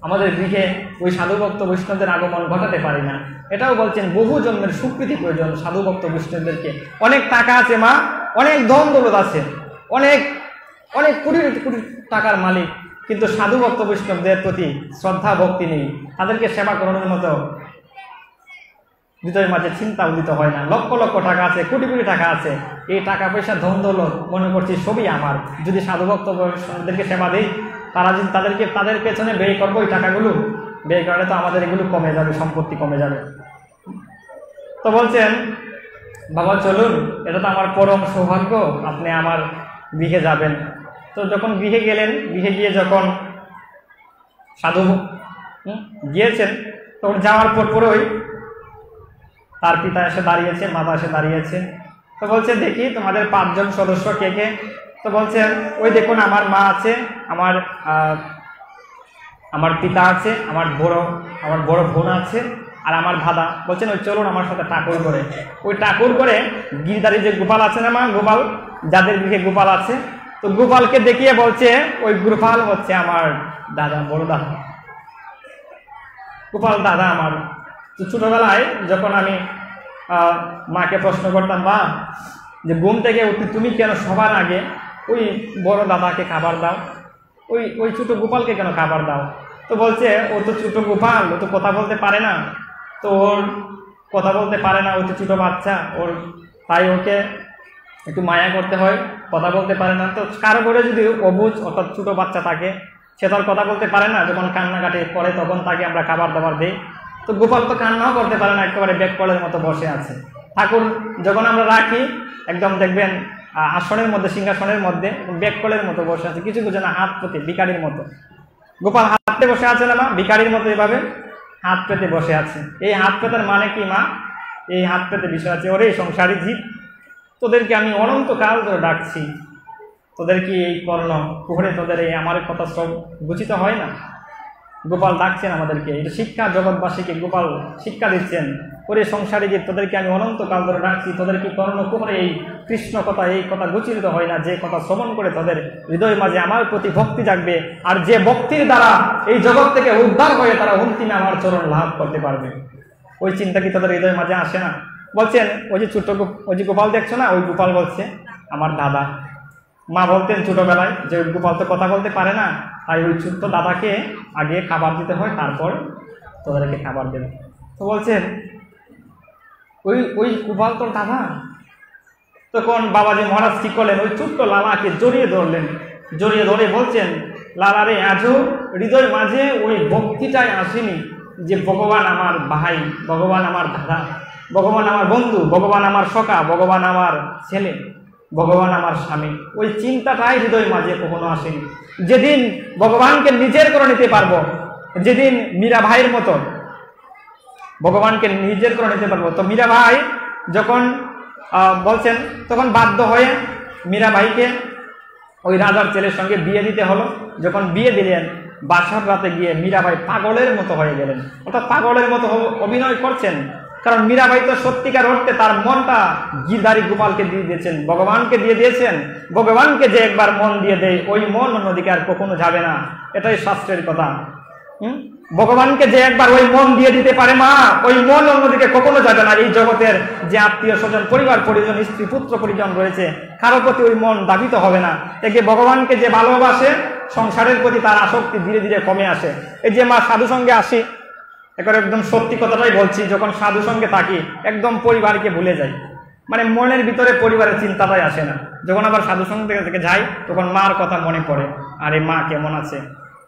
আমাদের গৃহে ওই সাধু ভক্ত বৈষ্ণবদের আগমন ঘটাতে পারি না। এটাও বলছেন বহু জন্মের স্বীকৃতি প্রয়োজন সাধু ভক্ত বৈষ্ণবদেরকে। অনেক টাকা আছে মা, অনেক ধন দৌলত আছে, অনেক অনেক কোটি কোটি টাকার মালিক, কিন্তু সাধু ভক্ত বৈষ্ণবদের প্রতি শ্রদ্ধা ভক্তি নেই, তাদেরকে সেবা করানোর মতো হৃদয়ের মাঝে চিন্তা উদিত হয় না। লক্ষ লক্ষ টাকা আছে, কোটি কোটি টাকা আছে, এই টাকা পয়সা ধন দৌলত মনে করছি সবই আমার। যদি সাধু ভক্ত বৈষ্ণবদেরকে সেবা দিই, তারা যদি তাদের পেছনে ব্যয় করবো, ওই টাকাগুলো ব্যয় করলে তো আমাদের এগুলো কমে যাবে, সম্পত্তি কমে যাবে। তো বলছেন বাবা চলুন, এটা তো আমার পরম সৌভাগ্য, আপনি আমার গৃহে যাবেন। তো যখন গৃহে গেলেন, গৃহে গিয়ে যখন সাধু গিয়েছেন, তখন যাওয়ার পরই তার পিতা এসে দাঁড়িয়েছে, মাতা এসে দাঁড়িয়েছে। তো বলছে দেখি তোমাদের 5 জন সদস্য কে কে? তো বলছেন ওই দেখুন আমার মা আছে, আমার পিতা আছে, আমার বড় বোন আছে, আর আমার দাদা। বলছেন ওই চলুন আমার সাথে ঠাকুর করে। ওই ঠাকুর করে গিরিধারী যে গোপাল আছে না মা, গোপাল যাদের গৃহে গোপাল আছে, তো গোপালকে দেখিয়ে বলছে ওই গোপাল হচ্ছে আমার দাদা, বড় দাদা, গোপাল দাদা আমার। তো ছোটবেলায় যখন আমি মাকে প্রশ্ন করতাম, মা যে ঘুম থেকে উঠি তুমি কেন সবার আগে ওই বড় দাদাকে খাবার দাও, ওই ছোট গোপালকে কেন খাবার দাও? তো বলছে ও তো ছোট গোপাল, ও তো কথা বলতে পারে না, তো ওর কথা বলতে পারে না, ও তো ছোটো বাচ্চা, তাই ওকে একটু মায়া করতে হয়, কথা বলতে পারে না। তো কারো করে যদি অবুঝ অর্থাৎ ছোটো বাচ্চা থাকে, সে তো আর কথা বলতে পারে না, যখন কান্নাকাটি করে তখন তাকে আমরা খাবার দাবার দিই। তো গোপাল তো কান্নাও করতে পারে না, একেবারে বেককলের মতো বসে আছে। ঠাকুর যখন আমরা রাখি একদম দেখবেন আসনের মধ্যে, সিংহাসনের মধ্যে বেককলের মতো বসে আছে, কিছু কিছু না হাত পেতে ভিখারির মতো। গোপাল হাতে বসে আছে না মা, ভিখারির মতো এভাবে হাত পেতে বসে আছে। এই হাত পেতার মানে কি মা? এই হাত পেতে বিষয় আছে, ওরে সংসারী জীব, তোদেরকে আমি অনন্তকাল ধরে ডাকছি, তোদের কি এই কর্ণ কুহরে তোদের এই আমার কথা সব বুঝিত হয় না? গোপাল ডাকছেন আমাদেরকে, এটা শিক্ষা, জগৎবাসীকে গোপাল শিক্ষা দিচ্ছেন। ওরে সংসারী জীব, তোদেরকে আমি অনন্তকাল ধরে ডাকছি, তোদের কি কর্ণ কুহরে এই কৃষ্ণ কথা, এই কথা গোচরিত হয় না? যে কথা শ্রবণ করে তোদের হৃদয় মাঝে আমার প্রতি ভক্তি জাগবে, আর যে ভক্তির দ্বারা এই জগৎ থেকে উদ্ধার হয়ে তারা অন্তিমে আমার চরণ লাভ করতে পারবে, ওই চিন্তা কি তোদের হৃদয় মাঝে আসে না? বলছেন ওই যে ছোট্ট ওই যে গোপাল দেখছো না, ওই গোপাল বলছে আমার দাদা। মা বলতেন ছোটবেলায় যে গোপাল তো কথা বলতে পারে না, তাই ওই ছোট্ট দাদাকে আগে খাবার দিতে হয়, তারপর তোদেরকে খাবার দেবে। তো বলছেন ওই গোপাল তোর দাদা? তখন বাবাজি মহারাজ কি করলেন, ওই ছোট্ট লালাকে জড়িয়ে ধরলেন, জড়িয়ে ধরে বলছেন, লালা রে, আজও হৃদয় মাঝে ওই ভক্তিটাই আসেনি যে ভগবান আমার ভাই, ভগবান আমার দাদা, ভগবান আমার বন্ধু, ভগবান আমার সখা, ভগবান আমার ছেলে, ভগবান আমার স্বামী। ওই চিন্তাটাই হৃদয় মাঝে কখনো আসেনি। যেদিন ভগবানকে নিজের করে নিতে পারবো, যেদিন মীরা ভাইয়ের মতো ভগবানকে নিজের করে নিতে পারবো, তো মীরা ভাই যখন বলছেন, তখন বাধ্য হয়ে মীরা ভাইকে ওই রাজার ছেলের সঙ্গে বিয়ে দিতে হলো। যখন বিয়ে দিলেন, বাসার রাতে গিয়ে মীরাবাই পাগলের মতো হয়ে গেলেন, অর্থাৎ পাগলের মতো অভিনয় করছেন। কারণ মীরাবাই তো সত্যিকার অর্থে তার মনটা গিরধারী গোপালকে দিয়ে দিয়েছেন, ভগবানকে দিয়ে দিয়েছেন। ভগবানকে যে একবার মন দিয়ে দেয়, ওই মন অন্যদিকে আর কখনো যাবে না, এটাই শাস্ত্রের কথা। ভগবানকে যে একবার ওই মন দিয়ে দিতে পারে মা, ওই মন অন্যদিকে কখনো যাবে না। এই জগতের যে আত্মীয় স্বজন, পরিবার পরিজন, স্ত্রী পুত্র পরিজন রয়েছে, কারো প্রতি ওই মন দাবিত হবে না। একে ভগবানকে যে ভালোবাসে, সংসারের প্রতি তার আসক্তি ধীরে ধীরে কমে আসে। এই যে মা সাধু সঙ্গে আসি, এখন একদম সত্যি কথাটাই বলছি, যখন সাধু সঙ্গে থাকি একদম পরিবারকে ভুলে যাই, মানে মনের ভিতরে পরিবারের চিন্তাটাই আসে না। যখন আবার সাধু সঙ্গে থেকে যাই, তখন মার কথা মনে পড়ে, আরে মা কেমন আছে,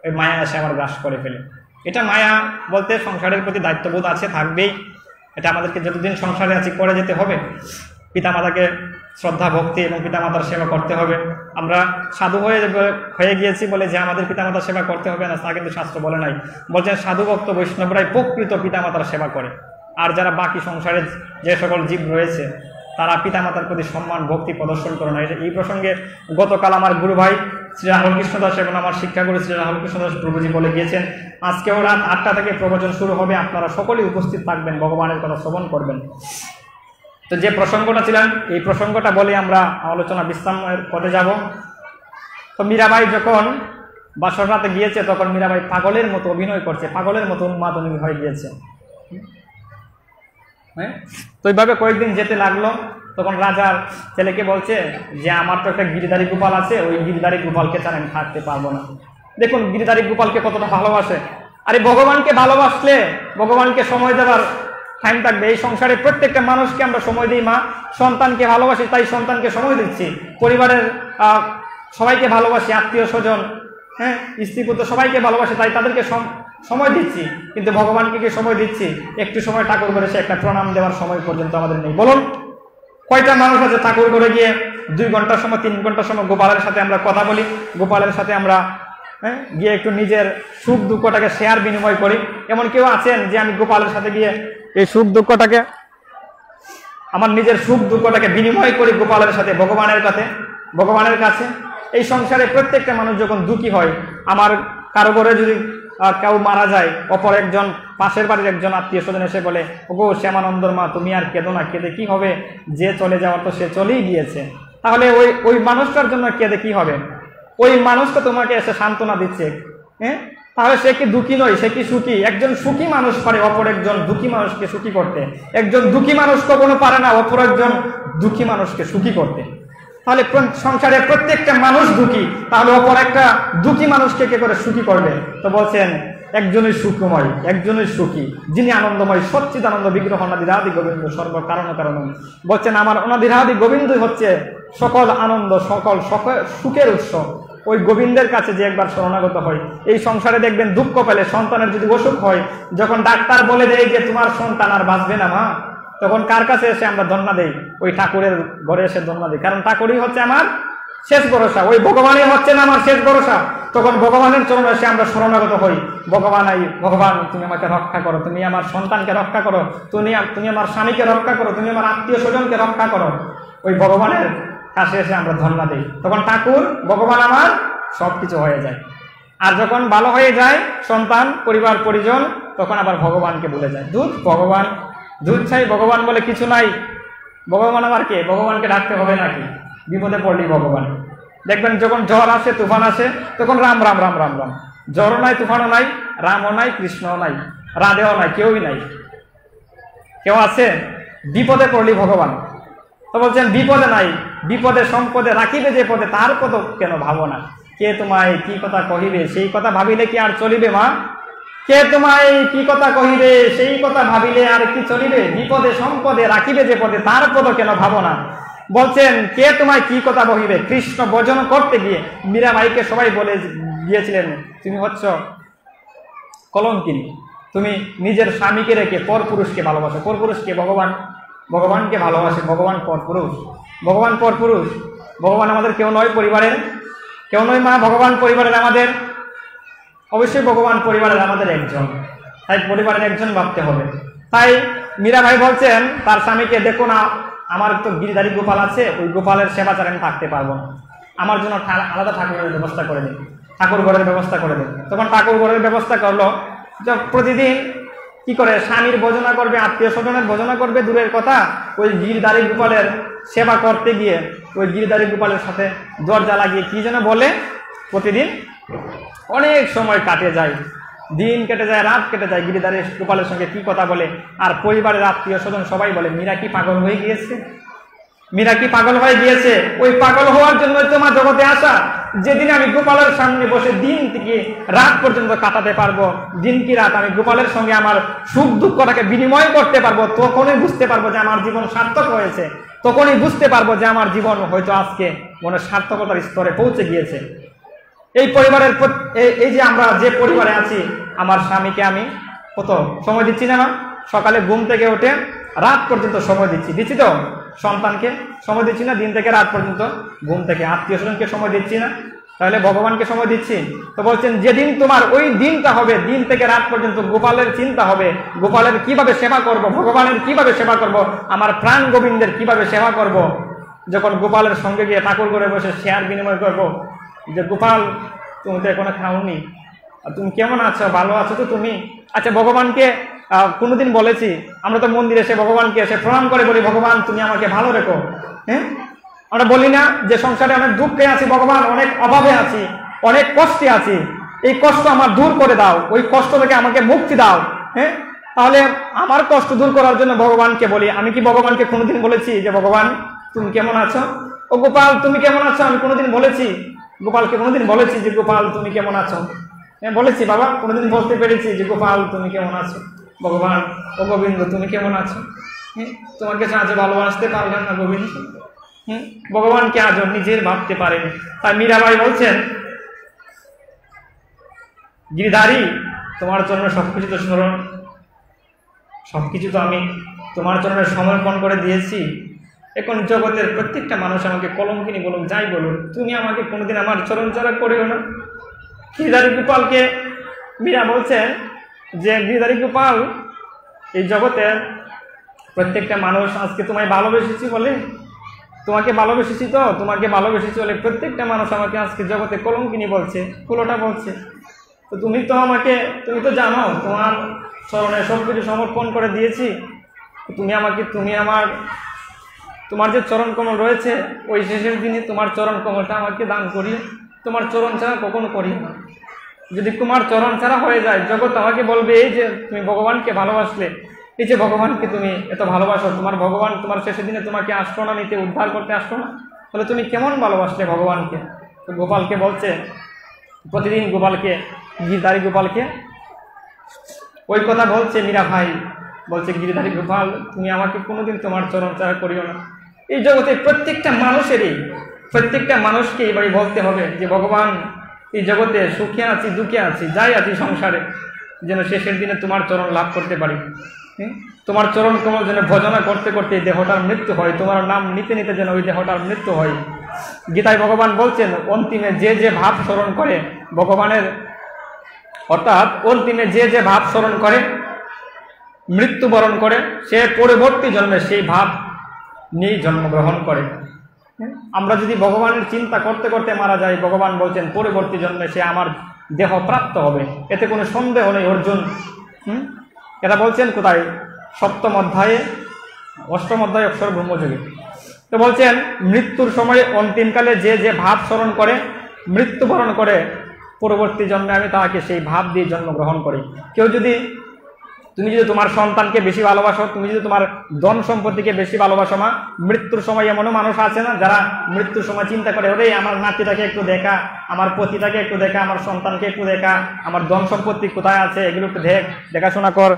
ওই মায়া এসে আমার গ্রাস করে ফেলে। এটা মায়া বলতে সংসারের প্রতি দায়িত্ববোধ আছে, থাকবেই। এটা আমাদেরকে যতদিন সংসারে আছি করে যেতে হবে। পিতামাতাকে শ্রদ্ধা ভক্তি এবং পিতামাতার সেবা করতে হবে। আমরা সাধু হয়ে গিয়েছি বলে যে আমাদের পিতামাতার সেবা করতে হবে না, তা কিন্তু শাস্ত্র বলে নাই। বলছেন সাধু ভক্ত বৈষ্ণবরাই প্রকৃত পিতামাতার সেবা করে। আর যারা বাকি সংসারের যে সকল জীব রয়েছে, তারা পিতামাতার প্রতি সম্মান ভক্তি প্রদর্শন করে না। এই প্রসঙ্গে গতকাল আমার গুরু ভাই শ্রী রাহুল কৃষ্ণ দাস এবং আমার শিক্ষাগুরু শ্রী রাহুল কৃষ্ণ দাস প্রভুজি বলে গিয়েছেন, আজকেও রাত 8টা থেকে প্রবচন শুরু হবে, আপনারা সকলেই উপস্থিত থাকবেন, ভগবানের কথা শ্রবণ করবেন। তো যে প্রসঙ্গটা ছিলেন, এই প্রসঙ্গটা বলে আমরা আলোচনা বিশ্রামের পথে যাব। তো মীরাবাই যখন বাসর রাতে গিয়েছে, তখন মীরাবাই পাগলের মতো অভিনয় করছে, পাগলের মতো উন্মাদনী হয়ে গিয়েছে। হ্যাঁ, তো এইভাবে কয়েকদিন যেতে লাগলো। তখন রাজার ছেলেকে বলছে যে আমার তো একটা গিরিধারী গোপাল আছে, ওই গিরিধারী গোপালকে ছাড়া আমি থাকতে পারবো না। দেখুন গিরিধারী গোপালকে কতটা ভালোবাসে। আরে ভগবানকে ভালোবাসলে ভগবানকে সময় দেওয়ার টাইম থাকবে। এই সংসারে প্রত্যেকটা মানুষকে আমরা সময় দিই মা, সন্তানকে ভালোবাসি তাই সন্তানকে সময় দিচ্ছি, পরিবারের সবাইকে ভালোবাসি, আত্মীয় স্বজন, হ্যাঁ, স্ত্রী পুত্র সবাইকে ভালোবাসি তাই তাদেরকে সময় দিচ্ছি। কিন্তু ভগবানকে কি সময় দিচ্ছি? একটু সময় ঠাকুর ঘরে সে একটা প্রণাম দেওয়ার সময় পর্যন্ত আমাদের নেই। বলুন কয়টা মানুষ আছে ঠাকুর ঘরে গিয়ে 2 ঘন্টার সময় 3 ঘন্টার সময় গোপালের সাথে আমরা কথা বলি, গোপালের সাথে আমরা গিয়ে একটু নিজের সুখ দুঃখটাকে শেয়ার বিনিময় করি। এমন কেউ আছেন যে আমি গোপালের সাথে গিয়ে এই সুখ দুঃখটাকে, আমার নিজের সুখ দুঃখটাকে বিনিময় করি গোপালের সাথে, ভগবানের কাছে? এই সংসারে প্রত্যেকটা মানুষ যখন দুঃখী হয়, আমার কারো ঘরে যদি কেউ মারা যায়, অপর একজন পাশের বাড়ির একজন আত্মীয় স্বজন এসে বলে, ওগো শ্যামানন্দর মা তুমি আর কেঁদো না, কেঁদে কি হবে, যে চলে যাওয়ার তো সে চলেই গিয়েছে। তাহলে ওই মানুষটার জন্য কেঁদে কি হবে? ওই মানুষটা তোমাকে এসে সান্ত্বনা দিচ্ছে, হ্যাঁ, তাহলে সে কি দুঃখী নয়, সে কি সুখী? একজন সুখী মানুষ পারে অপর একজন দুঃখী মানুষকে সুখী করতে, একজন দুঃখী মানুষ কখনো পারে না অপর একজন দুঃখী মানুষকে সুখী করতে। তাহলে সংসারে প্রত্যেকটা মানুষ দুঃখী, তাহলে অপর একটা দুঃখী মানুষকে কে করে সুখী করবে? তো বলছেন একজনই সুখময়, একজনই সুখী, যিনি আনন্দময়, সচ্চিদানন্দ বিগ্রহ অনাদিরাদি গোবিন্দ সর্বকারণ কারণ। বলছেন আমার অনাদিরাদি গোবিন্দই হচ্ছে সকল আনন্দ, সকল সুখের উৎস। ওই গোবিন্দের কাছে যে একবার শরণাগত হয়, এই সংসারে দেখবেন দুঃখ পেলে, সন্তানের যদি অসুখ হয়, যখন ডাক্তার বলে দেয় যে তোমার সন্তান আর বাঁচবে না মা, তখন কার কাছে এসে আমরা ধন্যা দেই? ওই ঠাকুরের ঘরে এসে ধন্যা দিই, কারণ ঠাকুরই হচ্ছে আমার শেষ ভরসা, ওই ভগবানই হচ্ছে না আমার শেষ ভরসা। তখন ভগবানের চরণে এসে আমরা শরণাগত হই, ভগবান তুমি আমাকে রক্ষা করো, তুমি আমার সন্তানকে রক্ষা করো, তুমি আমার স্বামীকে রক্ষা করো, তুমি আমার আত্মীয় স্বজনকে রক্ষা করো। ওই ভগবানের কাছে এসে আমরা ধন্যা দিই, তখন ঠাকুর ভগবান আমার সবকিছু হয়ে যায়। আর যখন ভালো হয়ে যায় সন্তান, পরিবার পরিজন, তখন আবার ভগবানকে ভুলে যায়। দুধ চাই, ভগবান বলে কিছু নাই। ভগবান আমার কে? ভগবানকে ডাকতে হবে নাকি? বিপদে পড়লি ভগবান। দেখবেন যখন ঝড় আসে, তুফান আসে, তখন রাম রাম রাম রাম রাম। ঝড়ও নাই, তুফানও নাই, রামও নাই, কৃষ্ণও নাই, রাধেও নাই, কেউই নাই। কেউ আছে? বিপদে পড়লি ভগবান। তো বলছেন বিপদে নাই, বিপদে সম্পদে রাখিবে যে পদে, তার পদ কেন ভাবো না? কে তোমায় কি কথা কহিবে, সেই কথা ভাবিলে কি আর চলিবে মা? কে তোমায় কি কথা কহিবে, সেই কথা ভাবিলে আর কি চলিবে? বিপদে সম্পদে রাখিবে যে পদে, তার পদ কেন ভাবো না? বলছেন কে তোমায় কি কথা বহিবে। কৃষ্ণ ভজন করতে গিয়ে মীরাবাইকে সবাই বলে গিয়েছিলেন তুমি হচ্ছ কলঙ্কিনী, তুমি নিজের স্বামীকে রেখে পরপুরুষকে ভালোবাসো। পরপুরুষকে ভগবানকে ভালোবাসে। ভগবান পরপুরুষ, ভগবান পরপুরুষ। ভগবান আমাদের কেউ নয়, পরিবারের কেউ নয় মা। ভগবান পরিবারের আমাদের, অবশ্যই ভগবান পরিবারের আমাদের একজন, তাই পরিবারের একজন ভাবতে হবে। তাই মীরাবাই বলছেন তার স্বামীকে, দেখো না আমার তো গিরিধারী গোপাল আছে, ওই গোপালের সেবা ছাড়া আমি থাকতে পারবো না, আমার জন্য আলাদা ঠাকুরের ব্যবস্থা করে দিন, ঠাকুর ঘরের ব্যবস্থা করে দিন। তখন ঠাকুর ঘরের ব্যবস্থা করলো। প্রতিদিন কি করে স্বামীর ভোজনা করবে, আত্মীয় স্বজনের ভোজনা করবে দূরের কথা, ওই গিরিধারী গোপালের সেবা করতে গিয়ে ওই গিরিধারী গোপালের সাথে দরজা লাগিয়ে কি যেন বলে, প্রতিদিন অনেক সময় কাটে যায়, দিন কেটে যায়, রাত কেটে যায়, গিরিধারী গোপালের সঙ্গে কি কথা বলে। আর পরিবারের আত্মীয় স্বজন সবাই বলে মীরা কি পাগল হয়ে গিয়েছে, মীরা কি পাগল হয়ে গিয়েছে। ওই পাগল হওয়ার জন্য তোমার জগতে আসা। যেদিন আমি গোপালের সামনে বসে দিন থেকে রাত পর্যন্ত কাটাতে পারবো, দিন কি রাত আমি গোপালের সঙ্গে আমার সুখ দুঃখটাকে বিনিময় করতে পারবো, তখনই বুঝতে পারবো যে আমার জীবন সার্থক হয়েছে, তখনই বুঝতে পারবো যে আমার জীবন হয়তো আজকে মনে সার্থকতার স্তরে পৌঁছে গিয়েছে। এই পরিবারের এই যে আমরা যে পরিবারে আছি, আমার স্বামীকে আমি কত সময় দিচ্ছি না, সকালে ঘুম থেকে উঠে রাত পর্যন্ত সময় দিচ্ছি তো, সন্তানকে সময় দিচ্ছি না, দিন থেকে রাত পর্যন্ত ঘুম থেকে, আত্মীয় স্বজনকে সময় দিচ্ছি না, তাহলে ভগবানকে সময় দিচ্ছি। তো বলছেন যেদিন তোমার ওই দিনটা হবে, দিন থেকে রাত পর্যন্ত গোপালের চিন্তা হবে, গোপালের কিভাবে সেবা করব, ভগবানের কিভাবে সেবা করব, আমার প্রাণ গোবিন্দের কিভাবে সেবা করব। যখন গোপালের সঙ্গে গিয়ে ঠাকুর করে বসে শেয়ার বিনিময় করব যে গোপাল তুমি তো এখনো খাওনি, তুমি কেমন আছো, ভালো আছো তো তুমি। আচ্ছা ভগবানকে কোনোদিন বলেছি আমরা তো মন্দিরে এসে ভগবানকে এসে প্রণাম করে বলি ভগবান তুমি আমাকে ভালো রেখো, হ্যাঁ আমরা বলি না যে সংসারে অনেক দুঃখে আছি ভগবান, অনেক অভাবে আছি, অনেক কষ্টে আছি, এই কষ্ট আমার দূর করে দাও, ওই কষ্ট থেকে আমাকে মুক্তি দাও। হ্যাঁ তাহলে আমার কষ্ট দূর করার জন্য ভগবানকে বলি। আমি কি ভগবানকে কোনোদিন বলেছি যে ভগবান তুমি কেমন আছো, ও গোপাল তুমি কেমন আছো, আমি কোনোদিন বলেছি গোপালকে, কোনোদিন বলেছি যে গোপাল তুমি কেমন আছো? হ্যাঁ বলেছি বাবা, কোনোদিন বলতে পেরেছি যে গোপাল তুমি কেমন আছো, ভগবান ও গোবিন্দ তুমি কেমন আছো? হ্যাঁ তোমাকে আজও ভালোবাসতে পারলেন না গোবিন্দ, ভগবানকে আজও নিজের ভাবতে পারেন। তাই মীরাবাই বলছেন গিরিধারী তোমার জন্য সবকিছু তো স্মরণ, সবকিছু তো আমি তোমার জন্য সমর্পণ করে দিয়েছি। এখন জগতের প্রত্যেকটা মানুষ আমাকে কলঙ্কিনী বলুন, যাই বলুন, তুমি আমাকে কোনোদিন আমার চরণচারা করিও না। গিরিধারী গোপালকে মীরা বলছেন যে গিরিধারী গোপাল এই জগতের প্রত্যেকটা মানুষ আজকে তোমায় ভালোবেসেছি বলে, তোমাকে ভালোবেসেছি তো, তোমাকে ভালোবেসেছি বলে প্রত্যেকটা মানুষ আমাকে আজকে জগতে কলঙ্কিনী বলছে, কুলোটা বলছে। তো তুমি তো আমাকে, তুমি তো জানো তোমার চরণে সব কিছু সমর্পণ করে দিয়েছি, তুমি আমাকে, তুমি আমার, তোমার যে চরণ কমল রয়েছে ওই শেষের দিনে তোমার চরণ কমলটা আমাকে দান করিয়ে, তোমার চরণ ছাড়া কখনো করি না। যদি তোমার চরণ ছাড়া হয়ে যায় জগৎ আমাকে বলবে এই যে তুমি ভগবানকে ভালোবাসলে, এই যে ভগবানকে তুমি এত ভালোবাসো, তোমার ভগবান তোমার শেষের দিনে তোমাকে আসলো না নিতে, উদ্ধার করতে আসলো না, তাহলে তুমি কেমন ভালোবাসলে ভগবানকে। তো গোপালকে বলছে, প্রতিদিন গোপালকে, গিরিধারী গোপালকে ওই কথা বলছে মীরা ভাই, বলছে গিরিধারী গোপাল তুমি আমাকে কোনোদিন তোমার চরণ ছাড়া করিও না। এই জগতে প্রত্যেকটা মানুষেরই, প্রত্যেকটা মানুষকে এবারে বলতে হবে যে ভগবান এই জগতে সুখে আছি দুঃখে আছি যাই আছি সংসারে, যেন শেষের দিনে তোমার চরণ লাভ করতে পারি, তোমার চরণ কমল যেন ভজনা করতে করতে দেহটার মৃত্যু হয়, তোমার নাম নিতে নিতে যেন ওই দেহটার মৃত্যু হয়। গীতায় ভগবান বলছেন অন্তিমে যে যে ভাব স্মরণ করে ভগবানের, অর্থাৎ অন্তিমে যে যে ভাব স্মরণ করে মৃত্যুবরণ করে সে পরবর্তী জন্মে সেই ভাব নিয়ে জন্মগ্রহণ করে। আমরা যদি ভগবানের চিন্তা করতে করতে মারা যাই, ভগবান বলছেন পরবর্তী জন্মে সে আমার দেহ প্রাপ্ত হবে, এতে কোনো সন্দেহ নেই অর্জুন। এটা বলছেন কোথায়? সপ্তম অধ্যায়ে, অষ্টম অধ্যায়ে অক্ষর ব্রহ্মযোগে। তো বলছেন মৃত্যুর সময় অন্তিমকালে যে যে ভাব স্মরণ করে মৃত্যুবরণ করে পরবর্তী জন্মে আমি তাহাকে সেই ভাব দিয়ে জন্মগ্রহণ করি। কেউ যদি, তুমি যদি তোমার সন্তানকে বেশি ভালোবাসো, তুমি যদি তোমার ধন সম্পত্তিকে বেশি ভালোবাসো মা, মৃত্যুর সময় এমনও মানুষ আছে না যারা মৃত্যুর সময় চিন্তা করে ওরে আমার নাতিটাকে একটু দেখা, আমার পতিটাকে একটু দেখা, আমার সন্তানকে একটু দেখা, আমার ধন সম্পত্তি কোথায় আছে এগুলো একটু দেখাশোনা কর,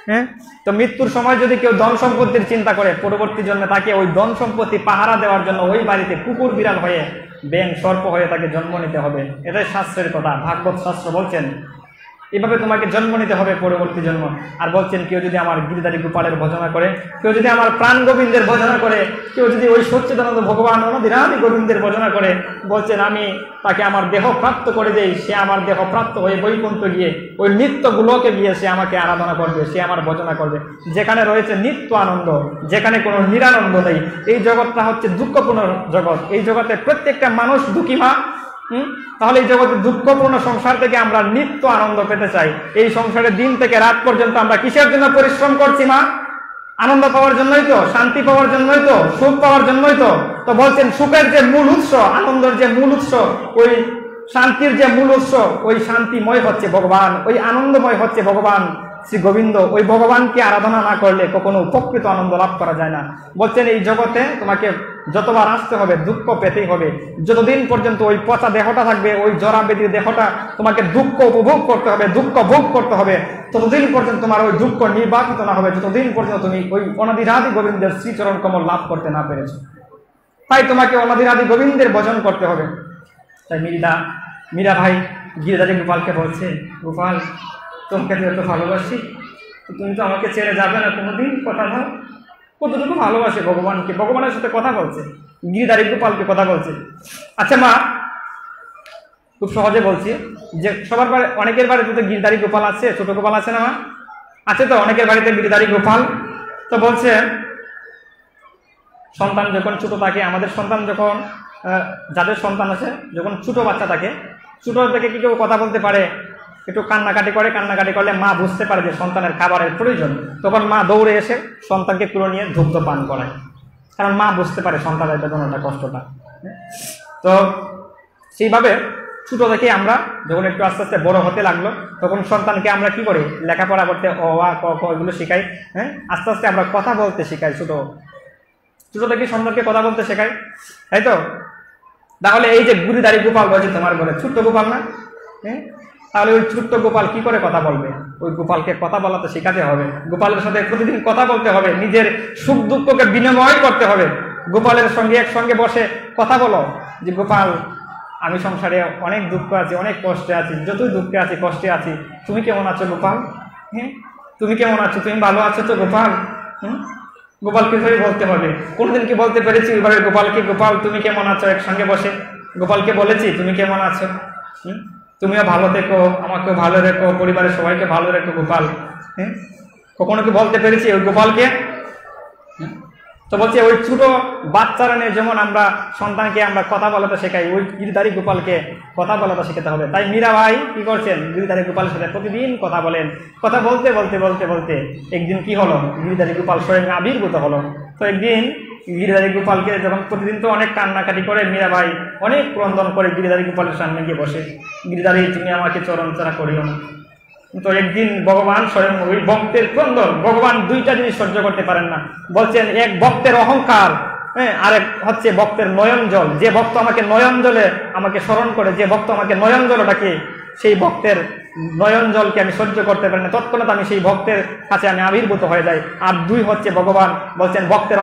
হ্যাঁ, তো মৃত্যুর সময় যদি কেউ ধন সম্পত্তির চিন্তা করে, পরবর্তী জন্মে তাকে ওই ধন সম্পত্তি পাহারা দেওয়ার জন্য ওই বাড়িতে কুকুর বিড়াল হয়ে, ব্যাঙ সর্প হয়ে তাকে জন্ম নিতে হবে। এটাই শাস্ত্রের কথা, ভাগবত শাস্ত্র বলছেন এভাবে তোমাকে জন্ম নিতে হবে পরবর্তী জন্ম। আর বলছেন কেউ যদি আমার গিরিধারী গোপালের ভজনা করে, কেউ যদি আমার প্রাণ গোবিন্দের ভজনা করে, কেউ যদি ওই সচ্চিদানন্দ ভগবান অনাদিরাদি গোবিন্দের ভজনা করে, বলছেন আমি তাকে আমার দেহ প্রাপ্ত করে দেই, সে আমার দেহ প্রাপ্ত হয়ে বৈকুণ্ঠ গিয়ে ওই নিত্যগুলোকে গিয়ে সে আমাকে আরাধনা করবে, সে আমার ভজনা করবে, যেখানে রয়েছে নিত্য আনন্দ, যেখানে কোনো নিরানন্দ নেই। এই জগৎটা হচ্ছে দুঃখপূর্ণ জগৎ, এই জগতে প্রত্যেকটা মানুষ দুঃখী মা। তাহলে এই জগতের দুঃখপূর্ণ সংসার থেকে আমরা নিত্য আনন্দ পেতে চাই। এই সংসারের দিন থেকে রাত পর্যন্ত আমরা কিসের জন্য পরিশ্রম করছি মা? আনন্দ পাওয়ার জন্যই তো, শান্তি পাওয়ার জন্যই তো, সুখ পাওয়ার জন্যই তো। তো বলছেন সুখের যে মূল উৎস, আনন্দের যে মূল উৎস, ওই শান্তির যে মূল উৎস, ওই শান্তিময় হচ্ছে ভগবান, ওই আনন্দময় হচ্ছে ভগবান শ্রী গোবিন্দ। ওই ভগবানকে আরাধনা না করলে কখনো প্রকৃত আনন্দ লাভ করা যায় না। বলছেন এই জগতে তোমাকে যতবার আসতে হবে, দুঃখ পেতেই হবে। যতদিন পর্যন্ত ওই পচা দেহটা থাকবে, ওই জরা বেদির দেহটা, তোমাকে দুঃখ উপভোগ করতে হবে, দুঃখ ভোগ করতে হবে। ততদিন পর্যন্ত তোমার ওই দুঃখ নির্বাপিত না হবে, যতদিন পর্যন্ত তুমি ওই অনাদিরাদি গোবিন্দের শ্রীচরণ কমল লাভ করতে না পেরেছ। তাই তোমাকে অনাদিরাদি গোবিন্দের ভজন করতে হবে। তাই মীরা ভাই গিরিধারী গোপালকে বলছে, গোপাল তোমাকে তো এত ভালোবাসি, তুমি তো আমাকে ছেড়ে যাবে না কোনোদিন, কথা দাও। কতটুকু ভালোবাসে ভগবানকে, ভগবানের সাথে কথা বলছে, গিরিধারী গোপালকে কথা বলছে। আচ্ছা মা, খুব সহজে বলছি যে সবার বাড়ি, অনেকের বাড়িতে তো গিরিধারী গোপাল আছে, ছোট গোপাল আছে না মা? আছে তো, অনেকের বাড়িতে গিরিধারী গোপাল। তো বলছে সন্তান যখন ছোট থাকে, আমাদের সন্তান যখন, যাদের সন্তান আছে, যখন ছোট বাচ্চা থাকে, ছোট থেকে কি কেউ কথা বলতে পারে, একটু কান্নাকাটি করে, কান্নাকাটি করলে মা বুঝতে পারে যে সন্তানের খাবারের প্রয়োজন, তখন মা দৌড়ে এসে সন্তানকে কুলো নিয়ে দুগ্ধ পান করায়, কারণ মা বুঝতে পারে সন্তানের বেদনাটা, কষ্টটা। তো সেইভাবে ছোট থেকে আমরা যখন একটু আস্তে আস্তে বড় হতে লাগলো, তখন সন্তানকে আমরা কি করি, লেখাপড়া করতে, অ আ ক খ এগুলো শেখাই। হ্যাঁ, আস্তে আস্তে আমরা কথা বলতে শেখাই, ছোট থেকে সন্তানকে কথা বলতে শেখাই, তাই তো? তাহলে এই যে গিরিধারী গোপাল বলছে তোমার ঘরে, ছোট্ট গোপাল না? হ্যাঁ, তাহলে ওই ছোট্ট গোপাল কি করে কথা বলবে? ওই গোপালকে কথা বলাতে শেখাতে হবে, গোপালের সাথে প্রতিদিন কথা বলতে হবে, নিজের সুখ দুঃখকে বিনিময় করতে হবে। গোপালের সঙ্গে একসঙ্গে বসে কথা বলো যে গোপাল, আমি সংসারে অনেক দুঃখ আছি, অনেক কষ্টে আছি, যতই দুঃখে আছি, কষ্টে আছি, তুমি কেমন আছো গোপাল? হ্যাঁ, তুমি কেমন আছো? তুমি ভালো আছো তো গোপাল? গোপালকে ধরে বলতে হবে। কোনদিন কি বলতে পেরেছি এবারে গোপালকে, গোপাল তুমি কেমন আছো? একসঙ্গে বসে গোপালকে বলেছি তুমি কেমন আছো? তুমিও ভালো থেকো, আমাকেও ভালো রেখো, পরিবারের সবাইকে ভালো রেখো গোপাল। হ্যাঁ, কখনো কি বলতে পেরেছি ওই গোপালকে? তো বলছে ওই ছোট বাচ্চারা নিয়ে যেমন আমরা সন্তানকে আমরা কথা বলাতে শেখাই, ওই গিরিধারী গোপালকে কথা বলাতে শেখাতে হবে। তাই মীরা ভাই কি করছেন, গিরিধারী গোপালের সাথে প্রতিদিন কথা বলেন। কথা বলতে বলতে বলতে বলতে একদিন কি হলো, গিরিধারী গোপাল স্বয়ং আবির্ভূত হলো। তো একদিন গিরিধারী গোপালকে যখন প্রতিদিন তো অনেক কান্নাকাটি করে, মীরা ভাই অনেক ক্রন্দন করে গিরিধারী গোপালের সামনে গিয়ে বসে, গিরিধারী তুমি আমাকে চরণ ছাড়া করিও না। তো একদিন ভগবান স্বয়ং ওই ভক্তের ক্রন্দন, ভগবান দুইটা জিনিস সহ্য করতে পারেন না। বলছেন এক ভক্তের অহংকার, হ্যাঁ, আরেক হচ্ছে ভক্তের নয়ন জল। যে ভক্ত আমাকে নয়ন জলে আমাকে স্মরণ করে, যে ভক্ত আমাকে নয়ন জল ডাকে, সেই ভক্তের নয়ন জলকে আমি সহ্য করতে পারি না, তৎক্ষণাৎ আমি সেই ভক্তের কাছে আমি আবির্ভূত হয়ে যাই। আর দুই হচ্ছে ভগবান বলছেন ভক্তের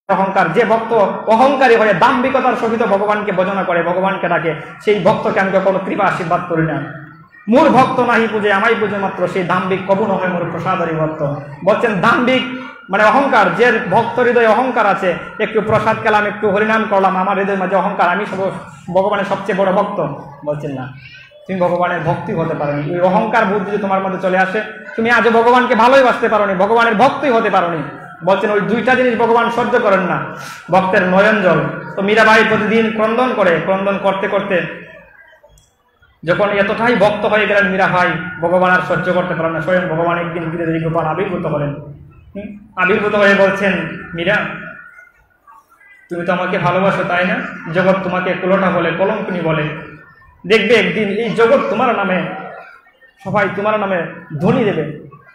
অহংকার। যে ভক্ত অহংকারী হয়ে দাম্ভিকতার সহিত ভগবানকে ভজনা করে, ভগবানকে ডাকে, সেই ভক্তকে আমি কখনো কৃপা আশীর্বাদ করি না। মোর ভক্ত নাহি পূজে আমাই পূজে মাত্র, সেই দাম্ভিক কবু নয় মোর প্রসাদারি ভক্ত। বলছেন দাম্ভিক মানে অহংকার, যে ভক্ত হৃদয়ে অহংকার আছে, একটু প্রসাদ খেলাম, একটু হরিনাম করলাম, আমার হৃদয়ের মাঝে অহংকার, আমি ভগবানের সবচেয়ে বড় ভক্ত। বলছেন না, তুমি ভগবানের ভক্তি হতে পারোনি। ওই অহংকার বুদ্ধি যদি তোমার মধ্যে চলে আসে, তুমি আজও ভগবানকে ভালোই বাসতে পারোনি, ভগবানের ভক্তই হতে পারোনি। বলছেন ওই দুইটা জিনিস ভগবান সহ্য করেন না, ভক্তের নয়ন জল। তো মীরাবাই প্রতিদিন ক্রন্দন করে, ক্রন্দন করতে করতে যখন এতটাই ভক্ত হয়ে গেলেন মীরা ভাই, ভগবান আর সহ্য করতে পারেন না। স্বয়ং ভগবান একদিন গিরিধারী গোপাল আবির্ভূত হলেন। আবির্ভূত হয়ে বলছেন, মীরা তুমি তো আমাকে ভালোবাসো তাই না? জগৎ তোমাকে কুলোটা বলে, কলঙ্কিনী বলে। দেখবে একদিন এই জগৎ তোমার নামে, সবাই তোমার নামে ধ্বনি দেবে,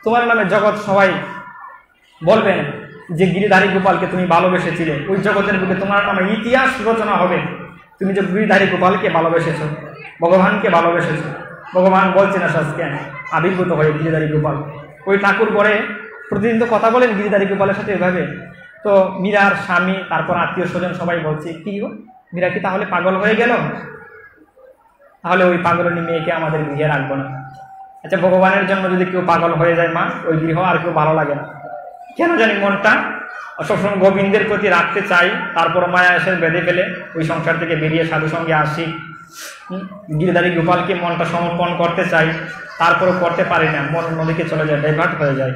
তোমার নামে জগৎ সবাই বলবেন যে গিরিধারী গোপালকে তুমি ভালোবেসেছিলে। ওই জগতের বুকে তোমার নামে ইতিহাস রচনা হবে, তুমি যে গিরিধারী গোপালকে ভালোবেসেছো, ভগবানকে ভালোবেসেছো। ভগবান বলছেন আজকে আবির্ভূত হয়ে গিরিধারী গোপাল। ওই ঠাকুর পরে প্রতিদিন তো কথা বলেন গিরিধারী গোপালের সাথে এভাবে। তো মীরার স্বামী, তারপর আত্মীয় স্বজন সবাই বলছে, কি গো মীরা কি তাহলে পাগল হয়ে গেল? তাহলে ওই পাগলনি মেয়েকে আমাদের গৃহে রাখবো না। আচ্ছা, ভগবানের জন্য যদি কেউ পাগল হয়ে যায় মা, ওই গৃহ আর কেউ ভালো লাগে না। কেন জানি মনটা সবসময় গোবিন্দের প্রতি রাখতে চাই, তারপর মায়া এসে বেঁধে ফেলে ওই সংসার থেকে বেরিয়ে সাধু সঙ্গে আসি। গিরিধারী গোপালকে মনটা সমর্পণ করতে চাই, তারপরও করতে পারি না, মন নদীকে চলে যায়, ডাইভার্ট হয়ে যায়।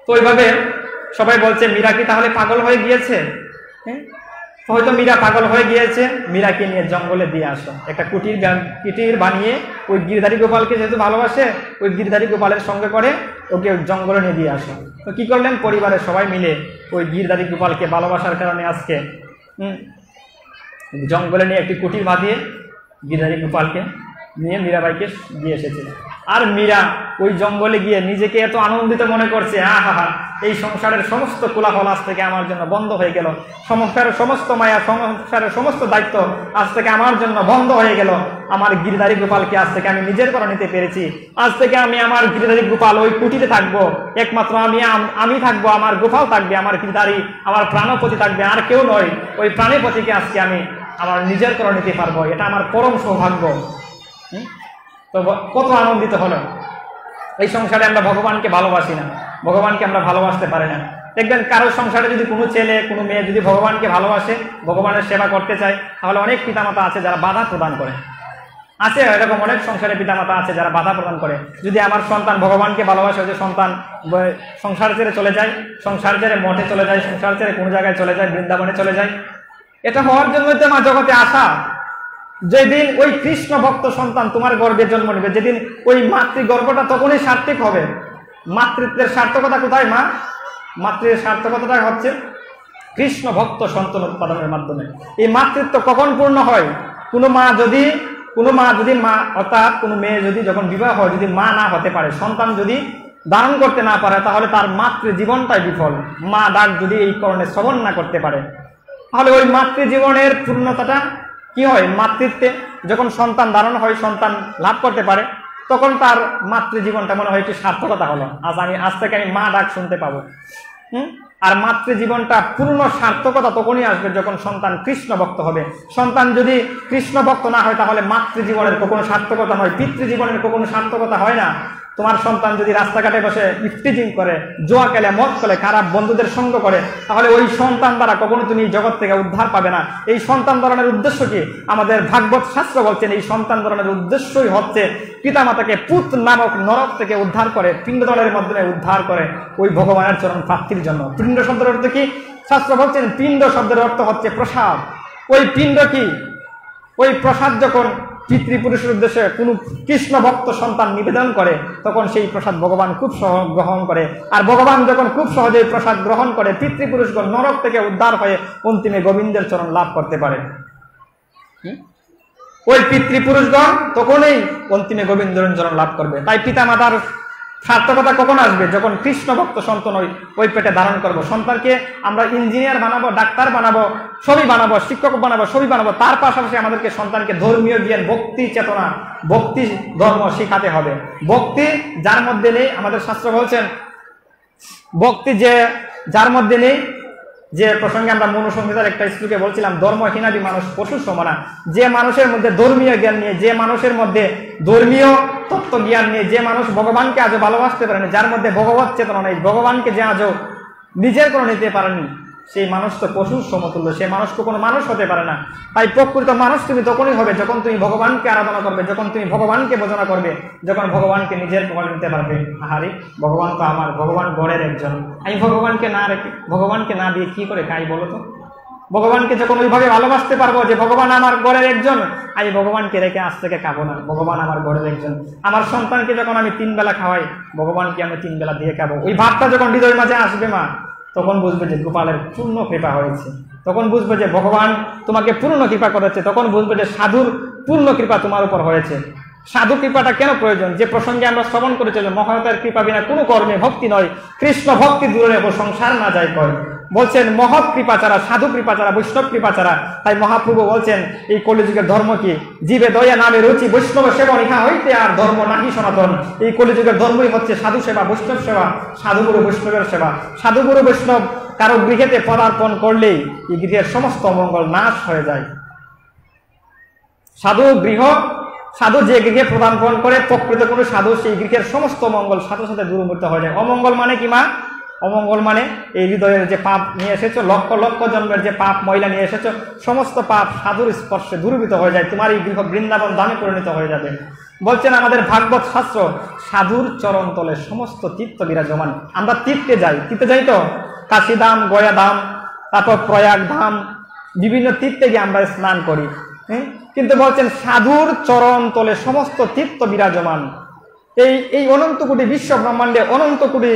তো ওইভাবে সবাই বলছে মীরা কি তাহলে পাগল হয়ে গিয়েছে? হয়তো মীরা পাগল হয়ে গিয়েছে, মীরাকে নিয়ে জঙ্গলে দিয়ে আসো, একটা কুটির বানিয়ে ওই গিরিধারী গোপালকে যেহেতু ভালোবাসে, ওই গিরিধারী গোপালের সঙ্গে করে ওকে জঙ্গলে নিয়ে দিয়ে আসো। তো কি করলেন, পরিবারের সবাই মিলে ওই গিরিধারী গোপালকে ভালোবাসার কারণে আজকে জঙ্গলে নিয়ে একটি কুটির বাঁধিয়ে গিরিধারী গোপালকে নিয়ে মীরাবাইকে দিয়ে এসেছে। আর মীরা ওই জঙ্গলে গিয়ে নিজেকে এত আনন্দিত মনে করছে, আহা, এই সংসারের সমস্ত কোলাহল আজ থেকে আমার জন্য বন্ধ হয়ে গেল, সংসারের সমস্ত মায়া, সংসারের সমস্ত দায়িত্ব আজ থেকে আমার জন্য বন্ধ হয়ে গেল। আমার গিরিধারী গোপালকে আজ থেকে আমি নিজের করে নিতে পেরেছি। আজ থেকে আমি আমার গিরিধারী গোপাল ওই কুটিরে থাকবো, একমাত্র আমি থাকবো, আমার গোপাল থাকবে, আমার গিরিধারী, আমার প্রাণপতি থাকবে, আর কেউ নয়। ওই প্রাণপতিকে আজকে আমি আমার নিজের করে নিতে পারবো, এটা আমার পরম সৌভাগ্য। তো কত আনন্দিত হলো। এই সংসারে আমরা ভগবানকে ভালোবাসি না, ভগবানকে আমরা ভালোবাসতে পারি না। দেখবেন কারোর সংসারে যদি কোনো ছেলে কোনো মেয়ে যদি ভগবানকে ভালোবাসে, ভগবানের সেবা করতে চায়, তাহলে অনেক পিতামাতা আছে যারা বাধা প্রদান করে। আছে এরকম অনেক সংসারে পিতামাতা আছে যারা বাধা প্রদান করে। যদি আমার সন্তান ভগবানকে ভালোবাসে, যে সন্তান সংসার ছেড়ে চলে যায়, সংসার ছেড়ে মঠে চলে যায়, সংসার ছেড়ে কোনো জায়গায় চলে যায়, বৃন্দাবনে চলে যায়, এটা হওয়ার জন্যই তো মা জগতে আসা। যেদিন ওই কৃষ্ণ ভক্ত সন্তান তোমার গর্ভে জন্ম নেবে, যেদিন ওই মাতৃগর্ভটা তখনই সার্থক হবে। মাতৃত্বের সার্থকতা কোথায় মা? মাতৃর সার্থকতাটা হচ্ছে কৃষ্ণ ভক্ত সন্তান উৎপাদনের মাধ্যমে। এই মাতৃত্ব কখন পূর্ণ হয়? কোনো মা যদি অর্থাৎ কোনো মেয়ে যদি যখন বিবাহ হয়, যদি মা না হতে পারে, সন্তান যদি ধারণ করতে না পারে, তাহলে তার মাতৃ জীবনটাই বিফল। মা ডাক যদি এই কারণে শ্রবণ না করতে পারে, তাহলে ওই মাতৃজীবনের পূর্ণতাটা কি হয়? মাতৃত্বে যখন সন্তান ধারণ হয়, সন্তান লাভ করতে পারে, তখন তার মাতৃজীবনটা মনে হয় একটু সার্থকতা হলো, আজ থেকে আমি মা ডাক শুনতে পাবো। আর মাতৃজীবনটা পূর্ণ সার্থকতা তখনই আসবে যখন সন্তান কৃষ্ণ ভক্ত হবে। সন্তান যদি কৃষ্ণ ভক্ত না হয়, তাহলে মাতৃজীবনের কখনো সার্থকতা নয়, পিতৃজীবনের কখনো সার্থকতা হয় না। তোমার সন্তান যদি রাস্তাঘাটে বসে ইফটিজিং করে, জোয়া খেলে, মদ খেলে, খারাপ বন্ধুদের সঙ্গ করে, তাহলে ওই সন্তান দ্বারা কখনো তুমি জগৎ থেকে উদ্ধার পাবে না। এই সন্তান ধারণের উদ্দেশ্য কি? আমাদের ভাগবত শাস্ত্র বলছেন এই সন্তান ধারণের উদ্দেশ্যই হচ্ছে পিতামাতাকে পুত নামক নরক থেকে উদ্ধার করে, পিণ্ডদলের মাধ্যমে উদ্ধার করে ওই ভগবানের চরণ প্রাপ্তির জন্য। পিণ্ড শব্দের অর্থ কি? শাস্ত্র বলছেন পিণ্ড শব্দের অর্থ হচ্ছে প্রসাদ। ওই পিণ্ড কি? ওই প্রসাদ যখন পিতৃপুরুষের উদ্দেশ্যে কোনো কৃষ্ণ ভক্ত সন্তান নিবেদন করে, তখন সেই প্রসাদ ভগবান খুব সহজ গ্রহণ করে। আর ভগবান যখন খুব সহজেই প্রসাদ গ্রহণ করে, পিতৃপুরুষগণ নরক থেকে উদ্ধার হয়ে অন্তিমে গোবিন্দের চরণ লাভ করতে পারে। ওই পিতৃপুরুষগণ তখনই অন্তিমে গোবিন্দের চরণ লাভ করবে। তাই পিতামাতার সার্থকতা কখন আসবে? যখন কৃষ্ণ ভক্ত সন্তান ওই পেটে ধারণ করবো। সন্তানকে আমরা ইঞ্জিনিয়ার বানাবো, ডাক্তার বানাবো, সবই বানাবো, শিক্ষক বানাবো, সবই বানাবো। তার পাশাপাশি আমাদেরকে সন্তানকে ধর্মীয় জ্ঞান, ভক্তি চেতনা, ভক্তি ধর্ম শিখাতে হবে। ভক্তি যার মধ্যে নেই, আমাদের শাস্ত্র বলছেন ভক্তি যার মধ্যে নেই, যে প্রসঙ্গে আমরা মনুসংহিতার একটা শ্লোকে বলছিলাম, ধর্মহীনাদি মানুষ পশু সমানা। যে মানুষের মধ্যে ধর্মীয় জ্ঞান নিয়ে, যে মানুষের মধ্যে ধর্মীয় তত্ত্ব জ্ঞান নিয়ে, যে মানুষ ভগবানকে আজও ভালোবাসতে পারেনি, যার মধ্যে ভগবত চেতনা নেই, ভগবানকে যে আজও নিজের করে নিতে পারেনি, সেই মানুষ তো পশুর সমতুল্য, সেই মানুষ তো কোনো মানুষ হতে পারে না। তাই প্রকৃত মানুষ তুমি তখনই হবে যখন তুমি ভগবানকে আরাধনা করবে, যখন তুমি ভগবানকে ভজনা করবে, যখন ভগবানকে নিজের করে নিতে পারবে। আহারে, ভগবান তো আমার, ভগবান গড়ের একজন, আমি ভগবানকে না দিয়ে কি করে খাই বলো তো? ভগবানকে যখন ওইভাবে ভালোবাসতে পারবো যে ভগবান আমার গড়ের একজন, আমি ভগবানকে রেখে আজ থেকে খাবো না, ভগবান আমার গড়ের একজন। আমার সন্তানকে যখন আমি 3 বেলা খাওয়াই, ভগবানকে আমি 3 বেলা দিয়ে খাবো। ওই ভাবটা যখন হৃদয়ের মাঝে আসবে মা, তখন বুঝবে যে গোপালের পূর্ণ কৃপা হয়েছে, তখন বুঝবে যে ভগবান তোমাকে পূর্ণ কৃপা করেছে, তখন বুঝবে যে সাধুর পূর্ণ কৃপা তোমার উপর হয়েছে। সাধু কৃপাটা কেন প্রয়োজন? যে প্রসঙ্গে আমরা শ্রবণ করেছিলাম, মহায়তার কৃপা বিনা কোনো কর্মে ভক্তি নয়, কৃষ্ণ ভক্তি দূরে সংসার না যায় কয়। বলছেন মহৎ কৃপা ছাড়া, সাধু কৃপা ছাড়া, বৈষ্ণব কৃপা ছাড়া। তাই মহাপ্রভু বলছেন এই কলিযুগের ধর্ম কি? জীবে দয়া নামে রুচি, বৈষ্ণব সেবন ইহা হইতে আর ধর্ম নাহি সনাতন। এই কলিযুগের ধর্মই হচ্ছে সাধু সেবা, বৈষ্ণব সেবা, সাধুগুরু বৈষ্ণবের সেবা। সাধুগুরু বৈষ্ণব কারো গৃহেতে পদার্পণ করলেই এই গৃহের সমস্ত অমঙ্গল নাশ হয়ে যায়। সাধু যে গৃহে পদার্পণ করে, প্রকৃত কোনো সাধু সেই গৃহের সমস্ত মঙ্গল সাথে সাথে দূরীভূত হয়ে যায়। অমঙ্গল মানে কি মা? অমঙ্গল মানে এই হৃদয়ের যে পাপ নিয়ে এসেছো, লক্ষ লক্ষ জন্মের যে পাপ ময়লা নিয়ে এসেছো, সমস্ত পাপ সাধুর স্পর্শে দূরীভূত হয়ে যায়। তোমার এই গৃহ বৃন্দাবন ধামে পরিণত হয়ে যাবে। বলছেন আমাদের ভাগবত শাস্ত্র, সাধুর চরণ তলে সমস্ত তীর্থ বিরাজমান। আমরা তীর্থে যাই তো, কাশী ধাম, গয়া ধাম, তারপর প্রয়াগ ধাম, বিভিন্ন তীর্থে গিয়ে আমরা স্নান করি। কিন্তু বলছেন সাধুর চরণ তলে সমস্ত তীর্থ বিরাজমান। এই অনন্ত কোটি বিশ্ব ব্রহ্মাণ্ডে অনন্ত কোটি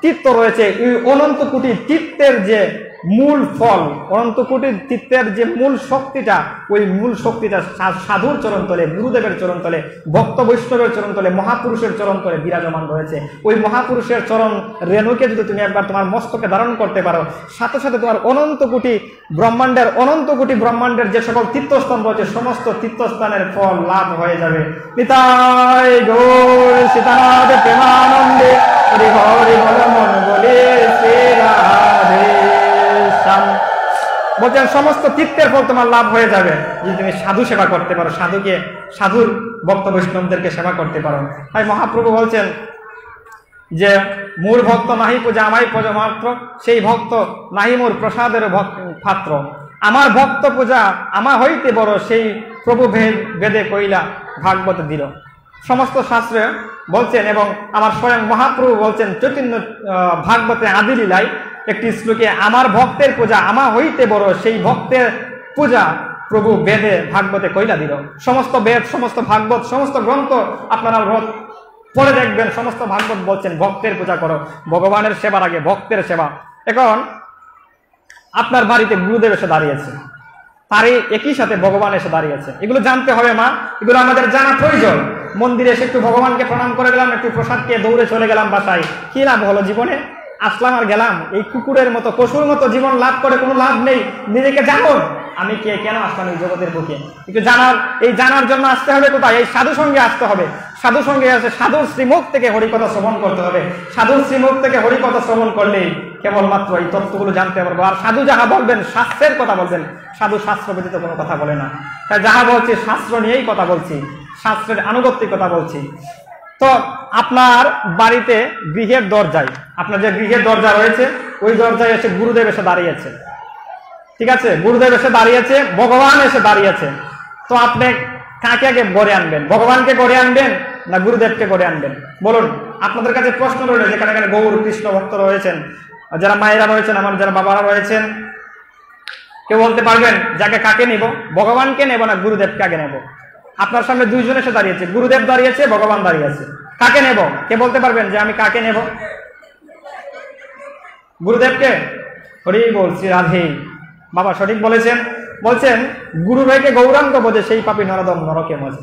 তীর্থ রয়েছে। এই অনন্ত কোটি তীর্থের যে মূল ফল, অনন্ত কোটি তীর্থের যে মূল শক্তিটা, ওই মূল শক্তিটা সাধুর চরণ তলে, গুরুদেবের চরণ তলে, ভক্ত বৈষ্ণবের চরণ তলে, মহাপুরুষের চরণ তলে বিরাজমান রয়েছে। ওই মহাপুরুষের চরণ রেণুকে যদি তুমি একবার তোমার মস্তকে ধারণ করতে পারো, সাথে সাথে তোমার অনন্ত কোটি ব্রহ্মাণ্ডের যে সকল তীর্থস্থান রয়েছে, সমস্ত তীর্থস্থানের ফল লাভ হয়ে যাবে। নিতাই গৌর সীতানাথ প্রেমানন্দে, হরি হরি বল মন বলে শ্রী রাধে। বলছেন সমস্ত তীর্থের ফল তোমার লাভ হয়ে যাবে যদি তুমি সাধু সেবা করতে পারো, সাধুর ভক্ত বৈষ্ণবদেরকে সেবা করতে পারো। তাই মহাপ্রভু বলছেন যে মূল ভক্ত নাহি পূজা আমাই পূজা মাত্র, সেই ভক্ত নাহি মোর প্রসাদের পাত্র। আমার ভক্ত পূজা আমা হইতে বড়, সেই প্রভু বেদে কইলা ভাগবত দিল। সমস্ত শাস্ত্রে বলছেন, এবং আমার স্বয়ং মহাপ্রভু বলছেন চৈতন্য ভাগবতে আদি লীলায় একটি শ্লোকে, আমার ভক্তের পূজা আমা হইতে বড়, সেই ভক্তের পূজা প্রভু বেদে ভাগবতে কইলা দিল। সমস্ত বেদ, সমস্ত ভাগবত, সমস্ত গ্রন্থ আপনারা পড়ে দেখবেন, সমস্ত ভাগবত বলছেন ভক্তের পূজা করো, ভগবানের সেবার আগে ভক্তের সেবা। এখন আপনার বাড়িতে গুরুদেব এসে দাঁড়িয়েছে, তারই একই সাথে ভগবান এসে দাঁড়িয়েছে। এগুলো জানতে হবে মা, এগুলো আমাদের জানা প্রয়োজন। মন্দিরে এসে একটু ভগবানকে প্রণাম করে গেলাম, একটু প্রসাদ খেয়ে দৌড়ে চলে গেলাম বাসায়, কি লাভ হলো জীবনে? আসলাম আর গেলাম। এই কুকুরের মতো, পশুর মতো জীবন লাভ করে কোনো লাভ নেই। নিজেকে জানো আমি কে, কেন আসলাম এই জগতের বুকে, একটু জানার জন্য আসতে হবে কোথায়? এই সাধু সঙ্গে আসতে হবে। সাধু সঙ্গে আসে সাধুর শ্রীমুখ থেকে হরিকথা শ্রবণ করতে হবে। সাধুর শ্রীমুখ থেকে হরিকথা শ্রবণ করলেই কেবলমাত্র এই তত্ত্বগুলো জানতে পারবো। আর সাধু যাহা বলবেন শাস্ত্রের কথা বলবেন, সাধু শাস্ত্র ব্যতীত কোনো কথা বলে না। তাই যাহা বলছি শাস্ত্র নিয়েই কথা বলছি, শাস্ত্রের আনুগত্যিকতা বলছি। তো আপনার বাড়িতে গৃহের দরজায়, আপনার যে গৃহের দরজা রয়েছে, ওই দরজায় এসে গুরুদেব এসে দাঁড়িয়েছে। ঠিক আছে, গুরুদেব এসে দাঁড়িয়েছে, ভগবান এসে দাঁড়িয়েছে। তো আপনি কাকে আগে গড়ে আনবেন? ভগবানকে গড়ে আনবেন না গুরুদেবকে গড়ে আনবেন? বলুন, আপনাদের কাছে প্রশ্ন রয়েছে। যেখানে এখানে গৌর কৃষ্ণ ভক্ত রয়েছেন, যারা মায়েরা রয়েছেন, আমার যারা বাবারা রয়েছেন, কেউ বলতে পারবেন যাকে কাকে নেব? ভগবানকে নেব না গুরুদেবকে আগে নেব? আপনার সামনে দুইজন এসে দাঁড়িয়েছে, গুরুদেব দাঁড়িয়েছে, ভগবান দাঁড়িয়েছে, কাকে নেব? কে বলতে পারবেন যে আমি কাকে নেব? গুরুদেবকে। হরি বলছি রাধে। বাবা সঠিক বলেছেন। বলছেন গুরু ভাইকে গৌরাঙ্গ বোঝে, সেই পাপী নরদম নরকে মজে।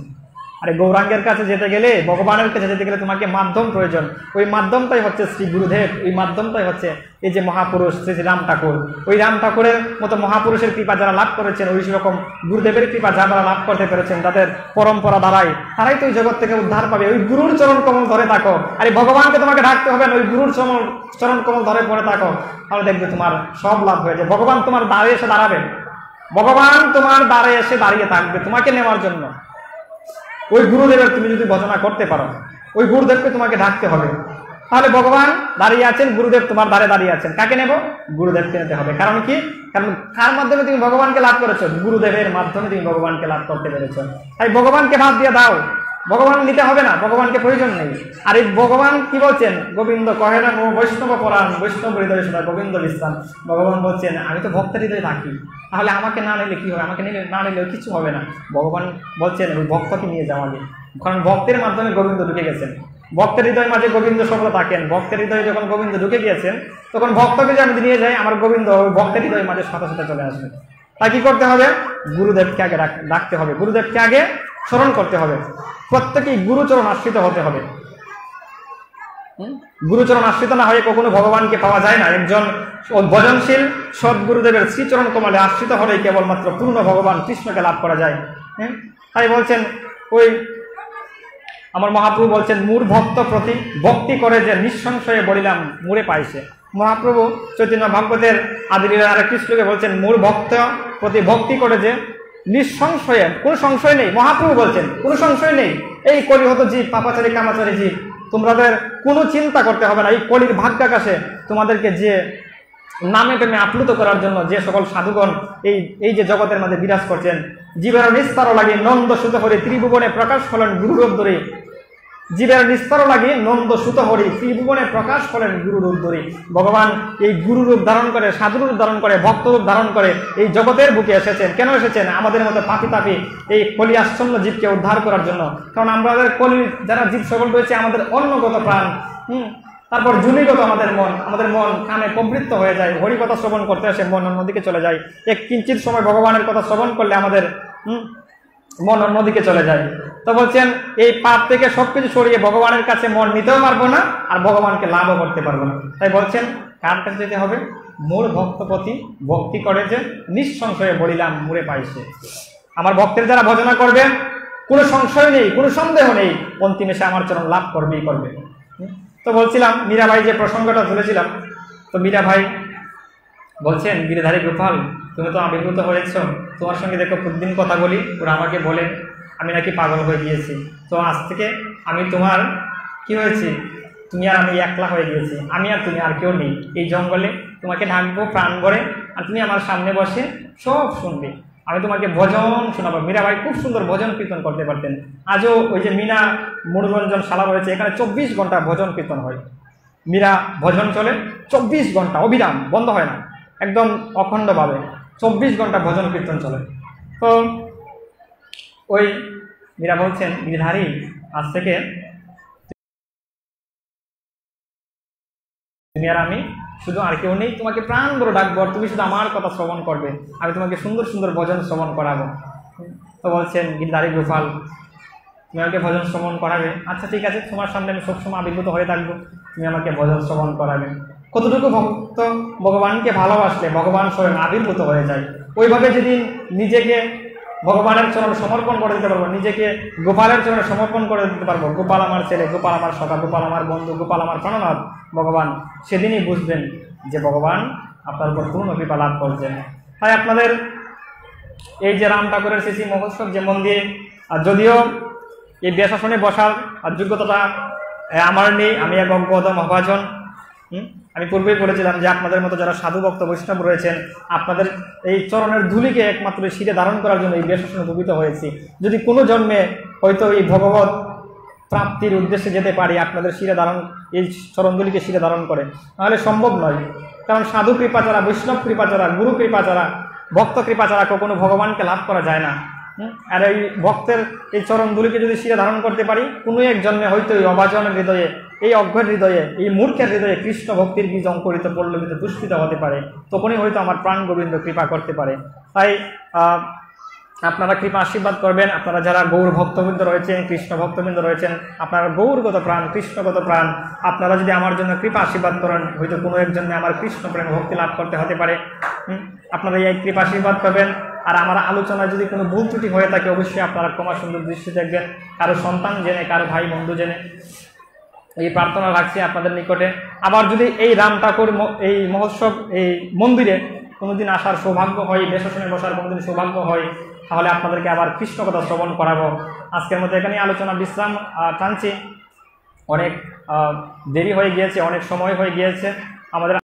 আরে গৌরাঙ্গের কাছে যেতে গেলে, ভগবানের কাছে যেতে গেলে তোমাকে মাধ্যম প্রয়োজন। ওই মাধ্যমটাই হচ্ছে শ্রী গুরুদেব, ওই মাধ্যমটাই হচ্ছে এই যে মহাপুরুষ শ্রী রাম ঠাকুর। ওই রাম ঠাকুরের মতো মহাপুরুষের কৃপা যারা লাভ করেছেন, ওই রকম গুরুদেবের কৃপা যারা লাভ করতে পেরেছেন, তাদের পরম্পরা দ্বারাই তারাই তো ওই জগৎ থেকে উদ্ধার পাবে। ওই গুরুর চরণ কমল ধরে থাকো। আরে ভগবানকে তোমাকে ডাকতে হবে না, ওই গুরুর চরণ কমল ধরে পড়ে থাকো, তাহলে দেখবে তোমার সব লাভ হয়ে যায়। ভগবান তোমার দ্বারে এসে দাঁড়াবে, ভগবান তোমার দ্বারে এসে দাঁড়িয়ে থাকবে তোমাকে নেওয়ার জন্য। ওই গুরুদেবের তুমি যদি ভজনা করতে পারো, ওই গুরুদেবকে তোমাকে ডাকতে হবে, তাহলে ভগবান দাঁড়িয়ে আছেন, গুরুদেব তোমার দ্বারে দাঁড়িয়ে আছেন। কাকে নেব? গুরুদেবকে নিতে হবে। কারণ কি? কারণ কার মাধ্যমে তুমি ভগবানকে লাভ করেছো? গুরুদেবের মাধ্যমে তুমি ভগবানকে লাভ করতে পেরেছো। তাই ভগবানকে বাদ দিয়ে দাও, ভগবান নিতে হবে না, ভগবানকে প্রয়োজন নেই। আর এই ভগবান কি বলছেন? গোবিন্দ কহে না বৈষ্ণব পরাণ, বৈষ্ণব হৃদয় শোনা গোবিন্দ বিশ্রাম। ভগবান বলছেন আমি তো ভক্তের হৃদয়ে থাকি, তাহলে আমাকে না নিলে কি হবে? আমাকে না নিলেও কিছু হবে না। ভগবান বলছেন ওই ভক্তকে নিয়ে যাওয়ালে, কারণ ভক্তের মাধ্যমে গোবিন্দ ঢুকে গেছেন। ভক্তের হৃদয়ের মাঝে গোবিন্দ সফল থাকেন। ভক্তের হৃদয়ে যখন গোবিন্দ ঢুকে গিয়েছেন, তখন ভক্তকে যে আমি নিয়ে যাই, আমার গোবিন্দ ভক্তের হৃদয়ের মাঝে সাথে সাথে চলে আসবে। তাই কি করতে হবে? গুরুদেবকে আগে ডাকতে হবে, গুরুদেবকে আগে স্মরণ করতে হবে। প্রত্যেকেই গুরুচরণ আশ্রিত হতে হবে। গুরুচরণ আশ্রিত না হয়ে কখনো ভগবানকে পাওয়া যায় না। একজন ভজনশীল সদ্গুরুদেবের শ্রীচরণ কমলে আশ্রিত হলেই কেবলমাত্র পূর্ণ ভগবান কৃষ্ণকে লাভ করা যায়। তাই বলছেন ওই আমার মহাপ্রভু বলছেন, মূর ভক্ত প্রতি ভক্তি করে যে নিঃসংশয়ে বলিলাম মুড়ে পাইছে। মহাপ্রভু চৈতন্য ভাগবতের আদিলীলার আরেকটি শ্লোকে বলছেন, মূর ভক্ত প্রতি ভক্তি করে যে নিঃসংশয়ে, কোনো সংশয় নেই। মহাপ্রভু বলছেন কোনো সংশয় নেই। এই কলিহত জীব, পাপাচারী কামাচারী জীব, তোমাদের কোনো চিন্তা করতে হবে না। এই কলির ভাগ্যাকাশে তোমাদেরকে যে নামে প্রেমে আপ্লুত করার জন্য যে সকল সাধুগণ এই যে জগতের মধ্যে বিরাজ করছেন, জীবের নিস্তার লাগে নন্দ সুত হরি ত্রিভুবনে প্রকাশ হলেন গুরুরূপ ধরে। জীবের নিস্তার লাগে নন্দ সুত হরি ত্রিভুবনে প্রকাশ হলেন গুরুরূপ ধরে। ভগবান এই গুরুরূপ ধারণ করে, সাধুরূপ ধারণ করে, ভক্তরূপ ধারণ করে এই জগতের বুকে এসেছেন। কেন এসেছেন? আমাদের মতো পাপি তাপি এই কলি আচ্ছন্ন জীবকে উদ্ধার করার জন্য। কারণ আমাদের কলি যারা জীব সকল রয়েছে, আমাদের অন্নগত প্রাণ, তারপর জুনিগত আমাদের মন কানে প্রবৃত্ত হয়ে যায়। হরি কথা শ্রবণ করতে এসে মন অন্যদিকে চলে যায়। এক কিঞ্চিত সময় ভগবানের কথা শ্রবণ করলে আমাদের মন অন্যদিকে চলে যায়। তো বলছেন এই পাপ থেকে সবকিছু সরিয়ে ভগবানের কাছে মন নিতেও পারবো না, আর ভগবানকে লাভও করতে পারবো না। তাই বলছেন কার কাছে যেতে হবে? মূল ভক্তপতি ভক্তি করে যে নিঃসংশয়ে বলিলাম মুড়ে পাইছে। আমার ভক্তের যারা ভজনা করবে, কোনো সংশয় নেই, কোনো সন্দেহ নেই, অন্তিমে সে আমার চরণ লাভ করবেই করবে। তো বলছিলাম মীরাভাই যে প্রসঙ্গটা তুলেছিলাম, তো মীরাভাই বলছেন, গিরিধারী গোপাল তুমি তো আবির্ভূত হয়েছ, তোমার সঙ্গে দেখো প্রতিদিন কথা বলি, ওরা আমাকে বলেন আমি নাকি পাগল হয়ে গিয়েছি। তো আজ থেকে আমি তোমার কি হয়েছি, তুমি আর আমি একলা হয়ে গিয়েছি, আমি আর তুমি আর কেউ নেই। এই জঙ্গলে তোমাকে ডাকবো প্রাণ ভরে, আর তুমি আমার সামনে বসে সব শুনবে, আমি তোমাকে ভজন শোনাবো। মীরাবাই খুব সুন্দর ভজন কীর্তন করতে পারতেন। আজও ওই যে মীনা মনোরঞ্জন শালা রয়েছে, এখানে 24 ঘন্টা ভজন কীর্তন হয়। মীরা ভজন চলে 24 ঘন্টা, অবিরাম, বন্ধ হয় না, একদম অখণ্ডভাবে 24 ঘন্টা ভজন কীর্তন চলে। তো ওই মীরা বলছেন, গিরিধারী আজ থেকে তুমি আর আমি, শুধু আর কেউ নেই, তোমাকে প্রাণ ভরে ডাকবো, আর তুমি শুধু আমার কথা শ্রবণ করবে, আমি তোমাকে সুন্দর সুন্দর ভজন শ্রবণ করাবো। তো বলছেন, গিরিধারী গোপাল তুমি আমাকে ভজন শ্রবণ করাবে? আচ্ছা ঠিক আছে, তোমার সামনে আমি সবসময় আবির্ভূত হয়ে থাকবো, তুমি আমাকে ভজন শ্রবণ করাবে। কতটুকু ভক্ত ভগবানকে ভালোবাসলে ভগবান স্বয়ং আবির্ভূত হয়ে যায়। ওইভাবে যেদিন নিজেকে ভগবানের চরণ সমর্পণ করে দিতে পারবো, নিজেকে গোপালের চরণে সমর্পণ করে দিতে পারবো, গোপাল আমার ছেলে, গোপাল আমার সখা, গোপাল আমার বন্ধু, গোপাল আমার প্রাণনাথ ভগবান, সেদিনই বুঝবেন যে ভগবান আপনার উপর পূর্ণ কৃপা লাভ করছেন। তাই আপনাদের এই যে রাম ঠাকুরের শ্রী মহোৎসব যে মন্দির, আর যদিও এই বেশাসনে বসার যোগ্যতাটা আমার নেই, আমি এক অজ্ঞ মহাজন। আমি পূর্বেই বলেছিলাম যে আপনাদের মতো যারা সাধু ভক্ত বৈষ্ণব রয়েছেন, আপনাদের এই চরণের ধুলিকে একমাত্র শিরে ধারণ করার জন্য এই বেশাসনে ভূমিত হয়েছি। যদি কোনো জন্মে হয়তো এই ভগবত প্রাপ্তির উদ্দেশ্যে যেতে পারি, আপনাদের শিরে ধারণ, এই চরণধুলিকে শিরে ধারণ করে, তাহলে সম্ভব নয়। কারণ সাধু কৃপা ছাড়া, বৈষ্ণব কৃপা ছাড়া, গুরু কৃপা ছাড়া, ভক্ত কৃপা ছাড়া কখনো ভগবানকে লাভ করা যায় না। আর এই ভক্তের এই চরণধুলিকে যদি শিরে ধারণ করতে পারি, কোনো এক জন্মে হয়তো এই অবাজনের হৃদয়ে, এই অজ্ঞের হৃদয়ে, এই মূর্খের হৃদয়ে কৃষ্ণ ভক্তির বীজ অঙ্কুরিত পল্লবিত পুষ্পিত হতে পারে, তখনই হয়তো আমার প্রাণ গোবিন্দ কৃপা করতে পারে। তাই আপনারা কৃপা আশীর্বাদ করবেন। আপনারা যারা গৌর ভক্তবৃন্দ রয়েছেন, কৃষ্ণ ভক্তবৃন্দ রয়েছেন, আপনারা গৌরগত প্রাণ, কৃষ্ণগত প্রাণ, আপনারা যদি আমার জন্য কৃপা আশীর্বাদ করেন, হয়তো কোনো এক জন্মে আমার কৃষ্ণ প্রেম ভক্তি লাভ করতে হতে পারে। আপনারা এই কৃপা আশীর্বাদ করবেন। আর আমার আলোচনায় যদি কোনো ভুল ত্রুটি হয়ে থাকে, অবশ্যই আপনারা ক্ষমা সুন্দর দৃষ্টি দেখবেন, কারো সন্তান জেনে, কারো ভাই বন্ধু জেনে এই প্রার্থনা রাখছি আপনাদের নিকটে। আবার যদি এই রাম ঠাকুর এই মহোৎসব এই মন্দিরে কোনোদিন আসার সৌভাগ্য হয়, বেশাসনে বসার কোনোদিন সৌভাগ্য হয়, তাহলে আপনাদেরকে আবার কৃষ্ণ কথা শ্রবণ করাবো। আজকের মতো এখানেই আলোচনা বিশ্রাম টানছি। অনেক দেরি হয়ে গিয়েছে, অনেক সময় হয়ে গিয়েছে আমাদের।